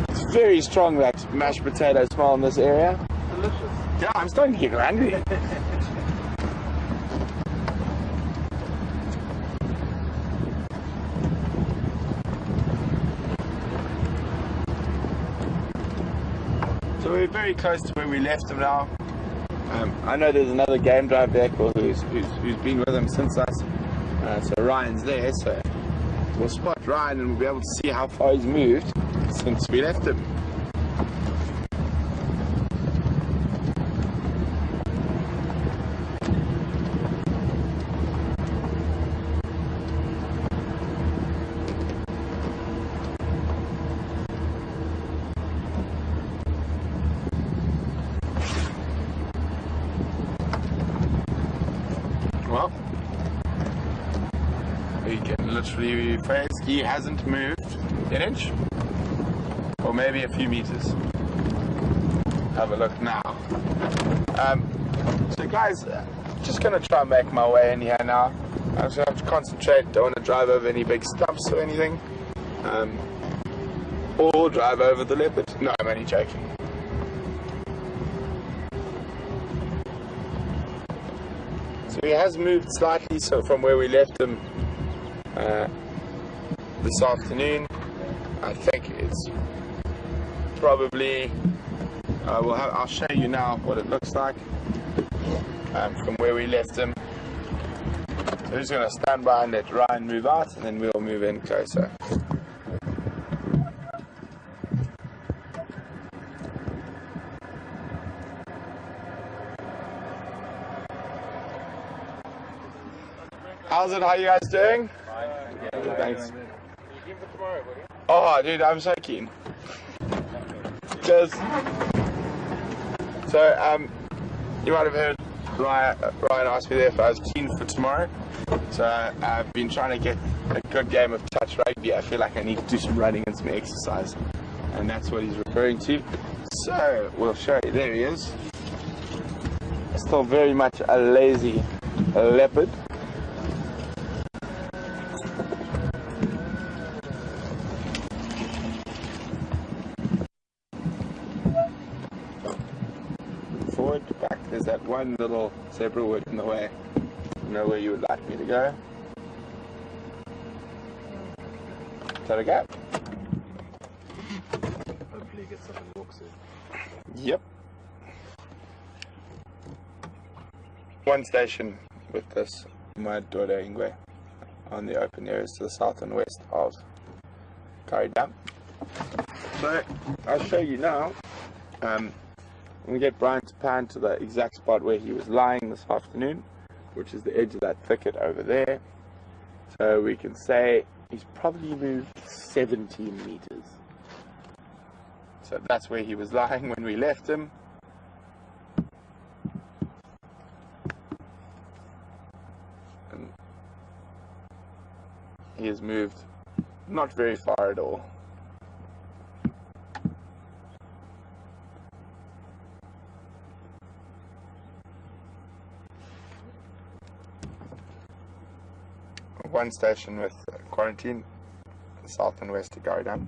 It's very strong, that mashed potato smell in this area. Delicious. Yeah, I'm starting to get hungry. So we're very close to where we left him now. I know there's another game drive vehicle who's been with him since us. So Ryan's there, so we'll spot Ryan and we'll be able to see how far he's moved since we left him. Well, you can literally face he hasn't moved an inch or maybe a few meters. Have a look now. So guys, just gonna try and make my way in here now. I'm just gonna have to concentrate, don't want to drive over any big stumps or anything, or drive over the leopard. No, I'm only joking. So he has moved slightly, so from where we left him this afternoon. I think it's probably, I'll show you now what it looks like from where we left him. So we're just going to stand by and let Ryan move out, and then we'll move in closer. How's it? How you guys doing? Fine. Thanks. You keen for tomorrow, buddy? Oh, dude, I'm so keen. Cheers. So, you might have heard Ryan asked me there if I was keen for tomorrow. So, I've been trying to get a good game of touch rugby. I feel like I need to do some running and some exercise, and that's what he's referring to. So, we'll show you. There he is. Still very much a lazy leopard. Forward, back. There's that one little zebra wood in the way. You know where you would like me to go. Is that okay? Hopefully get something to walk soon. Yep. One station with this my daughter Ingwe on the open areas to the south and west of Curry Dam. So I'll show you now. I'm going to get Brian to pan to the exact spot where he was lying this afternoon, which is the edge of that thicket over there. So we can say he's probably moved 17 meters. So that's where he was lying when we left him. And he has moved not very far at all. One station with quarantine, south and west to go down.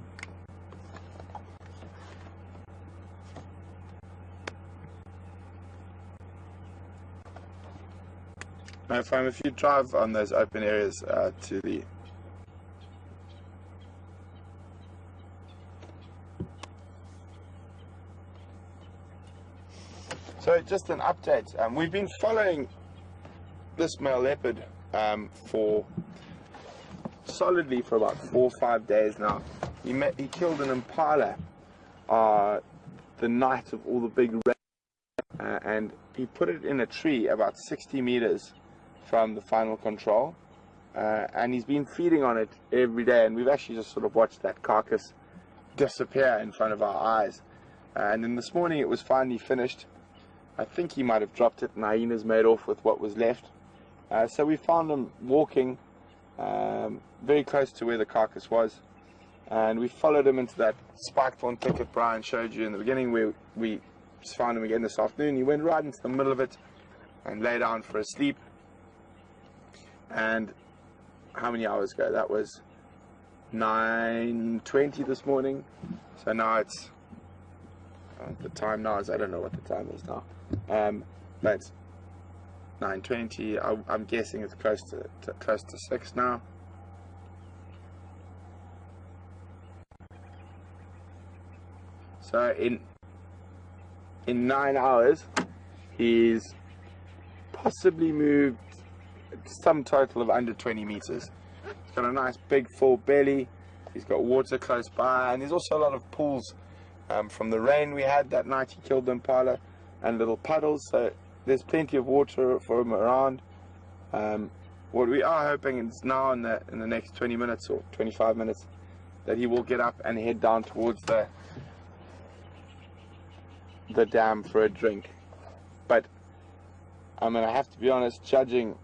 Now, if you drive on those open areas to the so just an update. We've been following this male leopard solidly for about 4 or 5 days now. He killed an impala the night of all the big rain, and he put it in a tree about 60 meters from the final control, and he's been feeding on it every day, and we've actually just sort of watched that carcass disappear in front of our eyes. And then this morning it was finally finished. I think he might have dropped it and hyenas made off with what was left. So we found him walking very close to where the carcass was, and we followed him into that spike-thorn thicket Brian showed you in the beginning, where we found him again this afternoon. He went right into the middle of it and lay down for a sleep. And how many hours ago? That was 9:20 this morning. So now it's the time now is, I don't know what the time is now, but 9:20. I'm guessing it's close to 6 now. So in 9 hours, he's possibly moved some total of under 20 meters. He's got a nice big full belly, he's got water close by, and there's also a lot of pools from the rain we had that night he killed the impala, and little puddles, so there's plenty of water for him around. What we are hoping is now in the next 20 minutes or 25 minutes that he will get up and head down towards the dam for a drink. But I mean, I have to be honest, judging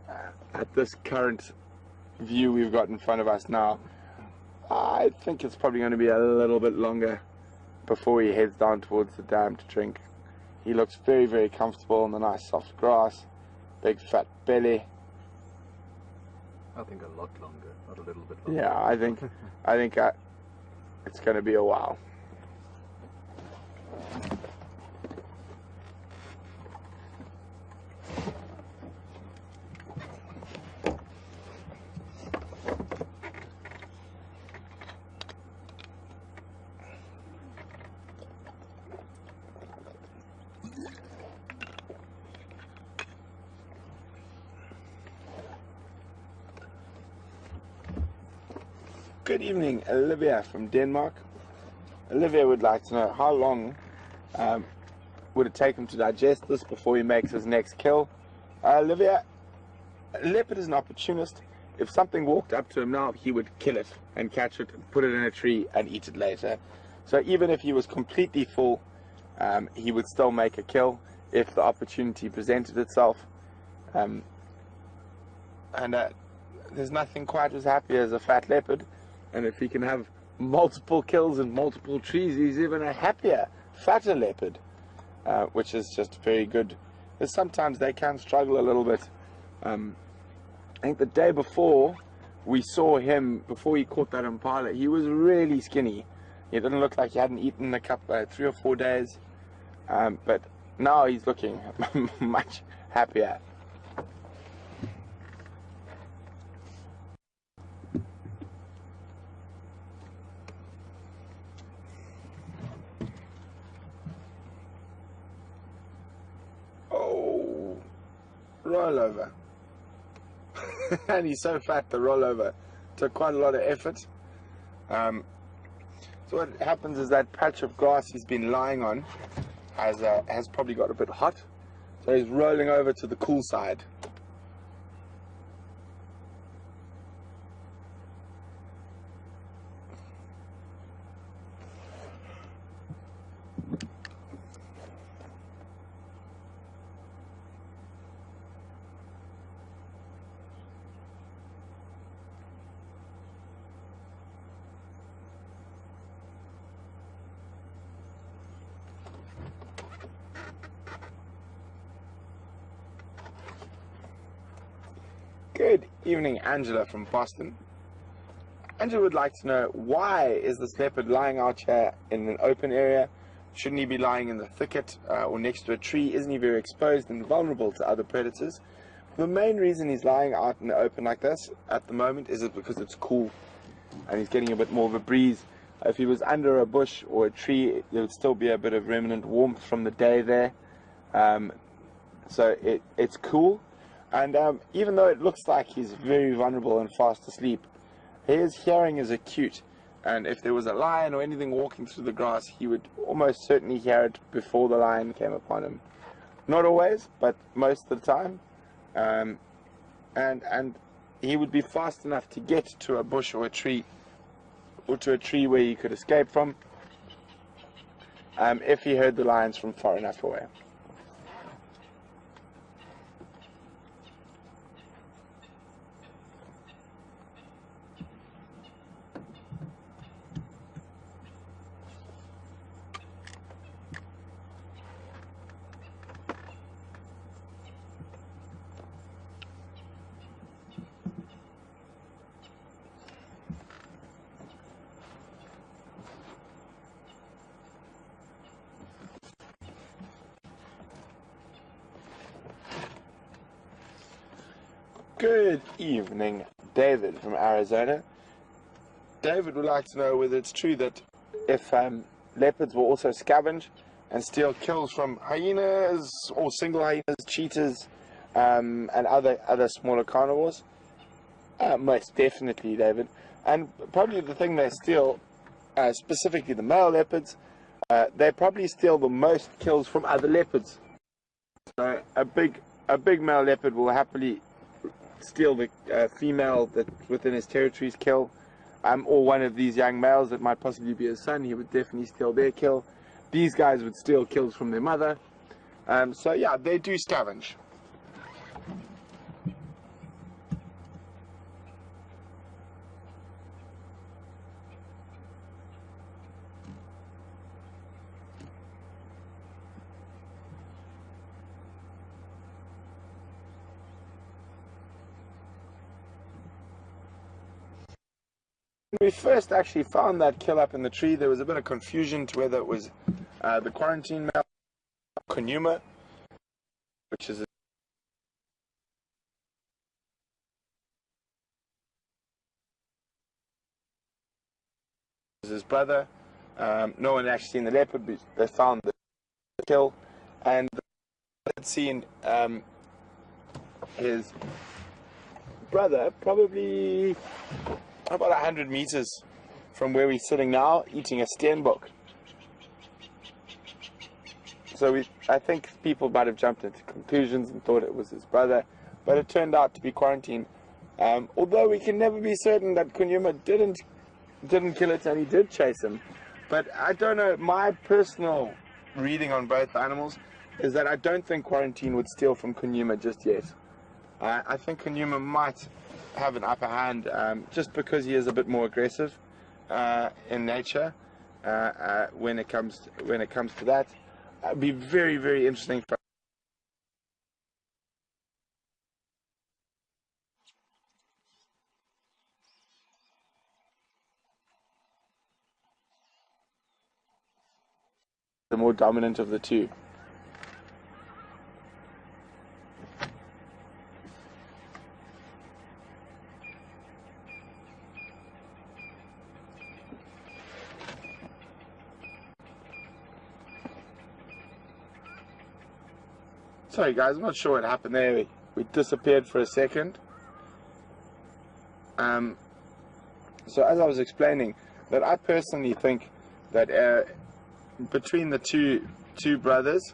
at this current view we've got in front of us now, I think it's probably going to be a little bit longer before he heads down towards the dam to drink. He looks very, very comfortable in the nice soft grass, big fat belly. I think a lot longer, not a little bit longer. Yeah, I think it's going to be a while. Good evening, Olivia from Denmark. Olivia would like to know how long would it take him to digest this before he makes his next kill. Olivia, a leopard is an opportunist. If something walked up to him now, he would kill it and catch it, put it in a tree and eat it later. So even if he was completely full, he would still make a kill if the opportunity presented itself. There's nothing quite as happy as a fat leopard. And if he can have multiple kills in multiple trees, he's even a happier, fatter leopard, which is just very good. But sometimes they can struggle a little bit. I think the day before we saw him, before he caught that impala, he was really skinny. He didn't look like he hadn't eaten in a couple, 3 or 4 days. But now he's looking much happier. Rollover. And he's so fat, the rollover took quite a lot of effort. So what happens is that patch of grass he's been lying on has probably got a bit hot, so he's rolling over to the cool side. Good evening, Angela from Boston. Angela would like to know, why is this leopard lying out here in an open area? Shouldn't he be lying in the thicket or next to a tree? Isn't he very exposed and vulnerable to other predators? The main reason he's lying out in the open like this at the moment is because it's cool and he's getting a bit more of a breeze. If he was under a bush or a tree, there would still be a bit of remnant warmth from the day there. So it's cool. And even though it looks like he's very vulnerable and fast asleep, his hearing is acute, and if there was a lion or anything walking through the grass, he would almost certainly hear it before the lion came upon him. Not always, but most of the time. And he would be fast enough to get to a bush or a tree, or to a tree where he could escape from, if he heard the lions from far enough away. Good evening, David from Arizona. David would like to know whether it's true that if leopards will also scavenge and steal kills from hyenas or single hyenas, cheetahs, and other smaller carnivores? Most definitely, David. And probably the thing they steal, specifically the male leopards, they probably steal the most kills from other leopards. So a big male leopard will happily steal the female that's within his territory's kill, or one of these young males that might possibly be his son. He would definitely steal their kill. These guys would steal kills from their mother. So yeah, they do scavenge. When we first actually found that kill up in the tree, there was a bit of confusion to whether it was the quarantine male, Conuma, which is his brother. No one had actually seen the leopard, but they found the kill, and they had seen his brother probably about 100 meters from where we're sitting now, eating a steenbok. So I think people might have jumped into conclusions and thought it was his brother, but it turned out to be quarantine. Although we can never be certain that Kunyuma didn't kill it and he did chase him. But I don't know, my personal reading on both animals is that I don't think quarantine would steal from Kunyuma just yet. I think Kunyuma might have an upper hand just because he is a bit more aggressive in nature when it comes to that. It'd be very, very interesting for the more dominant of the two. Sorry guys, I'm not sure what happened there. We disappeared for a second. So as I was explaining, that I personally think that between the two brothers,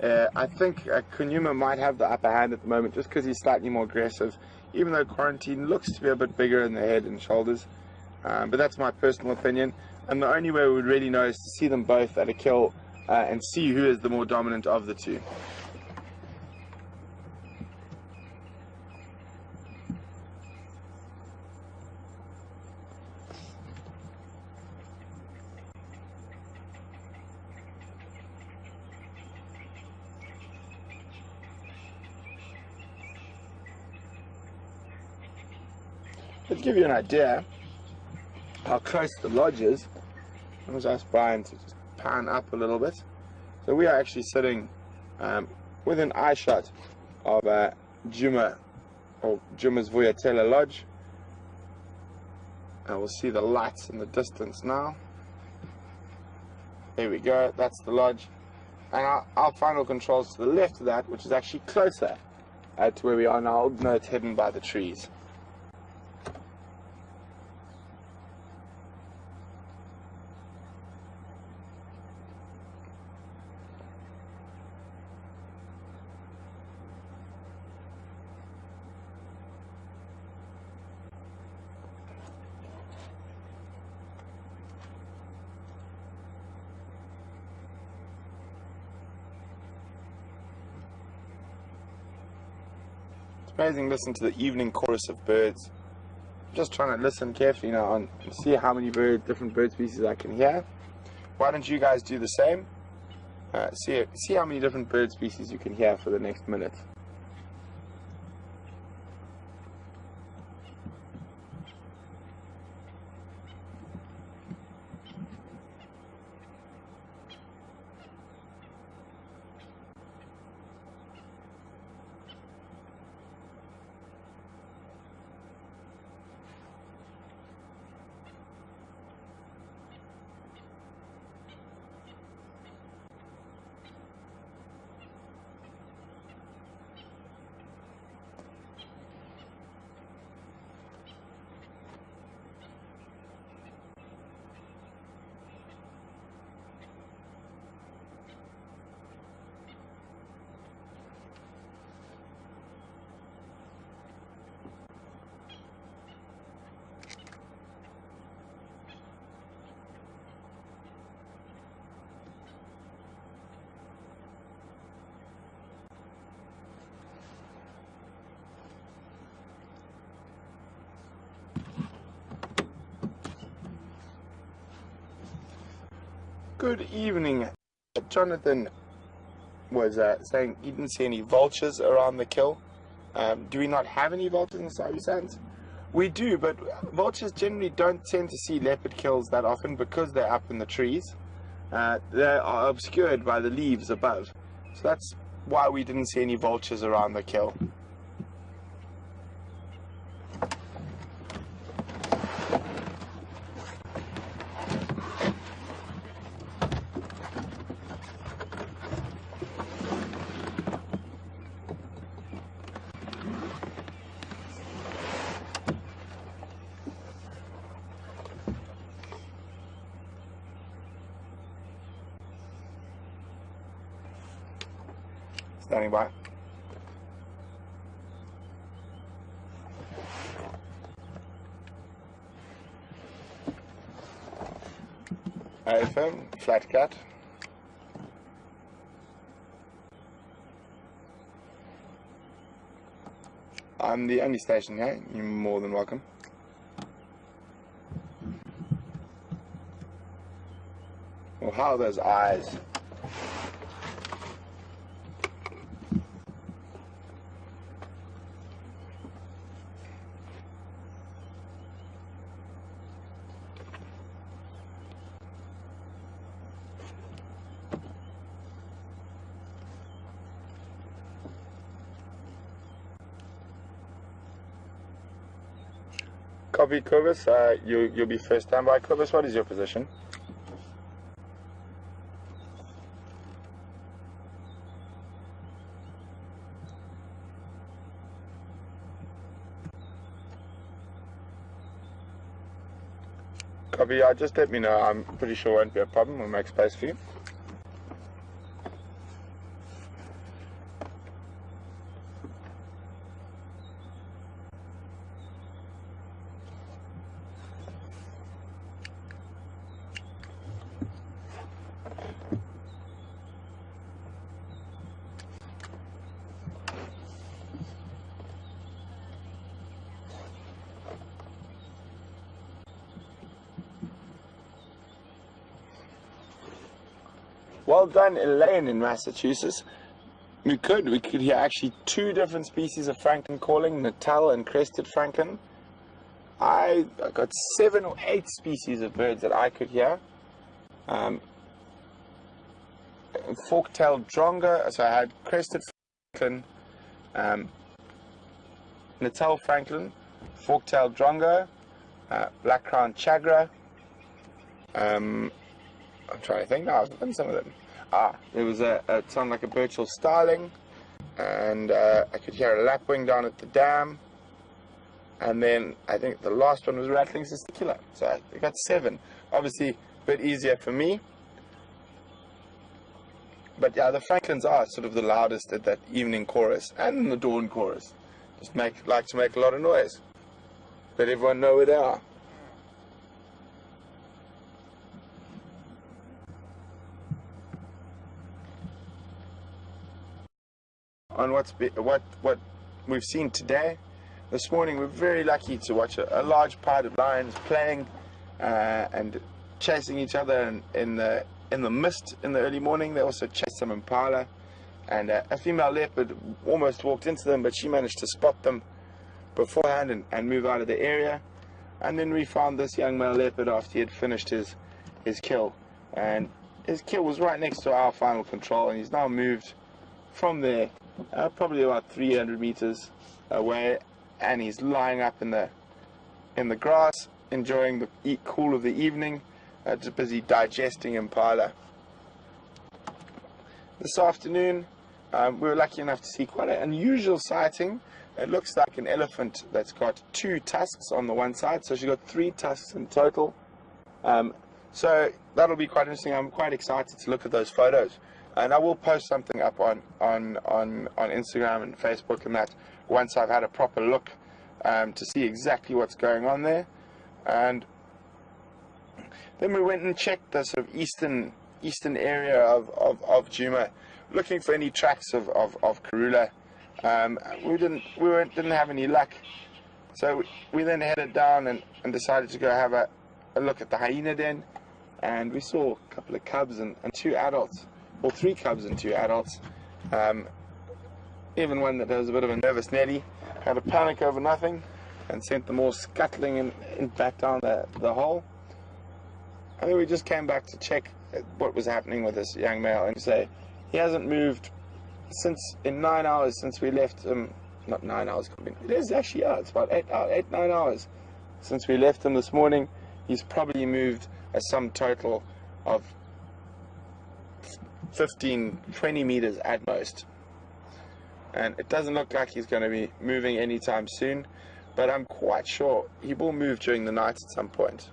I think Kunyuma might have the upper hand at the moment just because he's slightly more aggressive, even though Quarantine looks to be a bit bigger in the head and shoulders. But that's my personal opinion, and the only way we would really know is to see them both at a kill and see who is the more dominant of the two. To give you an idea how close the lodge is, I was asked Brian to just pan up a little bit. So we are actually sitting within eye shot of Juma, or Juma's Vuyatela Lodge. And we'll see the lights in the distance now. There we go, that's the lodge. And our final controls to the left of that, which is actually closer to where we are now. No, it's hidden by the trees. Amazing, listen to the evening chorus of birds. I'm just trying to listen carefully now and see how many different bird species I can hear. Why don't you guys do the same? See how many different bird species you can hear for the next minute. Good evening. Jonathan was saying he didn't see any vultures around the kill. Do we not have any vultures in the Sabi Sands? We do, but vultures generally don't tend to see leopard kills that often because they're up in the trees. They are obscured by the leaves above. So that's why we didn't see any vultures around the kill. Standing by. AFM, flat cat. I'm the only station here. You're more than welcome. Well, how are those eyes? Copy, Clovis. You'll be first standby. Clovis, what is your position? Copy. Just let me know. I'm pretty sure it won't be a problem. We'll make space for you. Well done, Elaine in Massachusetts. We could hear actually two different species of francolin calling, Natal and crested francolin. I got 7 or 8 species of birds that I could hear. Fork-tailed drongo, so I had crested francolin, Natal francolin, fork-tailed drongo, black-crowned chagra. I'm trying to think now. I've done some of them. There was a sound like a Birchall starling, and I could hear a lapwing down at the dam. And then I think the last one was rattling testicular. So I got 7. Obviously, a bit easier for me. But yeah, the francolins are sort of the loudest at that evening chorus and the dawn chorus. Just like to make a lot of noise. Let everyone know where they are. On what we've seen today. This morning we're very lucky to watch a large pride of lions playing and chasing each other in the mist in the early morning. They also chased some impala, and a female leopard almost walked into them, but she managed to spot them beforehand and move out of the area. And then we found this young male leopard after he had finished his kill, and his kill was right next to our final control, and he's now moved from there probably about 300 meters away, and he's lying up in the grass, enjoying the cool of the evening, just busy digesting impala. This afternoon, we were lucky enough to see quite an unusual sighting. It looks like an elephant that's got 2 tusks on the one side, so she's got 3 tusks in total. So that'll be quite interesting. I'm quite excited to look at those photos. And I will post something up on Instagram and Facebook and that once I've had a proper look to see exactly what's going on there. And then we went and checked the sort of eastern area of Djuma, looking for any tracks of Karula. We didn't have any luck, so we then headed down and decided to go have a look at the hyena den. and we saw a couple of cubs and 2 adults, or 3 cubs and 2 adults. Even one that was a bit of a nervous Nelly had a panic over nothing and sent them all scuttling in back down the hole. And then we just came back to check what was happening with this young male and say he hasn't moved in 9 hours since we left him. Not 9 hours, it is actually, yeah, it's about 9 hours since we left him this morning. He's probably moved a sum total of 15, 20 meters at most. And it doesn't look like he's going to be moving anytime soon, but I'm quite sure he will move during the night at some point.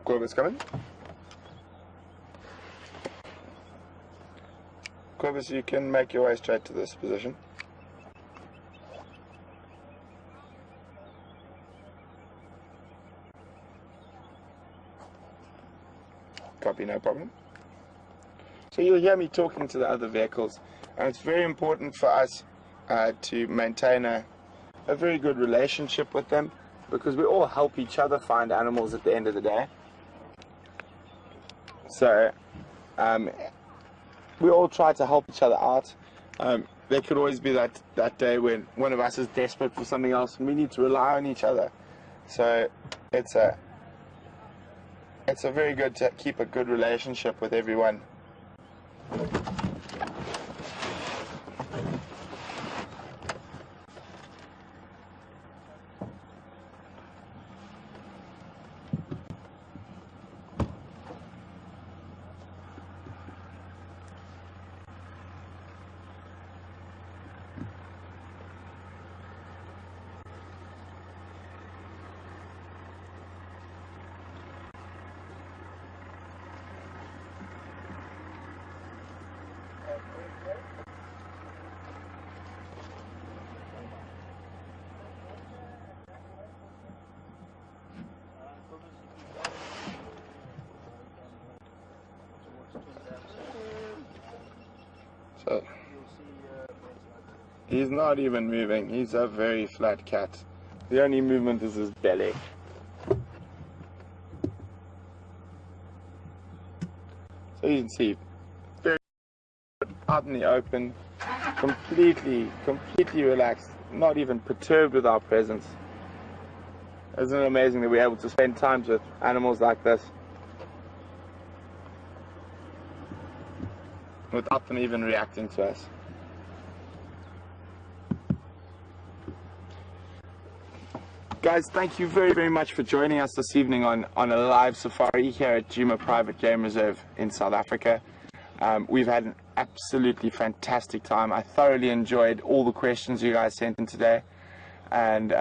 Corbett's coming. Corbett, you can make your way straight to this position. Copy, no problem. So you'll hear me talking to the other vehicles, and it's very important for us to maintain a very good relationship with them, because we all help each other find animals at the end of the day. So we all try to help each other out. There could always be that day when one of us is desperate for something else and we need to rely on each other. So it's very good to keep a good relationship with everyone. So he's not even moving. He's a very flat cat. The only movement is his belly. So you can see, very out in the open, completely relaxed, not even perturbed with our presence. Isn't it amazing that we're able to spend time with animals like this without them even reacting to us? Guys, thank you very much for joining us this evening on a live safari here at Djuma Private Game Reserve in South Africa. We've had an absolutely fantastic time. I thoroughly enjoyed all the questions you guys sent in today, and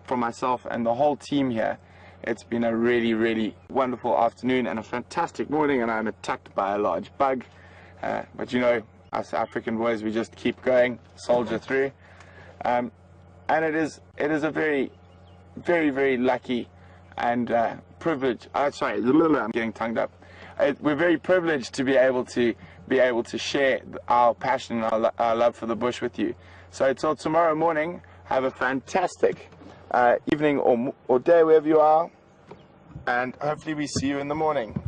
for myself and the whole team here, it's been a really wonderful afternoon and a fantastic morning, and I'm attacked by a large bug. But you know, us African boys, we just keep going, soldier through. And it is a very lucky and privileged. Sorry, I'm getting tongued up. We're very privileged to be able to share our passion and our love for the bush with you. So until tomorrow morning, have a fantastic evening or day wherever you are, and hopefully we see you in the morning.